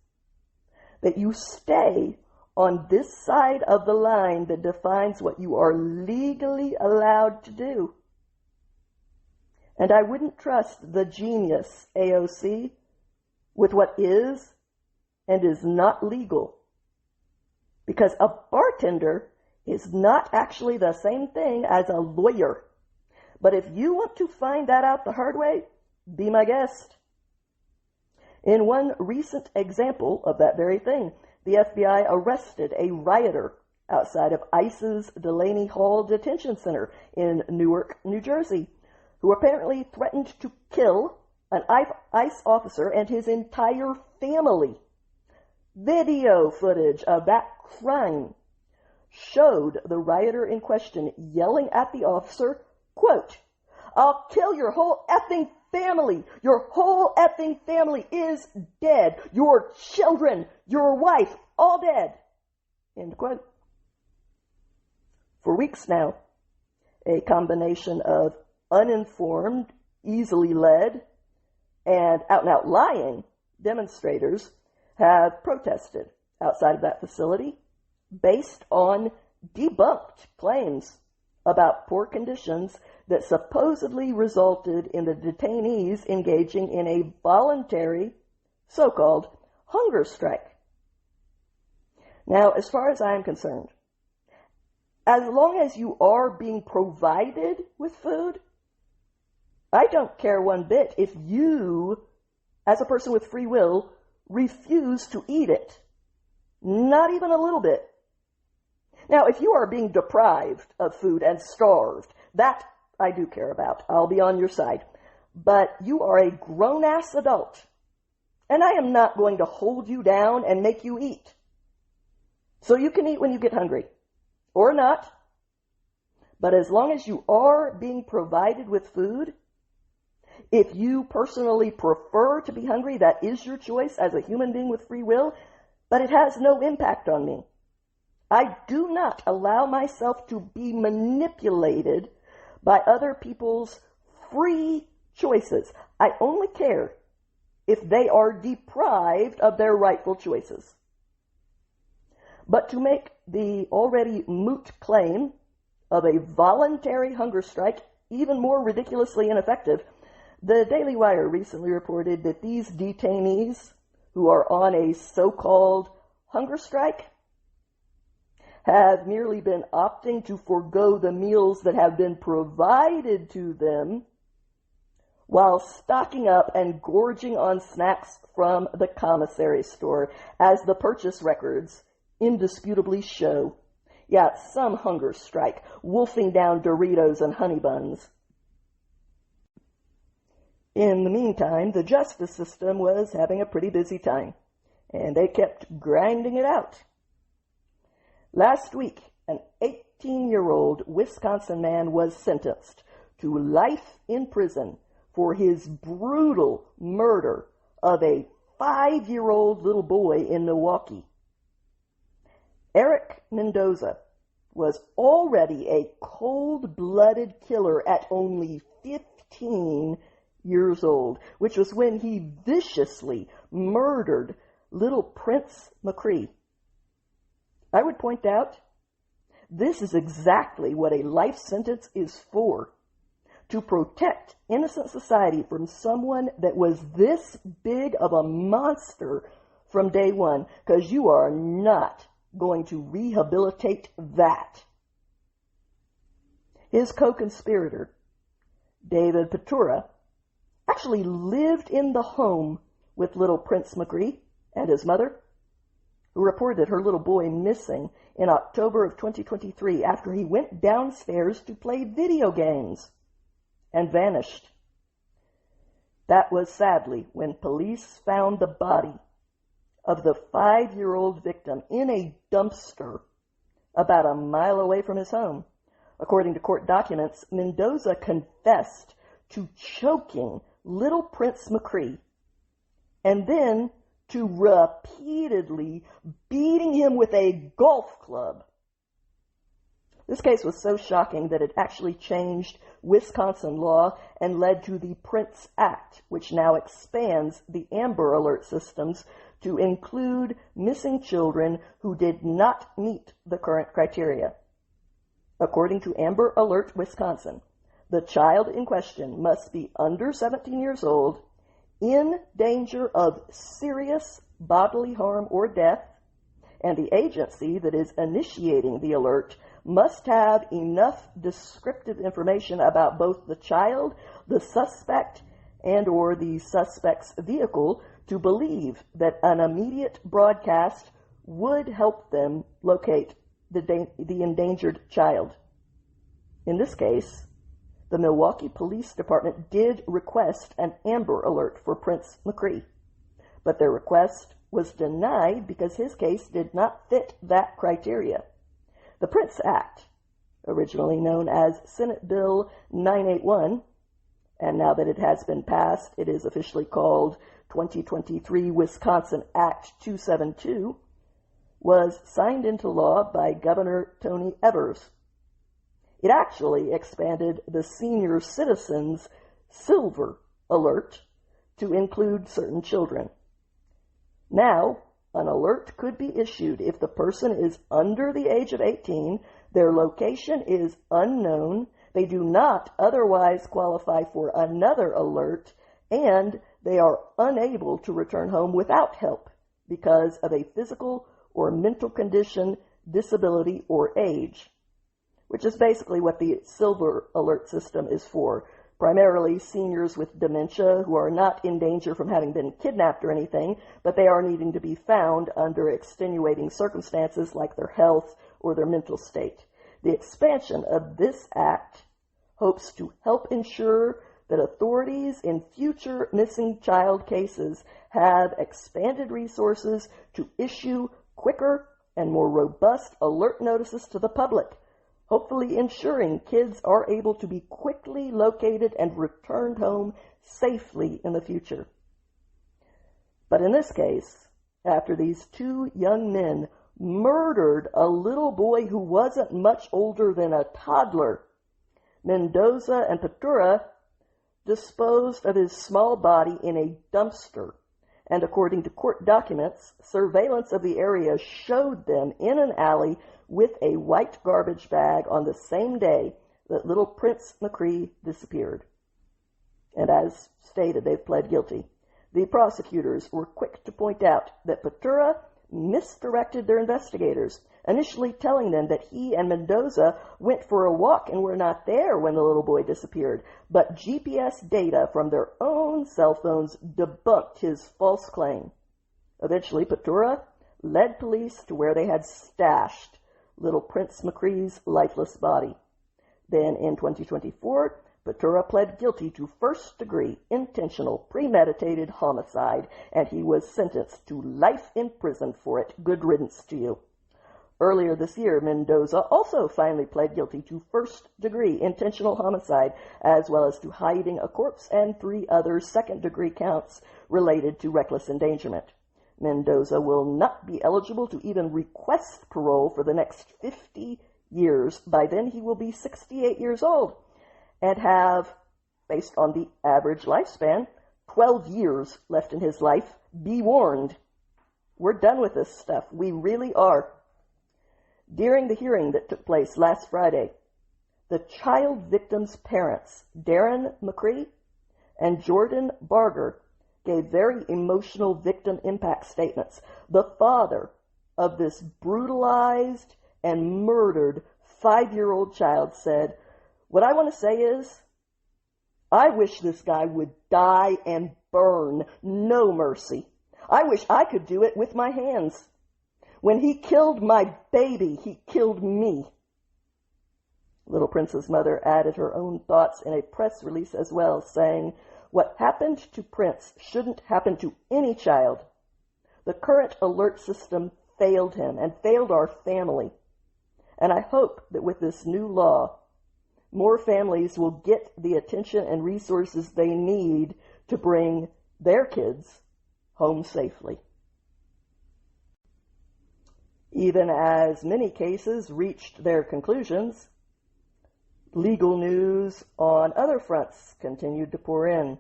that you stay on this side of the line that defines what you are legally allowed to do. And I wouldn't trust the genius AOC with what is and is not legal, because a bartender is not actually the same thing as a lawyer. But if you want to find that out the hard way, be my guest. In one recent example of that very thing, the FBI arrested a rioter outside of ICE's Delaney Hall Detention Center in Newark, New Jersey, who apparently threatened to kill an ICE officer and his entire family. Video footage of that crime showed the rioter in question yelling at the officer, quote, "I'll kill your whole effing family. Your whole effing family is dead. Your children, your wife, all dead." End quote. For weeks now, a combination of uninformed, easily led, and out-and-out lying demonstrators have protested outside of that facility based on debunked claims about poor conditions that supposedly resulted in the detainees engaging in a voluntary, so-called hunger strike. Now, as far as I am concerned, as long as you are being provided with food, I don't care one bit if you, as a person with free will, refuse to eat it. Not even a little bit. Now, if you are being deprived of food and starved, that I do care about. I'll be on your side. But you are a grown-ass adult, and I am not going to hold you down and make you eat. So you can eat when you get hungry, or not. But as long as you are being provided with food, if you personally prefer to be hungry, that is your choice as a human being with free will, but it has no impact on me. I do not allow myself to be manipulated by other people's free choices. I only care if they are deprived of their rightful choices. But to make the already moot claim of a voluntary hunger strike even more ridiculously ineffective, the Daily Wire recently reported that these detainees who are on a so-called hunger strike have merely been opting to forego the meals that have been provided to them while stocking up and gorging on snacks from the commissary store, as the purchase records indisputably show. Yeah, some hunger strike, wolfing down Doritos and honey buns. In the meantime, the justice system was having a pretty busy time, and they kept grinding it out. Last week, an 18-year-old Wisconsin man was sentenced to life in prison for his brutal murder of a 5-year-old little boy in Milwaukee. Eric Mendoza was already a cold-blooded killer at only 15 years old, which was when he viciously murdered little Prince McCree. I would point out, this is exactly what a life sentence is for, to protect innocent society from someone that was this big of a monster from day one, because you are not going to rehabilitate that. His co-conspirator, David Petura, actually lived in the home with little Prince McCree and his mother, who reported her little boy missing in October of 2023 after he went downstairs to play video games and vanished. That was sadly when police found the body of the 5-year-old victim in a dumpster about a mile away from his home. According to court documents, Mendoza confessed to choking little Prince McCree and then to repeatedly beating him with a golf club. This case was so shocking that it actually changed Wisconsin law and led to the Prince Act, which now expands the Amber Alert systems to include missing children who did not meet the current criteria. According to Amber Alert Wisconsin, the child in question must be under 17 years old, in danger of serious bodily harm or death, and the agency that is initiating the alert must have enough descriptive information about both the child, the suspect, and or the suspect's vehicle to believe that an immediate broadcast would help them locate the endangered child. In this case, the Milwaukee Police Department did request an Amber Alert for Prince McCree, but their request was denied because his case did not fit that criteria. The Prince Act, originally known as Senate Bill 981, and now that it has been passed, it is officially called 2023 Wisconsin Act 272, was signed into law by Governor Tony Evers It actually expanded the senior citizens silver alert to include certain children. Now, an alert could be issued if the person is under the age of 18, their location is unknown, they do not otherwise qualify for another alert, and they are unable to return home without help because of a physical or mental condition, disability, or age, which is basically what the silver alert system is for. Primarily seniors with dementia who are not in danger from having been kidnapped or anything, but they are needing to be found under extenuating circumstances like their health or their mental state. The expansion of this act hopes to help ensure that authorities in future missing child cases have expanded resources to issue quicker and more robust alert notices to the public, hopefully ensuring kids are able to be quickly located and returned home safely in the future. But in this case, after these two young men murdered a little boy who wasn't much older than a toddler, Mendoza and Patura disposed of his small body in a dumpster, and according to court documents, surveillance of the area showed them in an alley with a white garbage bag on the same day that little Prince McCree disappeared. And as stated, they've pled guilty. The prosecutors were quick to point out that Patura misdirected their investigators, initially telling them that he and Mendoza went for a walk and were not there when the little boy disappeared, but GPS data from their own cell phones debunked his false claim. Eventually, Patura led police to where they had stashed little Prince McCree's lifeless body. Then, in 2024, Patura pled guilty to first-degree intentional premeditated homicide, and he was sentenced to life in prison for it. Good riddance to you. Earlier this year, Mendoza also finally pled guilty to first-degree intentional homicide, as well as to hiding a corpse and 3 other second-degree counts related to reckless endangerment. Mendoza will not be eligible to even request parole for the next 50 years. By then, he will be 68 years old and have, based on the average lifespan, 12 years left in his life. Be warned. We're done with this stuff. We really are. During the hearing that took place last Friday, the child victim's parents, Darren McCree and Jordan Barger, gave very emotional victim impact statements. The father of this brutalized and murdered 5-year-old child said, "What I want to say is, I wish this guy would die and burn, no mercy. I wish I could do it with my hands. When he killed my baby, he killed me." Little Prince's mother added her own thoughts in a press release as well, saying, "What happened to Prince shouldn't happen to any child. The current alert system failed him and failed our family. And I hope that with this new law, more families will get the attention and resources they need to bring their kids home safely." Even as many cases reached their conclusions, legal news on other fronts continued to pour in.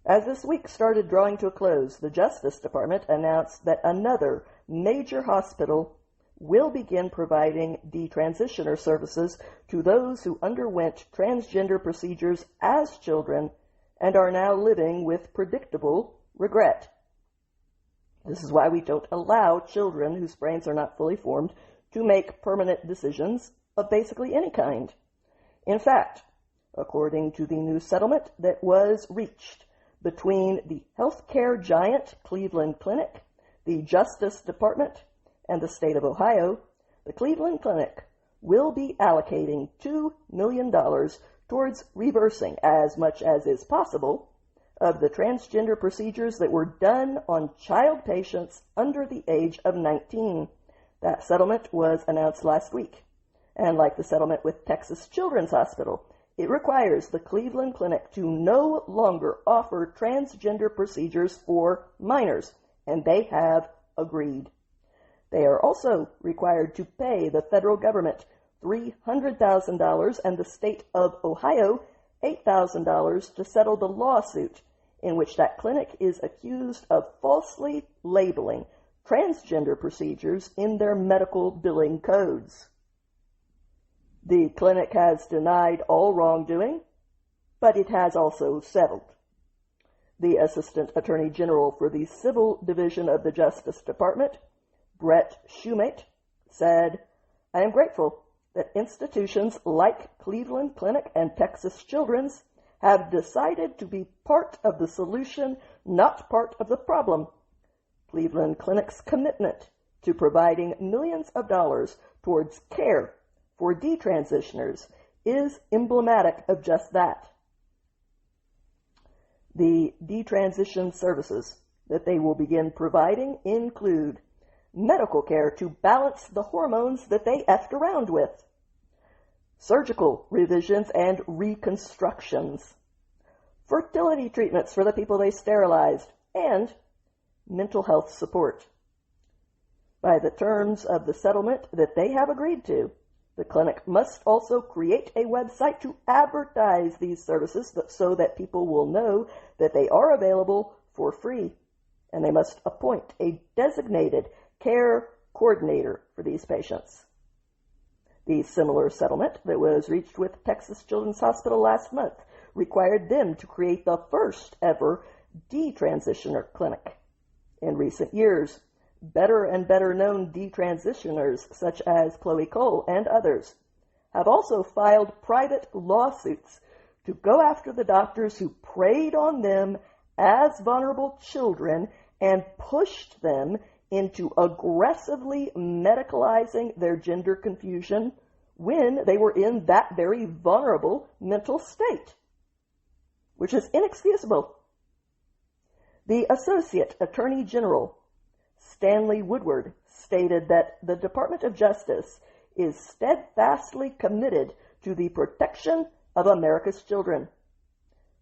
As this week started drawing to a close, the Justice Department announced that another major hospital will begin providing detransitioner services to those who underwent transgender procedures as children and are now living with predictable regret. This is why we don't allow children whose brains are not fully formed to make permanent decisions of basically any kind. In fact, according to the new settlement that was reached between the healthcare giant Cleveland Clinic, the Justice Department, and the state of Ohio, the Cleveland Clinic will be allocating $2 million towards reversing as much as is possible of the transgender procedures that were done on child patients under the age of 19. That settlement was announced last week. And like the settlement with Texas Children's Hospital, it requires the Cleveland Clinic to no longer offer transgender procedures for minors, and they have agreed. They are also required to pay the federal government $300,000 and the state of Ohio $8,000 to settle the lawsuit in which that clinic is accused of falsely labeling transgender procedures in their medical billing codes. The clinic has denied all wrongdoing, but it has also settled. The Assistant Attorney General for the Civil Division of the Justice Department, Brett Shumate, said, "I am grateful that institutions like Cleveland Clinic and Texas Children's have decided to be part of the solution, not part of the problem. Cleveland Clinic's commitment to providing millions of dollars towards care for detransitioners is emblematic of just that." The detransition services that they will begin providing include medical care to balance the hormones that they effed around with, surgical revisions and reconstructions, fertility treatments for the people they sterilized, and mental health support. By the terms of the settlement that they have agreed to, the clinic must also create a website to advertise these services so that people will know that they are available for free, and they must appoint a designated care coordinator for these patients. The similar settlement that was reached with Texas Children's Hospital last month required them to create the first ever detransitioner clinic. In recent years, better and better known detransitioners such as Chloe Cole and others have also filed private lawsuits to go after the doctors who preyed on them as vulnerable children and pushed them into aggressively medicalizing their gender confusion when they were in that very vulnerable mental state, which is inexcusable. The Associate Attorney General, Stanley Woodward, stated that the Department of Justice is steadfastly committed to the protection of America's children.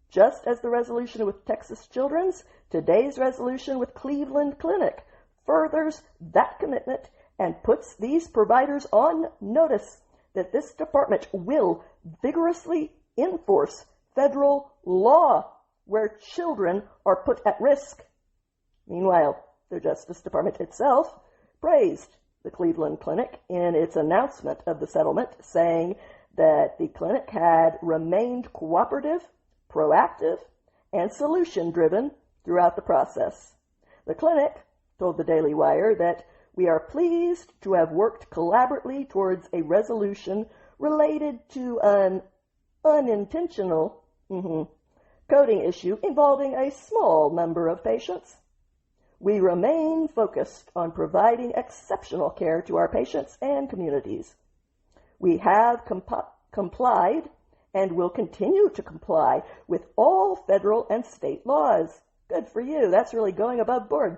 Just as the resolution with Texas Children's, today's resolution with Cleveland Clinic furthers that commitment and puts these providers on notice that this department will vigorously enforce federal law where children are put at risk. Meanwhile, the Justice Department itself praised the Cleveland Clinic in its announcement of the settlement, saying that the clinic had remained cooperative, proactive, and solution-driven throughout the process. The clinic told the Daily Wire that we are pleased to have worked collaboratively towards a resolution related to an unintentional coding issue involving a small number of patients. We remain focused on providing exceptional care to our patients and communities. We have complied and will continue to comply with all federal and state laws. Good for you. That's really going above board.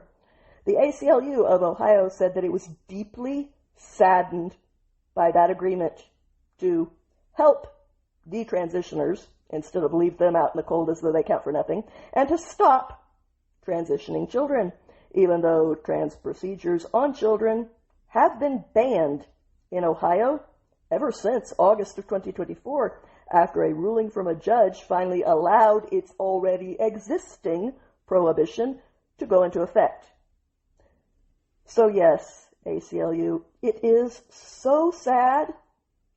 The ACLU of Ohio said that it was deeply saddened by that agreement to help detransitioners instead of leave them out in the cold as though they count for nothing, and to stop transitioning children, even though trans procedures on children have been banned in Ohio ever since August of 2024, after a ruling from a judge finally allowed its already existing prohibition to go into effect. So yes, ACLU, it is so sad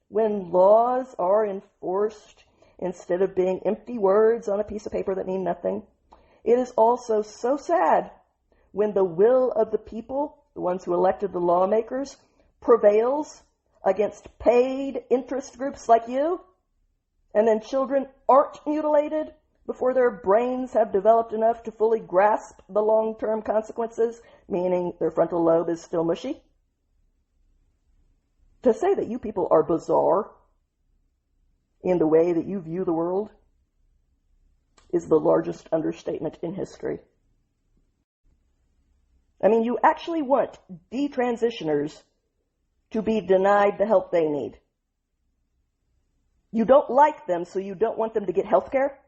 when laws are enforced instead of being empty words on a piece of paper that mean nothing. It is also so sad when the will of the people, the ones who elected the lawmakers, prevails against paid interest groups like you, and then children aren't mutilated before their brains have developed enough to fully grasp the long-term consequences, meaning their frontal lobe is still mushy. To say that you people are bizarre in the way that you view the world is the largest understatement in history. I mean, you actually want detransitioners to be denied the help they need. You don't like them, so you don't want them to get health care?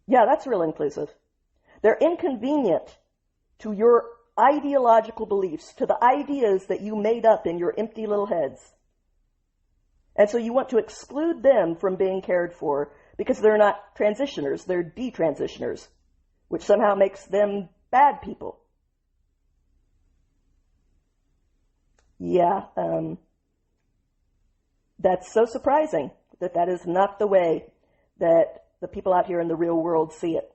Yeah, that's real inclusive. They're inconvenient to your ideological beliefs, to the ideas that you made up in your empty little heads. And so you want to exclude them from being cared for because they're not transitioners, they're detransitioners, which somehow makes them bad people. Yeah, that's so surprising that that is not the way that the people out here in the real world see it.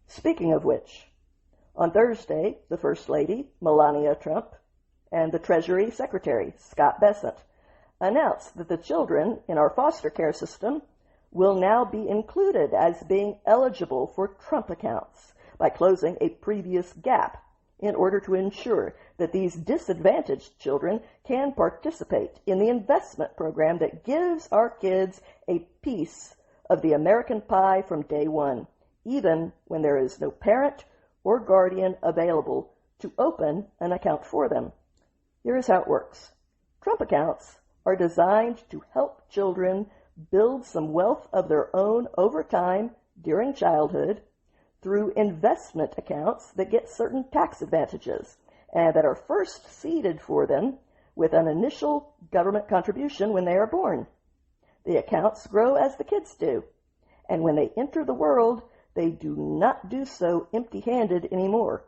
Speaking of which, on Thursday, the First Lady, Melania Trump, and the Treasury Secretary, Scott Bessent, announced that the children in our foster care system will now be included as being eligible for Trump accounts by closing a previous gap in order to ensure that these disadvantaged children can participate in the investment program that gives our kids a piece of the American pie from day one, even when there is no parent or guardian available to open an account for them. Here is how it works. Trump accounts are designed to help children build some wealth of their own over time during childhood through investment accounts that get certain tax advantages and that are first seeded for them with an initial government contribution when they are born. The accounts grow as the kids do, and when they enter the world, they do not do so empty-handed anymore.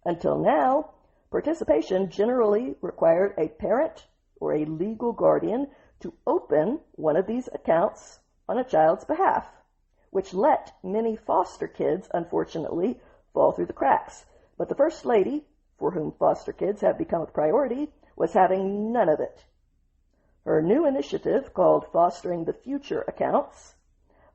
Until now, participation generally required a parent or a legal guardian to open one of these accounts on a child's behalf, which let many foster kids, unfortunately, fall through the cracks. But the First Lady, for whom foster kids have become a priority, was having none of it. Her new initiative, called Fostering the Future Accounts,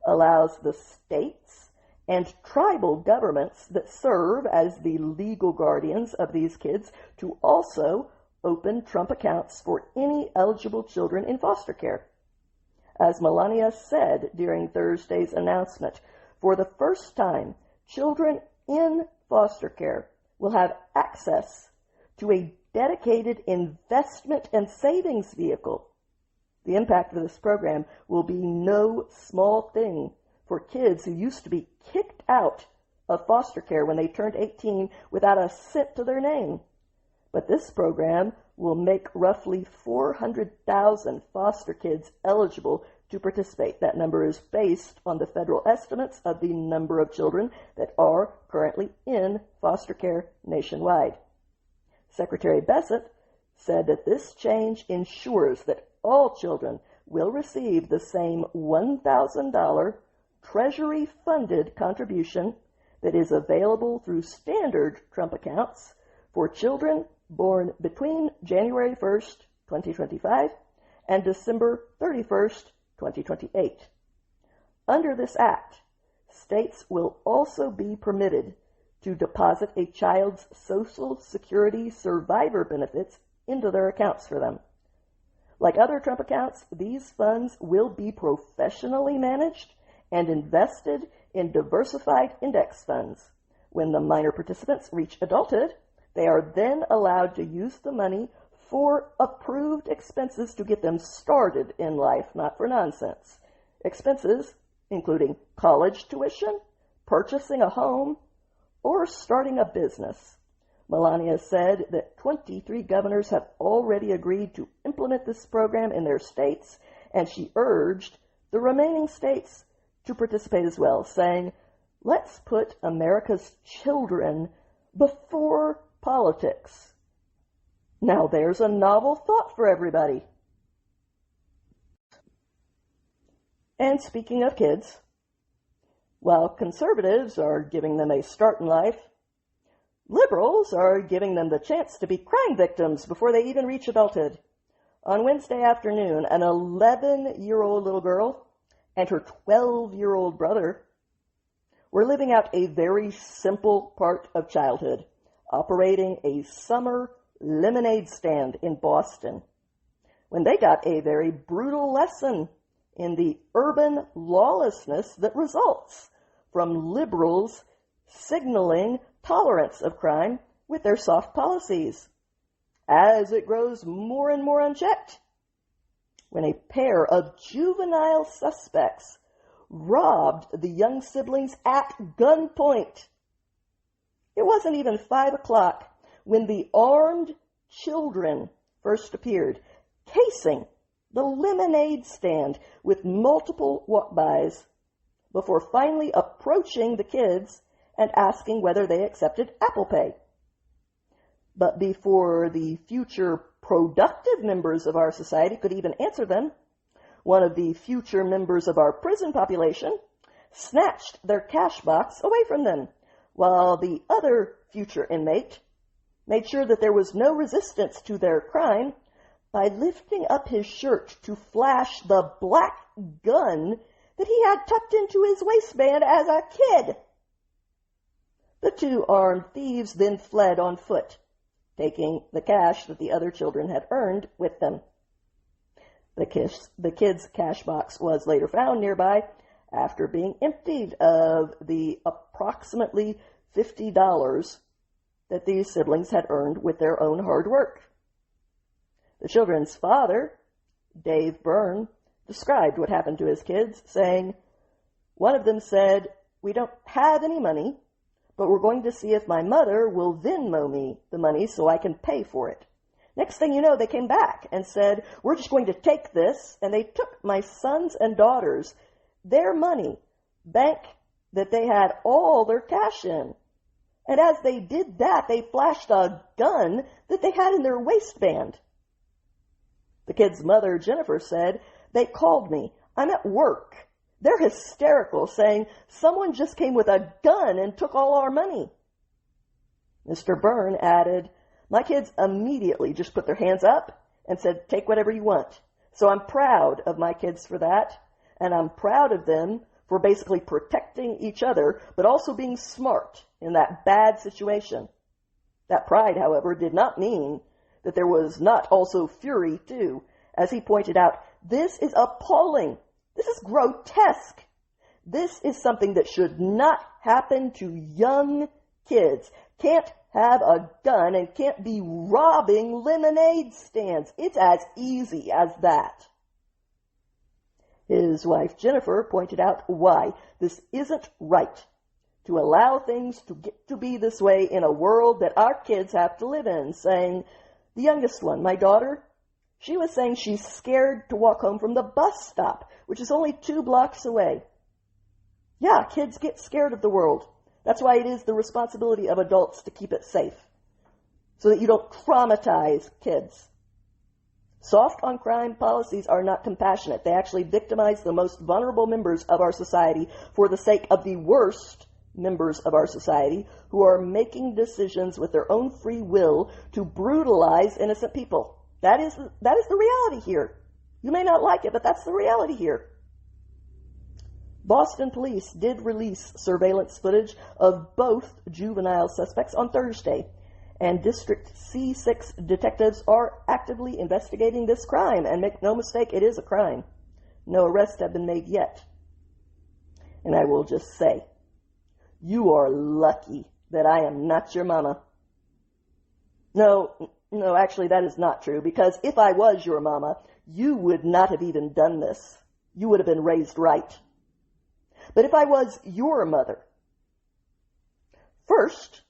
allows the states and tribal governments that serve as the legal guardians of these kids to also open Trump accounts for any eligible children in foster care. As Melania said during Thursday's announcement, for the first time, children in foster care will have access to a dedicated investment and savings vehicle. The impact of this program will be no small thing for kids who used to be kicked out of foster care when they turned 18 without a cent to their name. But this program will make roughly 400,000 foster kids eligible to participate. That number is based on the federal estimates of the number of children that are currently in foster care nationwide. Secretary Bessent said that this change ensures that all children will receive the same $1,000 Treasury-funded contribution that is available through standard Trump accounts for children born between January 1st, 2025 and December 31st, 2028. Under this act, states will also be permitted to deposit a child's Social Security survivor benefits into their accounts for them. Like other Trump accounts, these funds will be professionally managed and invested in diversified index funds. When the minor participants reach adulthood, they are then allowed to use the money for approved expenses to get them started in life, not for nonsense. Expenses including college tuition, purchasing a home, or starting a business. Melania said that 23 governors have already agreed to implement this program in their states, and she urged the remaining states to participate as well, saying, "Let's put America's children before politics." Now there's a novel thought for everybody. And speaking of kids, while conservatives are giving them a start in life, liberals are giving them the chance to be crime victims before they even reach adulthood. On Wednesday afternoon, an 11-year-old little girl and her 12-year-old brother were living out a very simple part of childhood, operating a summer lemonade stand in Boston, when they got a very brutal lesson in the urban lawlessness that results from liberals signaling tolerance of crime with their soft policies, as it grows more and more unchecked. When a pair of juvenile suspects robbed the young siblings at gunpoint. It wasn't even 5 o'clock when the armed children first appeared, casing the lemonade stand with multiple walk-bys before finally approaching the kids and asking whether they accepted Apple Pay. But before the future productive members of our society could even answer them, one of the future members of our prison population snatched their cash box away from them, while the other future inmate made sure that there was no resistance to their crime by lifting up his shirt to flash the black gun that he had tucked into his waistband as a kid. The two armed thieves then fled on foot, taking the cash that the other children had earned with them. The kids' cash box was later found nearby after being emptied of the approximately $50 that these siblings had earned with their own hard work. The children's father, Dave Byrne, described what happened to his kids, saying, "One of them said, 'We don't have any money, but we're going to see if my mother will Venmo me the money so I can pay for it.' Next thing you know, they came back and said, 'We're just going to take this,' and they took my sons and daughters, their money, bank that they had all their cash in. And as they did that, they flashed a gun that they had in their waistband." The kid's mother, Jennifer, said, "They called me. I'm at work. They're hysterical, saying someone just came with a gun and took all our money." Mr. Byrne added, "My kids immediately just put their hands up and said, 'Take whatever you want.' So I'm proud of my kids for that, and I'm proud of them for basically protecting each other, but also being smart in that bad situation. That pride, however, did not mean that there was not also fury, too. As he pointed out, this is appalling. This is grotesque. This is something that should not happen to young kids. Can't have a gun and can't be robbing lemonade stands. It's as easy as that." His wife, Jennifer, pointed out why this isn't right, to allow things to get to be this way in a world that our kids have to live in, saying, "The youngest one, my daughter, she was saying she's scared to walk home from the bus stop, which is only 2 blocks away." Yeah, kids get scared of the world. That's why it is the responsibility of adults to keep it safe, so that you don't traumatize kids. Soft on crime policies are not compassionate. They actually victimize the most vulnerable members of our society for the sake of the worst members of our society who are making decisions with their own free will to brutalize innocent people. That is the reality here. You may not like it, but that's the reality here. Boston police did release surveillance footage of both juvenile suspects on Thursday, and District C6 detectives are actively investigating this crime. And make no mistake, it is a crime. No arrests have been made yet. And I will just say, you are lucky that I am not your mama. No, actually that is not true, because if I was your mama, you would not have even done this. You would have been raised right. But if I was your mother, first,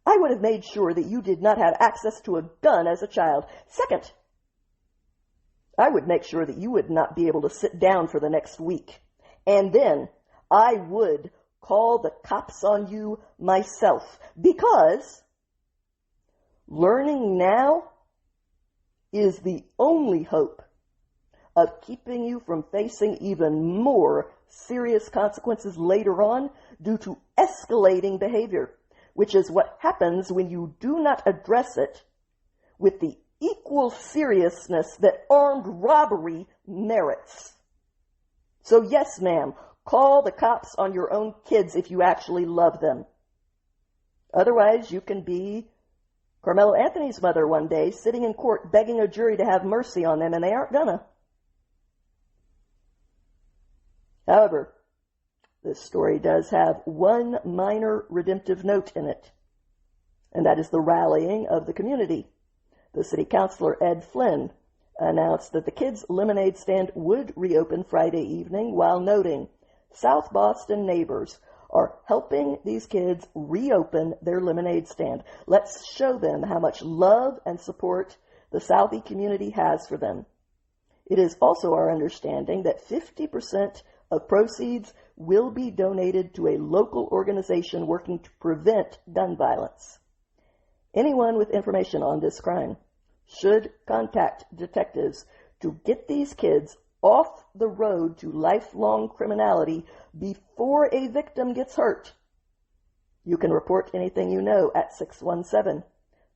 I would have made sure that you did not have access to a gun as a child. Second, I would make sure that you would not be able to sit down for the next week. And then I would call the cops on you myself, because learning now is the only hope of keeping you from facing even more serious consequences later on due to escalating behavior, which is what happens when you do not address it with the equal seriousness that armed robbery merits. So yes, ma'am, call the cops on your own kids if you actually love them. Otherwise, you can be Carmelo Anthony's mother one day, sitting in court begging a jury to have mercy on them, and they aren't gonna. However, this story does have one minor redemptive note in it, and that is the rallying of the community. The city councilor, Ed Flynn, announced that the kids' lemonade stand would reopen Friday evening, while noting South Boston neighbors are helping these kids reopen their lemonade stand. Let's show them how much love and support the Southie community has for them. It is also our understanding that 50% of proceeds will be donated to a local organization working to prevent gun violence. Anyone with information on this crime should contact detectives to get these kids off the road to lifelong criminality before a victim gets hurt. You can report anything you know at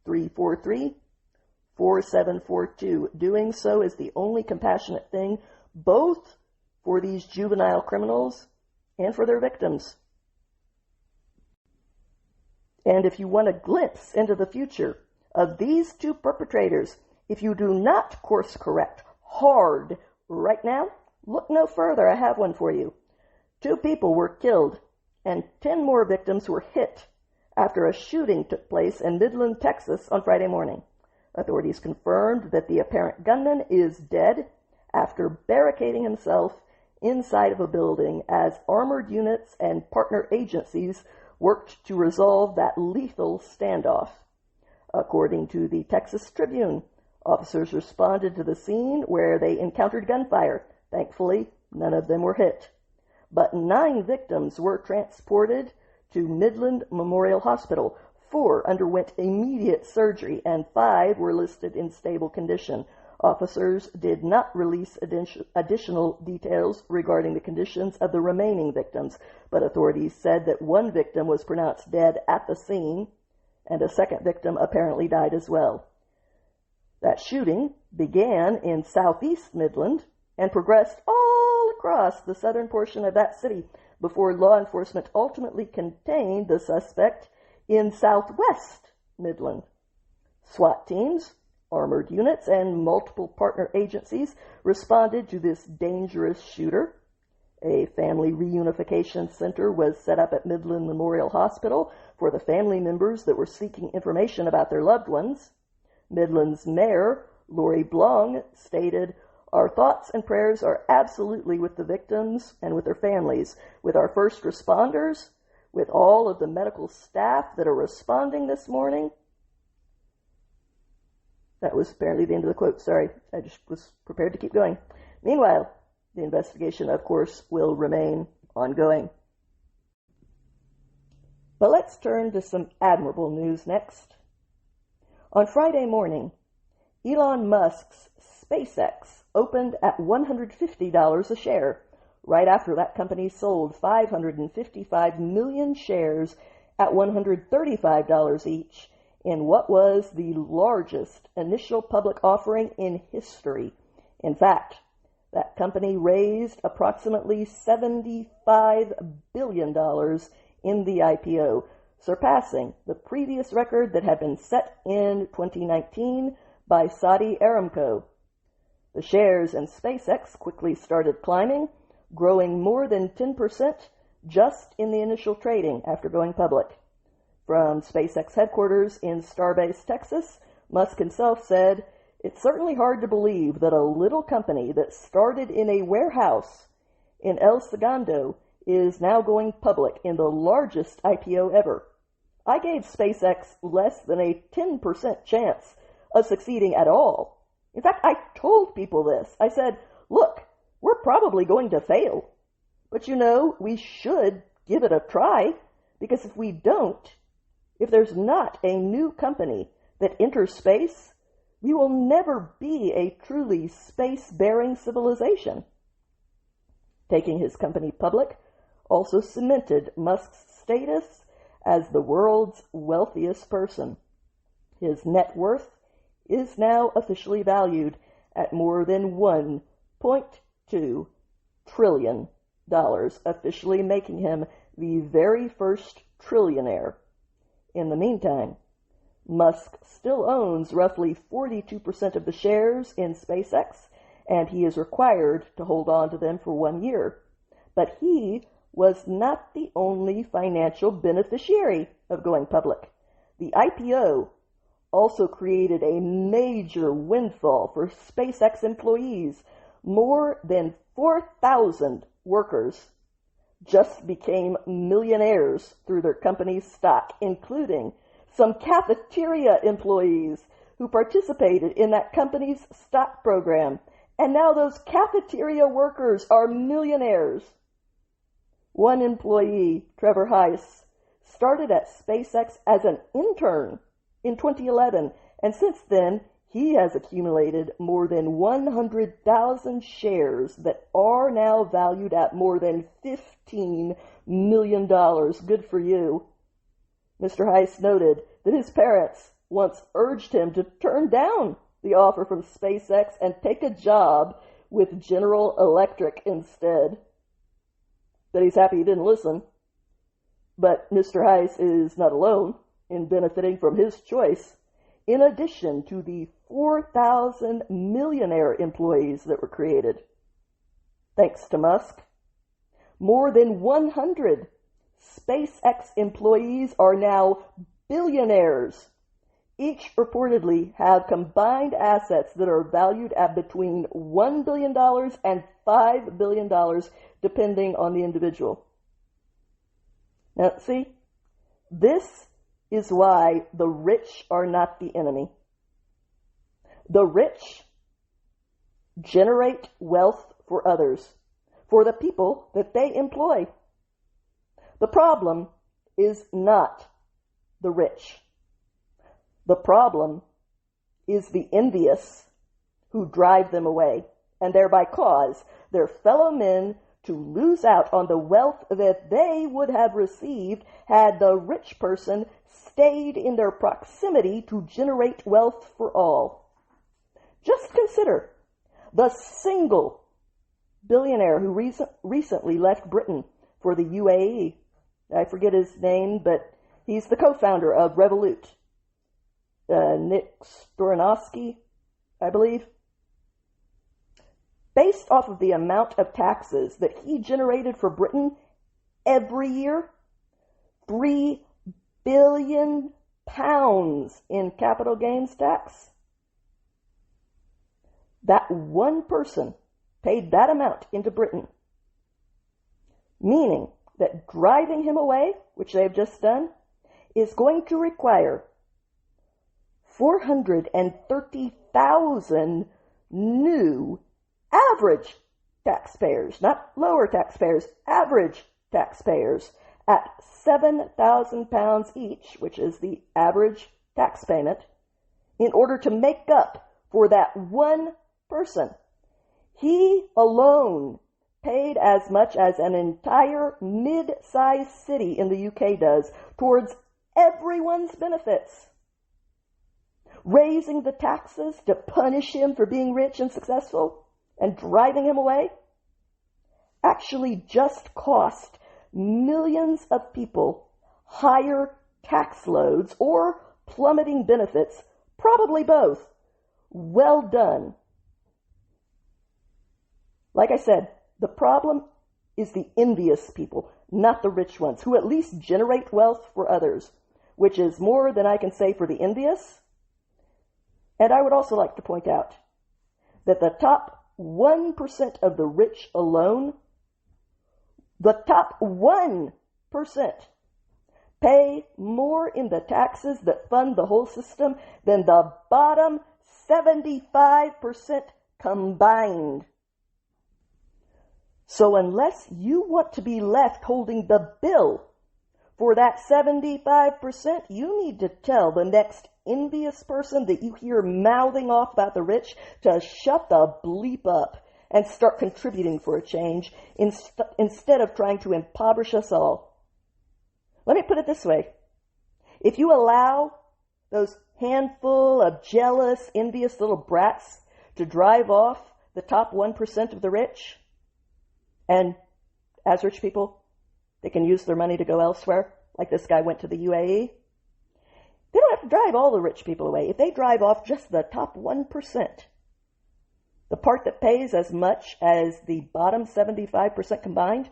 617-343-4742. Doing so is the only compassionate thing, both for these juvenile criminals and for their victims. And if you want a glimpse into the future of these two perpetrators, if you do not course correct hard right now, look no further. I have one for you. 2 people were killed and 10 more victims were hit after a shooting took place in Midland, Texas on Friday morning. Authorities confirmed that the apparent gunman is dead after barricading himself inside of a building as armored units and partner agencies worked to resolve that lethal standoff. According to the Texas Tribune, officers responded to the scene where they encountered gunfire. Thankfully, none of them were hit. But 9 victims were transported to Midland Memorial Hospital. 4 underwent immediate surgery, and 5 were listed in stable condition. Officers did not release additional details regarding the conditions of the remaining victims, but authorities said that 1 victim was pronounced dead at the scene, and a second victim apparently died as well. That shooting began in southeast Midland and progressed all across the southern portion of that city before law enforcement ultimately contained the suspect in southwest Midland. SWAT teams, armored units, and multiple partner agencies responded to this dangerous shooter. A family reunification center was set up at Midland Memorial Hospital for the family members that were seeking information about their loved ones. Midland's mayor, Lori Blong, stated, "Our thoughts and prayers are absolutely with the victims and with their families, with our first responders, with all of the medical staff that are responding this morning." That was apparently the end of the quote. Sorry, I just was prepared to keep going. Meanwhile, the investigation, of course, will remain ongoing. But let's turn to some admirable news next. On Friday morning, Elon Musk's SpaceX opened at $150 a share, right after that company sold 555 million shares at $135 each in what was the largest initial public offering in history. In fact, that company raised approximately $75 billion in the IPO, surpassing the previous record that had been set in 2019 by Saudi Aramco. The shares in SpaceX quickly started climbing, growing more than 10% just in the initial trading after going public. From SpaceX headquarters in Starbase, Texas, Musk himself said, "It's certainly hard to believe that a little company that started in a warehouse in El Segundo is now going public in the largest IPO ever. I gave SpaceX less than a 10% chance of succeeding at all. In fact, I told people this. I said, look, we're probably going to fail. But we should give it a try, because if we don't, if there's not a new company that enters space, we will never be a truly space-bearing civilization." Taking his company public also cemented Musk's status as the world's wealthiest person. His net worth is now officially valued at more than $1.2 trillion, officially making him the very first trillionaire. In the meantime, Musk still owns roughly 42% of the shares in SpaceX, and he is required to hold on to them for 1 year. But he was not the only financial beneficiary of going public. The IPO also created a major windfall for SpaceX employees. More than 4,000 workers just became millionaires through their company's stock, including some cafeteria employees who participated in that company's stock program, and now those cafeteria workers are millionaires. One employee, Trevor Heiss, started at SpaceX as an intern in 2011, and since then, he has accumulated more than 100,000 shares that are now valued at more than $15 million. Good for you. Mr. Heiss noted that his parents once urged him to turn down the offer from SpaceX and take a job with General Electric instead. But he's happy he didn't listen. But Mr. Heiss is not alone in benefiting from his choice, in addition to the 4,000 millionaire employees that were created. Thanks to Musk, more than 100 SpaceX employees are now billionaires. Each reportedly have combined assets that are valued at between $1 billion and $5 billion, depending on the individual. Now, see, this is why the rich are not the enemy. The rich generate wealth for others, for the people that they employ. The problem is not the rich. The problem is the envious who drive them away and thereby cause their fellow men to lose out on the wealth that they would have received had the rich person stayed in their proximity to generate wealth for all. Just consider the single billionaire who recently left Britain for the UAE. I forget his name, but he's the co-founder of Revolut. Nick Storanovsky, I believe. Based off of the amount of taxes that he generated for Britain every year, £3 billion in capital gains tax. That one person paid that amount into Britain, meaning that driving him away, which they've just done, is going to require 430,000 new average taxpayers, not lower taxpayers, average taxpayers at £7,000 each, which is the average tax payment, in order to make up for that one person. He alone paid as much as an entire mid-sized city in the UK does towards everyone's benefits. Raising the taxes to punish him for being rich and successful and driving him away actually just cost millions of people higher tax loads or plummeting benefits, probably both. Well done. Like I said, the problem is the envious people, not the rich ones, who at least generate wealth for others, which is more than I can say for the envious. And I would also like to point out that the top 1% of the rich alone, the top 1%, pay more in the taxes that fund the whole system than the bottom 75% combined. So unless you want to be left holding the bill for that 75%, you need to tell the next envious person that you hear mouthing off about the rich to shut the bleep up and start contributing for a change instead of trying to impoverish us all. Let me put it this way. If you allow those handful of jealous, envious little brats to drive off the top 1% of the rich, and as rich people, they can use their money to go elsewhere, like this guy went to the UAE, they don't have to drive all the rich people away. If they drive off just the top 1%, the part that pays as much as the bottom 75% combined,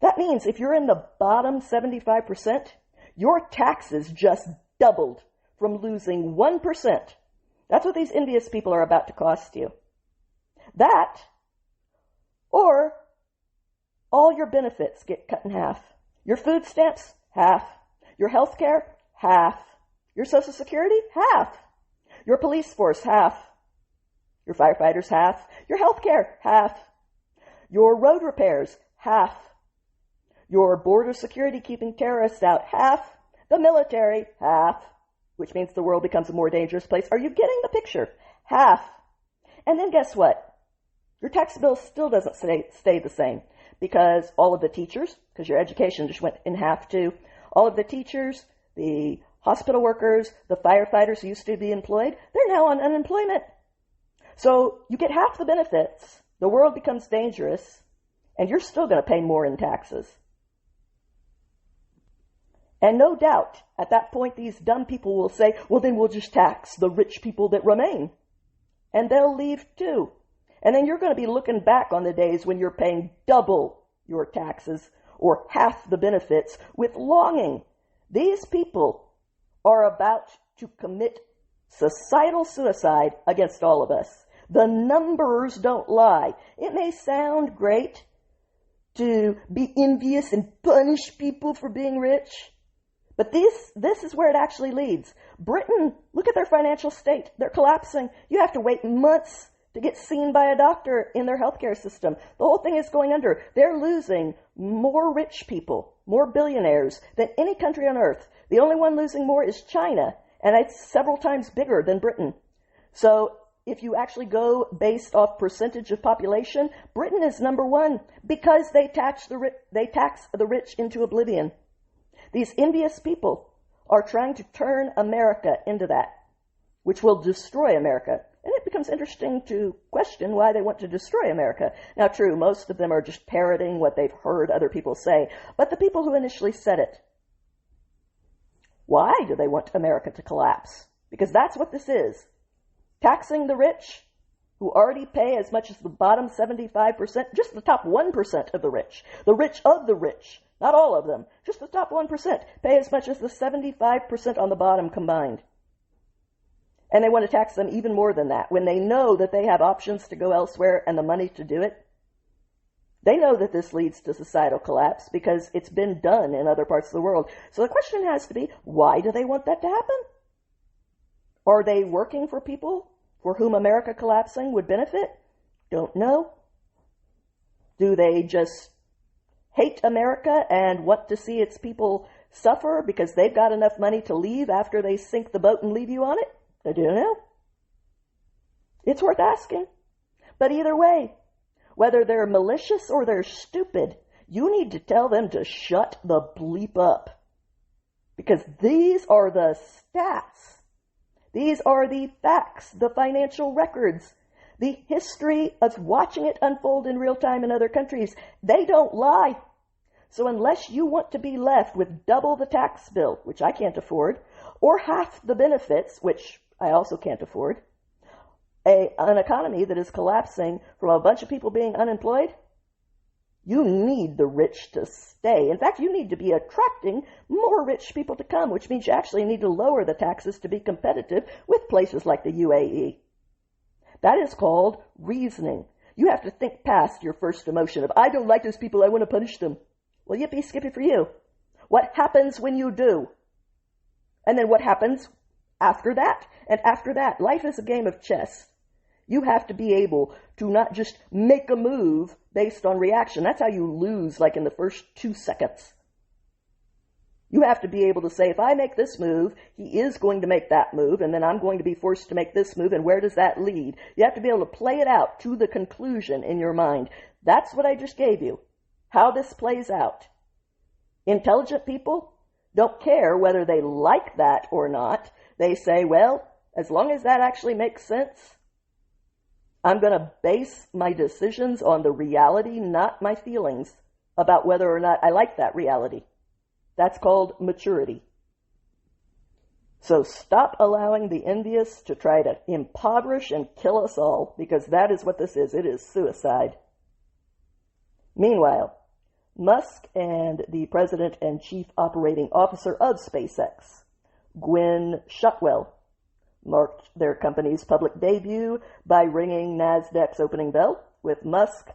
that means if you're in the bottom 75%, your taxes just doubled from losing 1%. That's what these envious people are about to cost you. That, or all your benefits get cut in half. Your food stamps, half. Your health care, half. Your Social Security, half. Your police force, half. Your firefighters, half. Your healthcare, half. Your road repairs, half. Your border security keeping terrorists out, half. The military, half. Which means the world becomes a more dangerous place. Are you getting the picture? Half. And then guess what? Your tax bill still doesn't stay the same, because all of the teachers, because your education just went in half too, all of the teachers, the hospital workers, the firefighters who used to be employed, they're now on unemployment. So you get half the benefits, the world becomes dangerous, and you're still going to pay more in taxes. And no doubt, at that point, these dumb people will say, well, then we'll just tax the rich people that remain. And they'll leave too. And then you're going to be looking back on the days when you're paying double your taxes or half the benefits with longing. These people are about to commit societal suicide against all of us. The numbers don't lie. It may sound great to be envious and punish people for being rich, but this is where it actually leads. Britain, look at their financial state. They're collapsing. You have to wait months to get seen by a doctor in their healthcare system. The whole thing is going under. They're losing more rich people, more billionaires than any country on earth. The only one losing more is China, and it's several times bigger than Britain. So if you actually go based off percentage of population, Britain is number one because they tax the rich into oblivion. These envious people are trying to turn America into that, which will destroy America. And it becomes interesting to question why they want to destroy America. Now, true, most of them are just parroting what they've heard other people say, but the people who initially said it, why do they want America to collapse? Because that's what this is. Taxing the rich, who already pay as much as the bottom 75%, just the top 1% of the rich of the rich, not all of them, just the top 1%, pay as much as the 75% on the bottom combined. And they want to tax them even more than that when they know that they have options to go elsewhere and the money to do it. They know that this leads to societal collapse because it's been done in other parts of the world. So the question has to be, why do they want that to happen? Are they working for people for whom America collapsing would benefit? Don't know. Do they just hate America and want to see its people suffer because they've got enough money to leave after they sink the boat and leave you on it? I don't know. It's worth asking. But either way, whether they're malicious or they're stupid, you need to tell them to shut the bleep up. Because these are the stats. These are the facts, the financial records, the history of watching it unfold in real time in other countries. They don't lie. So unless you want to be left with double the tax bill, which I can't afford, or half the benefits, which I also can't afford, an economy that is collapsing from a bunch of people being unemployed, you need the rich to stay. In fact, you need to be attracting more rich people to come, which means you actually need to lower the taxes to be competitive with places like the UAE. That is called reasoning. You have to think past your first emotion of, I don't like those people, I want to punish them. Well, yippee skippy for you. What happens when you do? And then what happens after that? And after that, life is a game of chess. You have to be able to not just make a move based on reaction. That's how you lose, like in the first 2 seconds. You have to be able to say, if I make this move, he is going to make that move, and then I'm going to be forced to make this move, and where does that lead? You have to be able to play it out to the conclusion in your mind. That's what I just gave you, how this plays out. Intelligent people don't care whether they like that or not. They say, well, as long as that actually makes sense, I'm going to base my decisions on the reality, not my feelings, about whether or not I like that reality. That's called maturity. So stop allowing the envious to try to impoverish and kill us all, because that is what this is. It is suicide. Meanwhile, Musk and the president and chief operating officer of SpaceX, Gwynne Shotwell, marked their company's public debut by ringing NASDAQ's opening bell, with Musk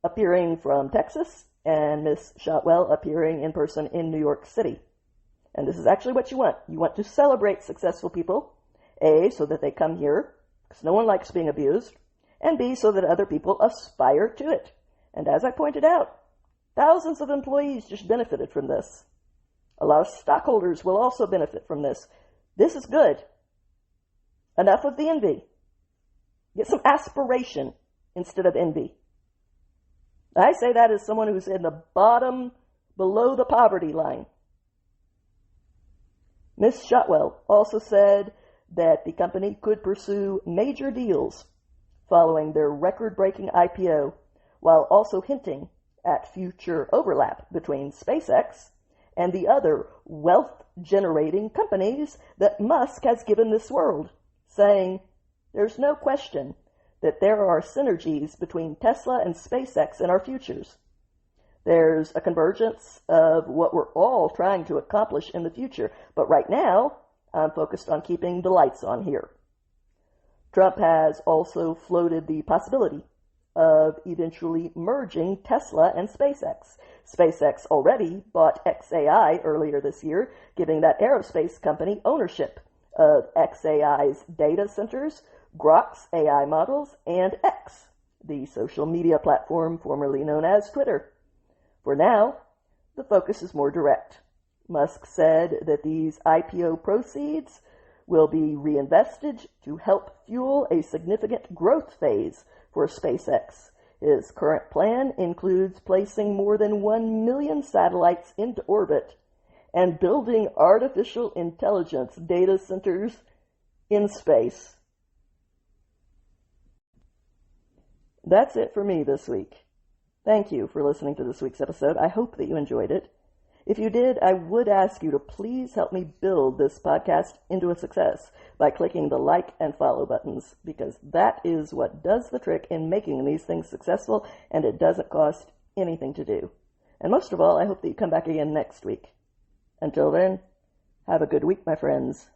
appearing from Texas and Miss Shotwell appearing in person in New York City. And this is actually what you want. You want to celebrate successful people A, so that they come here, because no one likes being abused, and B, so that other people aspire to it. And as I pointed out, thousands of employees just benefited from this. A lot of stockholders will also benefit from this. This is good. Enough of the envy. Get some aspiration instead of envy. I say that as someone who's in the bottom, below the poverty line. Ms. Shotwell also said that the company could pursue major deals following their record-breaking IPO, while also hinting at future overlap between SpaceX and the other wealth-generating companies that Musk has given this world, saying, "There's no question that there are synergies between Tesla and SpaceX in our futures. There's a convergence of what we're all trying to accomplish in the future, but right now, I'm focused on keeping the lights on here." Trump has also floated the possibility of eventually merging Tesla and SpaceX. SpaceX already bought xAI earlier this year, giving that aerospace company ownership of xAI's data centers, Grok's AI models, and X, the social media platform formerly known as Twitter. For now, the focus is more direct. Musk said that these IPO proceeds will be reinvested to help fuel a significant growth phase for SpaceX. His current plan includes placing more than 1 million satellites into orbit and building artificial intelligence data centers in space. That's it for me this week. Thank you for listening to this week's episode. I hope that you enjoyed it. If you did, I would ask you to please help me build this podcast into a success by clicking the like and follow buttons, because that is what does the trick in making these things successful, and it doesn't cost anything to do. And most of all, I hope that you come back again next week. Until then, have a good week, my friends.